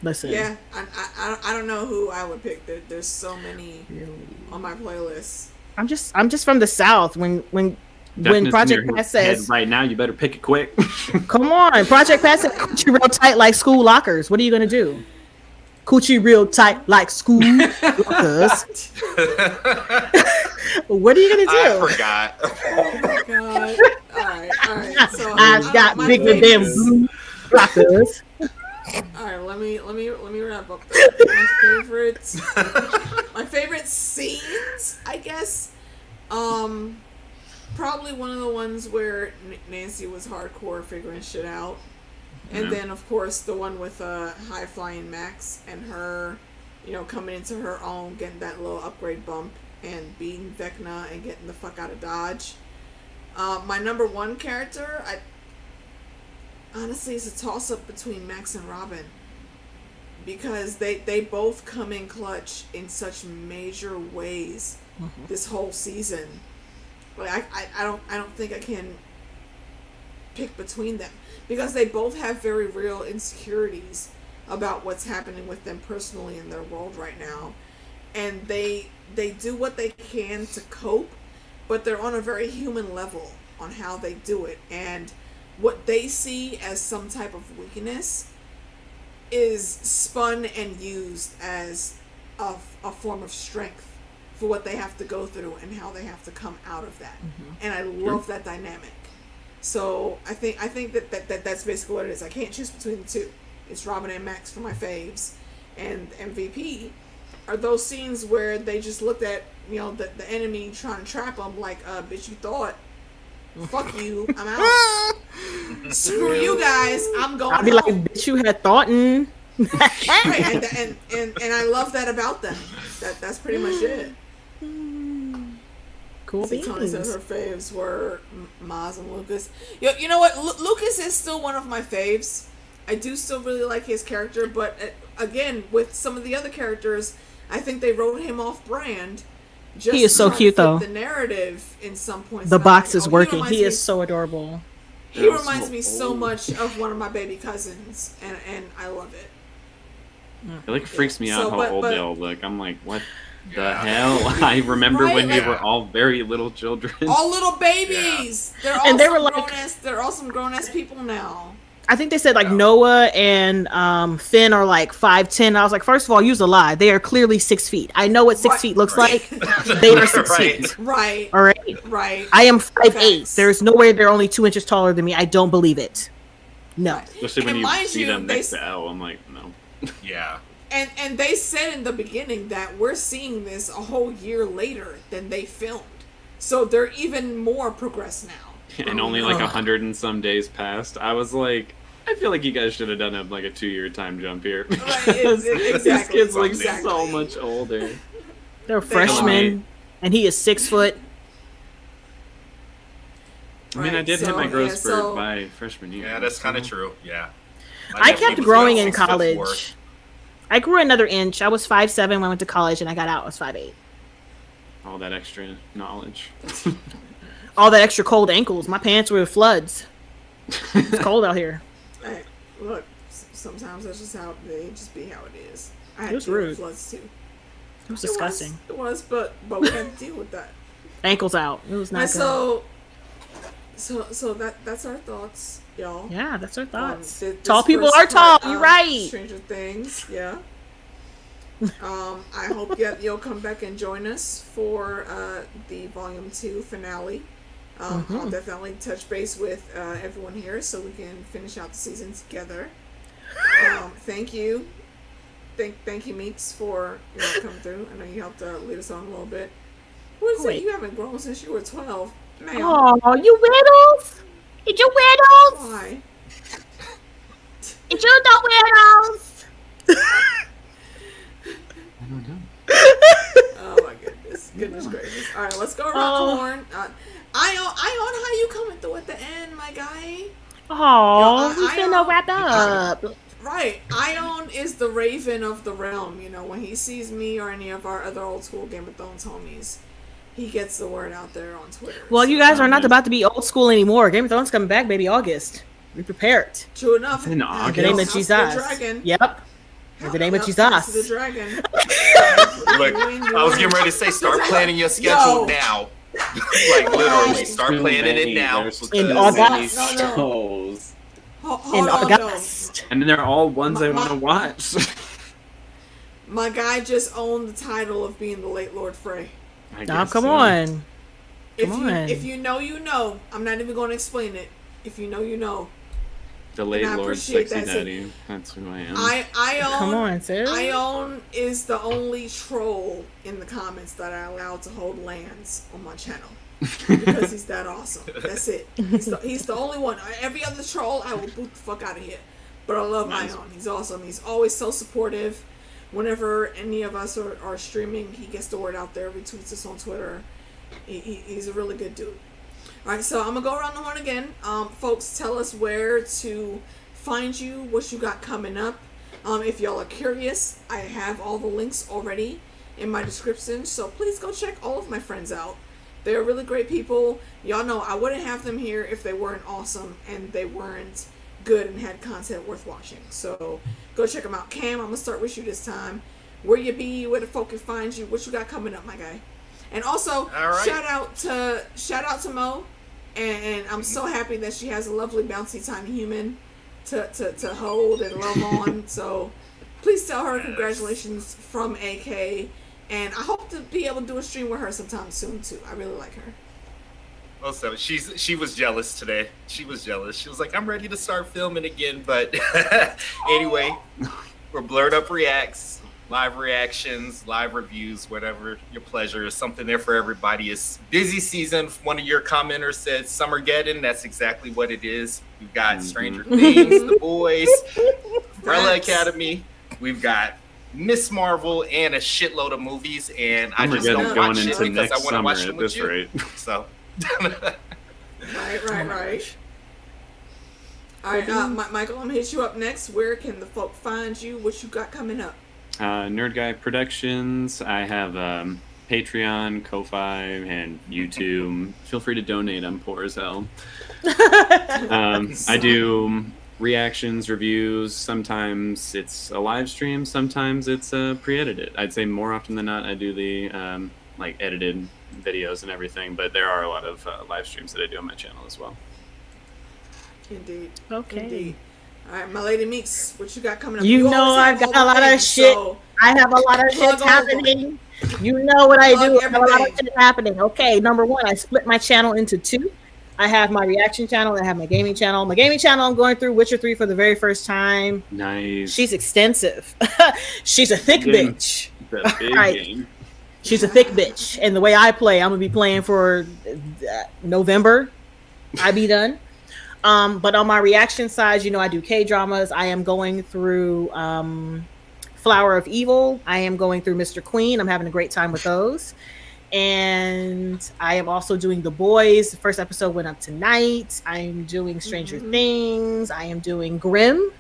Listen. Yeah, I don't know who I would pick. There's so many on my playlist. I'm just from the South. When Project Pat says right now, you better pick it quick. Come on, Project Pat said coochie real tight like school lockers. What are you gonna do? Coochie real tight like school lockers. What are you gonna do? I forgot. Oh my god! All right. So I've got bigger than blue lockers. All right, let me wrap up. My favorite scenes, I guess. Probably one of the ones where Nancy was hardcore figuring shit out, and then of course the one with High Flying Max and her, coming into her own, getting that little upgrade bump, and beating Vecna and getting the fuck out of Dodge. My number one character, honestly, it's a toss-up between Max and Robin, because they both come in clutch in such major ways this whole season. Like I don't think I can pick between them, because they both have very real insecurities about what's happening with them personally in their world right now, and they do what they can to cope, but they're on a very human level on how they do it, and what they see as some type of weakness is spun and used as a form of strength for what they have to go through and how they have to come out of that. And I love that dynamic. So I think that that's basically what it is. I can't choose between the two. It's Robin and Max for my faves, and MVP are those scenes where they just looked at the enemy trying to trap them, like, bitch, you thought. Fuck you, I'm out. Screw you guys, I'm going I'll be home. like, bitch, you had thought and and I love that about them. That's pretty much it. Cool See, Tony beans. said her faves were Maz and Lucas. You know what? Lucas is still one of my faves. I do still really like his character, but again, with some of the other characters, I think they wrote him off brand. Just He is so cute, though. The narrative in some points. The box is working. He is so adorable. He reminds me so much of one of my baby cousins, and I love it. It like freaks me out how old they all look. I'm like, what the hell? I remember when they were all very little children. All little babies. Yeah. They were like, they're all some grown ass people now. I think they said like Noah and Finn are like 5'10". I was like, first of all, use a lie. They are clearly 6 feet. I know what 6 feet looks like. They are 6 feet. Right. All right. Right. I am 5'8". There's no way they're only 2 inches taller than me. I don't believe it. No. Right. Especially when you see them next to Elle. I'm like, no. Yeah. And they said in the beginning that we're seeing this a whole year later than they filmed. So they're even more progressed now. And only like 100 and some days passed. I was like, I feel like you guys should have done like a 2-year time jump here. Exactly. These kids look so much older. They're freshmen, and he is 6 foot. I mean, I did hit my growth spurt by freshman year. Yeah, that's kind of true. Yeah. I kept growing in college. I grew another inch. I was 5'7" when I went to college, and I got out. I was 5'8". All that extra knowledge. All that extra cold ankles. My pants were floods. It's cold out here. Hey, look, sometimes that's just how it just be how it is. I had It was rude. floods too. It was disgusting. It was, but we had to deal with that. Ankles out. It was not And good. So that's our thoughts, y'all. Yeah, that's our thoughts. This Tall people first are tall. part You're of right. Stranger Things, yeah. I hope you'll come back and join us for the Volume 2 finale. I'll definitely touch base with everyone here so we can finish out the season together. Thank you. Thank you, Meeks, for coming through. I know you helped lead us on a little bit. What is it? You haven't grown since you were 12. Man. Oh, you widows? Did you widows? Why? Did you know widows? I don't know. Oh my goodness gracious! All right, let's go around the horn. Ion, how you coming through at the end, my guy? Oh, we finna wrap up. Right, Ion is the Raven of the realm. When he sees me or any of our other old school Game of Thrones homies, he gets the word out there on Twitter. Well, you guys are not about to be old school anymore. Game of Thrones coming back, baby, August. Be prepared. True enough. In August. In the name of Jesus. Yep. In the name of Jesus. The dragon. Look, I was getting ready to say, start planning your schedule now. Like literally, start planning it now. In August. Shows. In August. And they're all ones I want to watch. My guy just owned the title of being the late Lord Frey. Come on. If you know, you know. I'm not even going to explain it. If you know, you know. The late Lord Sexy Daddy. That's who I am. Come on, sis. Ion is the only troll in the comments that I allowed to hold lands on my channel. Because he's that awesome. That's it. He's the only one. Every other troll, I will boot the fuck out of here. But I love Ion. He's awesome. He's always so supportive. Whenever any of us are streaming, he gets the word out there, retweets us on Twitter. He's a really good dude. Alright, so I'm going to go around the horn again. Folks, tell us where to find you, what you got coming up. If y'all are curious, I have all the links already in my description, so please go check all of my friends out. They're really great people. Y'all know I wouldn't have them here if they weren't awesome and they weren't good and had content worth watching. So go check them out. Cam, I'm going to start with you this time. Where you be, where the folk can find you, what you got coming up, my guy. And also, shout out to Mo, and I'm so happy that she has a lovely bouncy tiny human to hold and love on. So please tell her congratulations from AK, and I hope to be able to do a stream with her sometime soon too. I really like her. Also, she was jealous today. She was jealous. She was like, "I'm ready to start filming again." But anyway, we're Blurred Up Reacts. Live reactions, live reviews, whatever your pleasure is, something there for everybody. It's busy season. One of your commenters said Summergeddon. That's exactly what it is. We've got Stranger Things, The Boys, Umbrella Academy. We've got Miss Marvel and a shitload of movies. And I just don't watch it because I want to watch them with you. Rate. So. Right. All right, Michael, I'm gonna hit you up next. Where can the folk find you? What you got coming up? NerdGuyProductions. I have Patreon, Ko-Fi, and YouTube. Feel free to donate. I'm poor as hell. I do reactions, reviews. Sometimes it's a live stream. Sometimes it's pre-edited. I'd say more often than not, I do the edited videos and everything. But there are a lot of live streams that I do on my channel as well. Indeed. Okay. Indeed. All right, my lady Meeks, what you got coming up? You know I've got a lot of shit. I have a lot of shit happening. You know what I do. I have a lot of shit happening. Okay, number one, I split my channel into two. I have my reaction channel and I have my gaming channel. My gaming channel, I'm going through Witcher 3 for the very first time. Nice. She's extensive. She's a thick bitch. That's a big game. She's a thick bitch. And the way I play, I'm going to be playing for November. I be done. But on my reaction side, I do K-dramas. I am going through Flower of Evil. I am going through Mr. Queen. I'm having a great time with those. And I am also doing The Boys. The first episode went up tonight. I am doing Stranger Things. I am doing Grimm.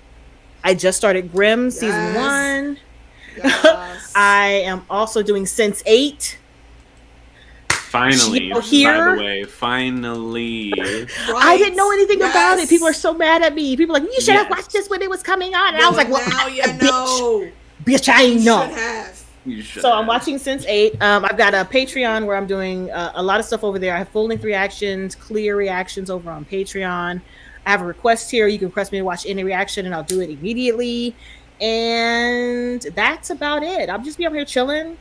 I just started Grimm season 1. Yes. I am also doing Sense8. Finally, by the way, finally. I didn't know anything about it. People are so mad at me. People are like, you should have watched this when it was coming on. And I was like, well, now you know. Bitch, I ain't know. Should have. You should. So I'm watching Sense8. I've got a Patreon where I'm doing a lot of stuff over there. I have full-length reactions, clear reactions over on Patreon. I have a request here. You can request me to watch any reaction, and I'll do it immediately. And that's about it. I'll just be up here chilling,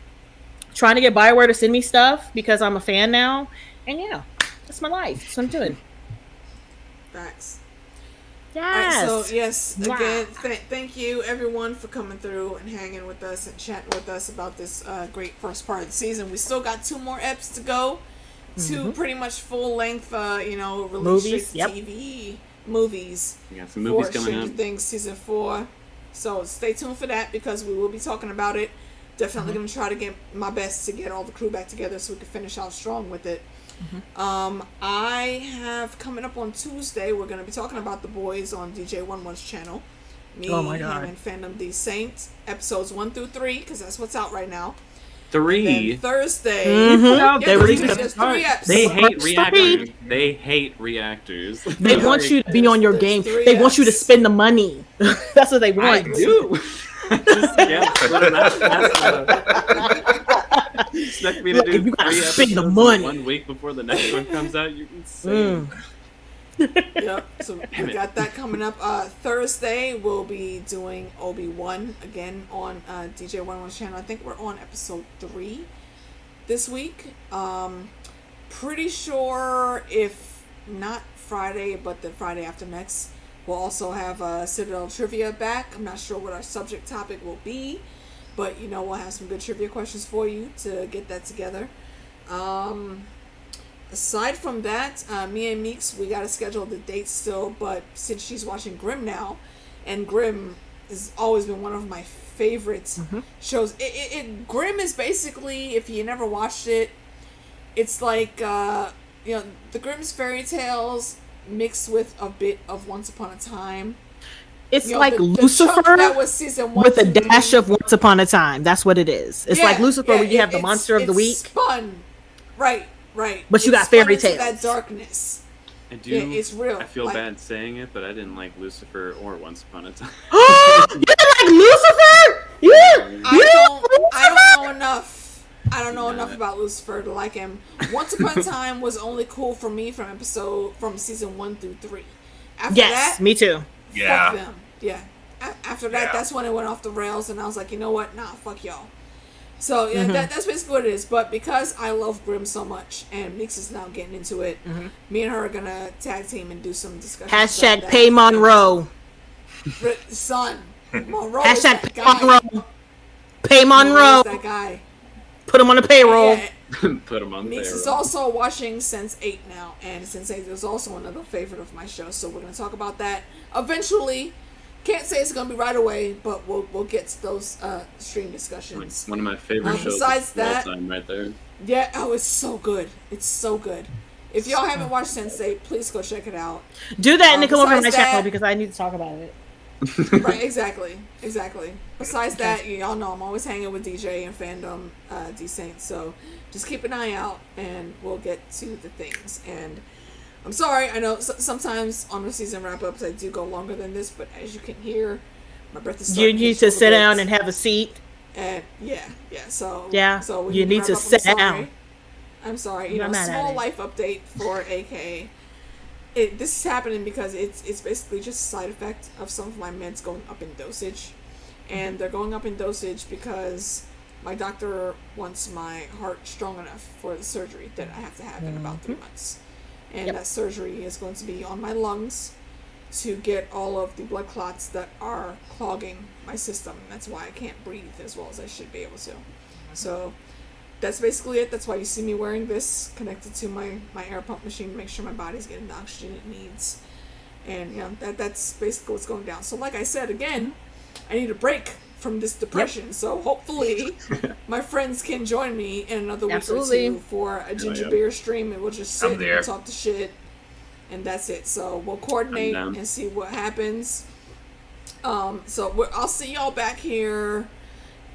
trying to get Bioware to send me stuff because I'm a fan now. And yeah, that's my life. That's what I'm doing. Facts. Yes. All right, so yes, Wow. again, thank you everyone for coming through and hanging with us and chatting with us about this great first part of the season. We still got 2 more eps to go, 2 pretty much full length, release Movies, straight to TV movies. We got some movies for coming Stranger up. Things season 4. So stay tuned for that because we will be talking about it. Definitely going to try to get my best to get all the crew back together so we can finish out strong with it. I have coming up on Tuesday, we're going to be talking about The Boys on DJ11's channel. Me, Oh my him, God. and Fandom D Saint, episodes 1 through 3, because that's what's out right now. 3. Then Thursday, They released there's 3 eps. They hate First reactors. They hate reactors. They want you to be on your There's game. 3 They want you to eps. spend the money. That's what they I want. do. Expect me to Look, do if you gotta 3 spend the episodes money. 1 week before the next one comes out. You're insane. Yep, so we Damn it. got that coming up. Thursday, we'll be doing Obi-Wan again on DJ11's channel. I think we're on episode 3 this week. Pretty sure if not Friday, but the Friday after next, we'll also have Citadel of Trivia back. I'm not sure what our subject topic will be, but we'll have some good trivia questions for you to get that together. Aside from that, me and Meeks, we got to schedule the date still, but since she's watching Grimm now, and Grimm has always been one of my favorite shows. Grimm is basically, if you never watched it, it's like, the Grimm's fairy tales mixed with a bit of Once Upon a Time. It's The like chunk Lucifer that was season 1 with a through dash 3. of Once Upon a Time. That's what it is. It's like Lucifer where you have the monster of the week. Spun. Right. But you It's got fairy spun into tales. that darkness. I do. Yeah, it's real. I feel Like- bad saying it, but I didn't like Lucifer or Once Upon a Time. You didn't like Lucifer? I don't know enough. I don't know enough about Lucifer to like him. Once Upon a Time was only cool for me from season 1 through 3. After Yes, that, me too. Yeah. fuck them. Yeah. After that, that's when it went off the rails, and I was like, you know what? Nah, fuck y'all. So yeah, that's basically what it is. But because I love Grimm so much, and Meeks is now getting into it, me and her are gonna tag team and do some discussion. Hashtag pay Monroe. Son. Monroe is Hashtag that pay guy. Monroe. Pay Monroe Monroe. is that guy. Put him on the payroll. Yeah, Put them on Meeks there. is also watching Sense8 now, and Sense8 is also another favorite of my show, so we're going to talk about that eventually. Can't say it's going to be right away, but we'll get to those stream discussions. One of my favorite shows besides of all that- time right there. Yeah, it's so good. It's so good. If y'all haven't watched Sense8, please go check it out. Do that and then come over to my besides channel that- because I need to talk about it. Right, exactly. Besides that, y'all know I'm always hanging with DJ and Fandom D Saint, so just keep an eye out and we'll get to the things. And I'm sorry, I know sometimes on the season wrap-ups I do go longer than this, but as you can hear, my breath is You starting need catch to a sit little down bit. and have a seat. And so when You need wrap to up, sit down. I'm sorry. I'm not mad at Small it. life update for AK. This is happening because it's basically just a side effect of some of my meds going up in dosage, and they're going up in dosage because my doctor wants my heart strong enough for the surgery that I have to have in about 3 months, and that surgery is going to be on my lungs to get all of the blood clots that are clogging my system. That's why I can't breathe as well as I should be able to. So that's basically it. That's why you see me wearing this connected to my air pump machine to make sure my body's getting the oxygen it needs. And that's basically what's going down. So like I said, again, I need a break from this depression. So hopefully my friends can join me in another week Absolutely. or two for a ginger yeah. beer stream, and we'll just sit I'm and there. we'll talk the shit. And that's it. So we'll coordinate I'm down. and see what happens. So I'll see y'all back here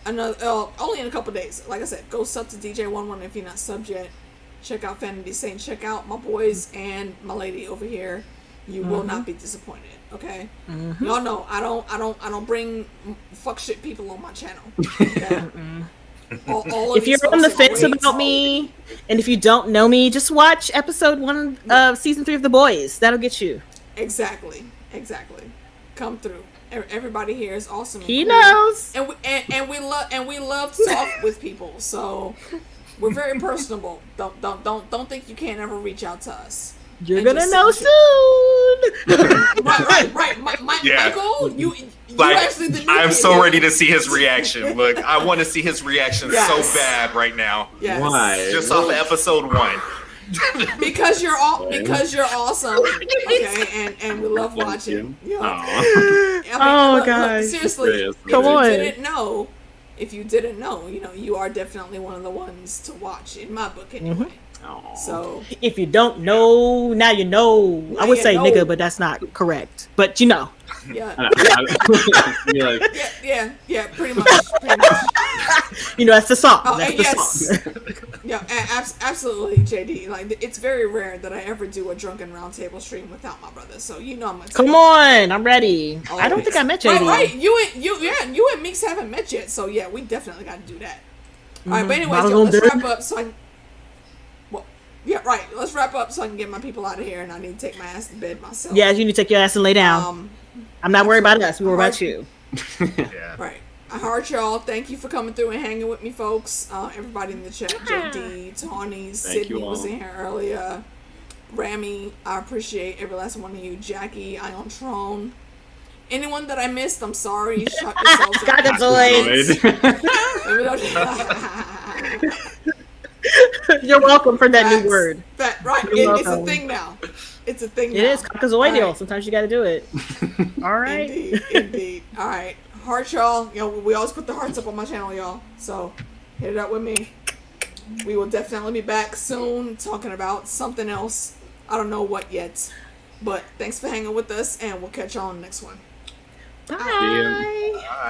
only in a couple days. Like I said, go sub to DJ11 if you're not subbed yet. Check out Fandom D Saint. Check out my boys and my lady over here. You will not be disappointed. Okay, y'all know I don't bring fuck shit people on my channel. Okay? If you're on the fence about me, and if you don't know me, just watch episode 1 of season 3 of The Boys. That'll get you. Exactly. Come through. Everybody here is awesome. He knows. And we love to talk with people. So we're very personable. Don't think you can't ever reach out to us. You're gonna know soon. Right. Michael, you actually the new I'm kid, so ready to see his reaction. Look, I want to see his reaction so bad right now. Yes. Why? Just off of episode 1. Because you're awesome. Okay, and we love watching. Yeah. God. Seriously, come on. If you didn't know, you are definitely one of the ones to watch in my book anyway. Mm-hmm. So if you don't know, now you know. Now I would say know. nigga, but that's not correct. But you know. Yeah. Yeah. Yeah, pretty much. That's the song. Oh, that's the song. Yeah, absolutely, JD. Like, it's very rare that I ever do a drunken roundtable stream without my brother. So I'm gonna come on, I'm ready. Always. I don't think I met JD. Right. You and Meeks haven't met yet. So yeah, we definitely got to do that. All right, but anyways, let's wrap up. Let's wrap up so I can get my people out of here, and I need to take my ass to bed myself. Yeah, you need to take your ass and lay down. I'm not worried about us. We worry about you. Yeah. Right. I heart y'all. Thank you for coming through and hanging with me, folks. Everybody in the chat, JD, Tawny, Sydney was in here earlier. Rami, I appreciate every last one of you. Jackie, Ion Tron. Anyone that I missed, I'm sorry. Shut yourselves up. You're welcome for that new word. Right. It's a thing now. It is cockazoidial. Right. Sometimes you got to do it. All right. Indeed. All right. Heart, y'all. We always put the hearts up on my channel, y'all. So hit it up with me. We will definitely be back soon talking about something else. I don't know what yet. But thanks for hanging with us, and we'll catch y'all on the next one. Bye.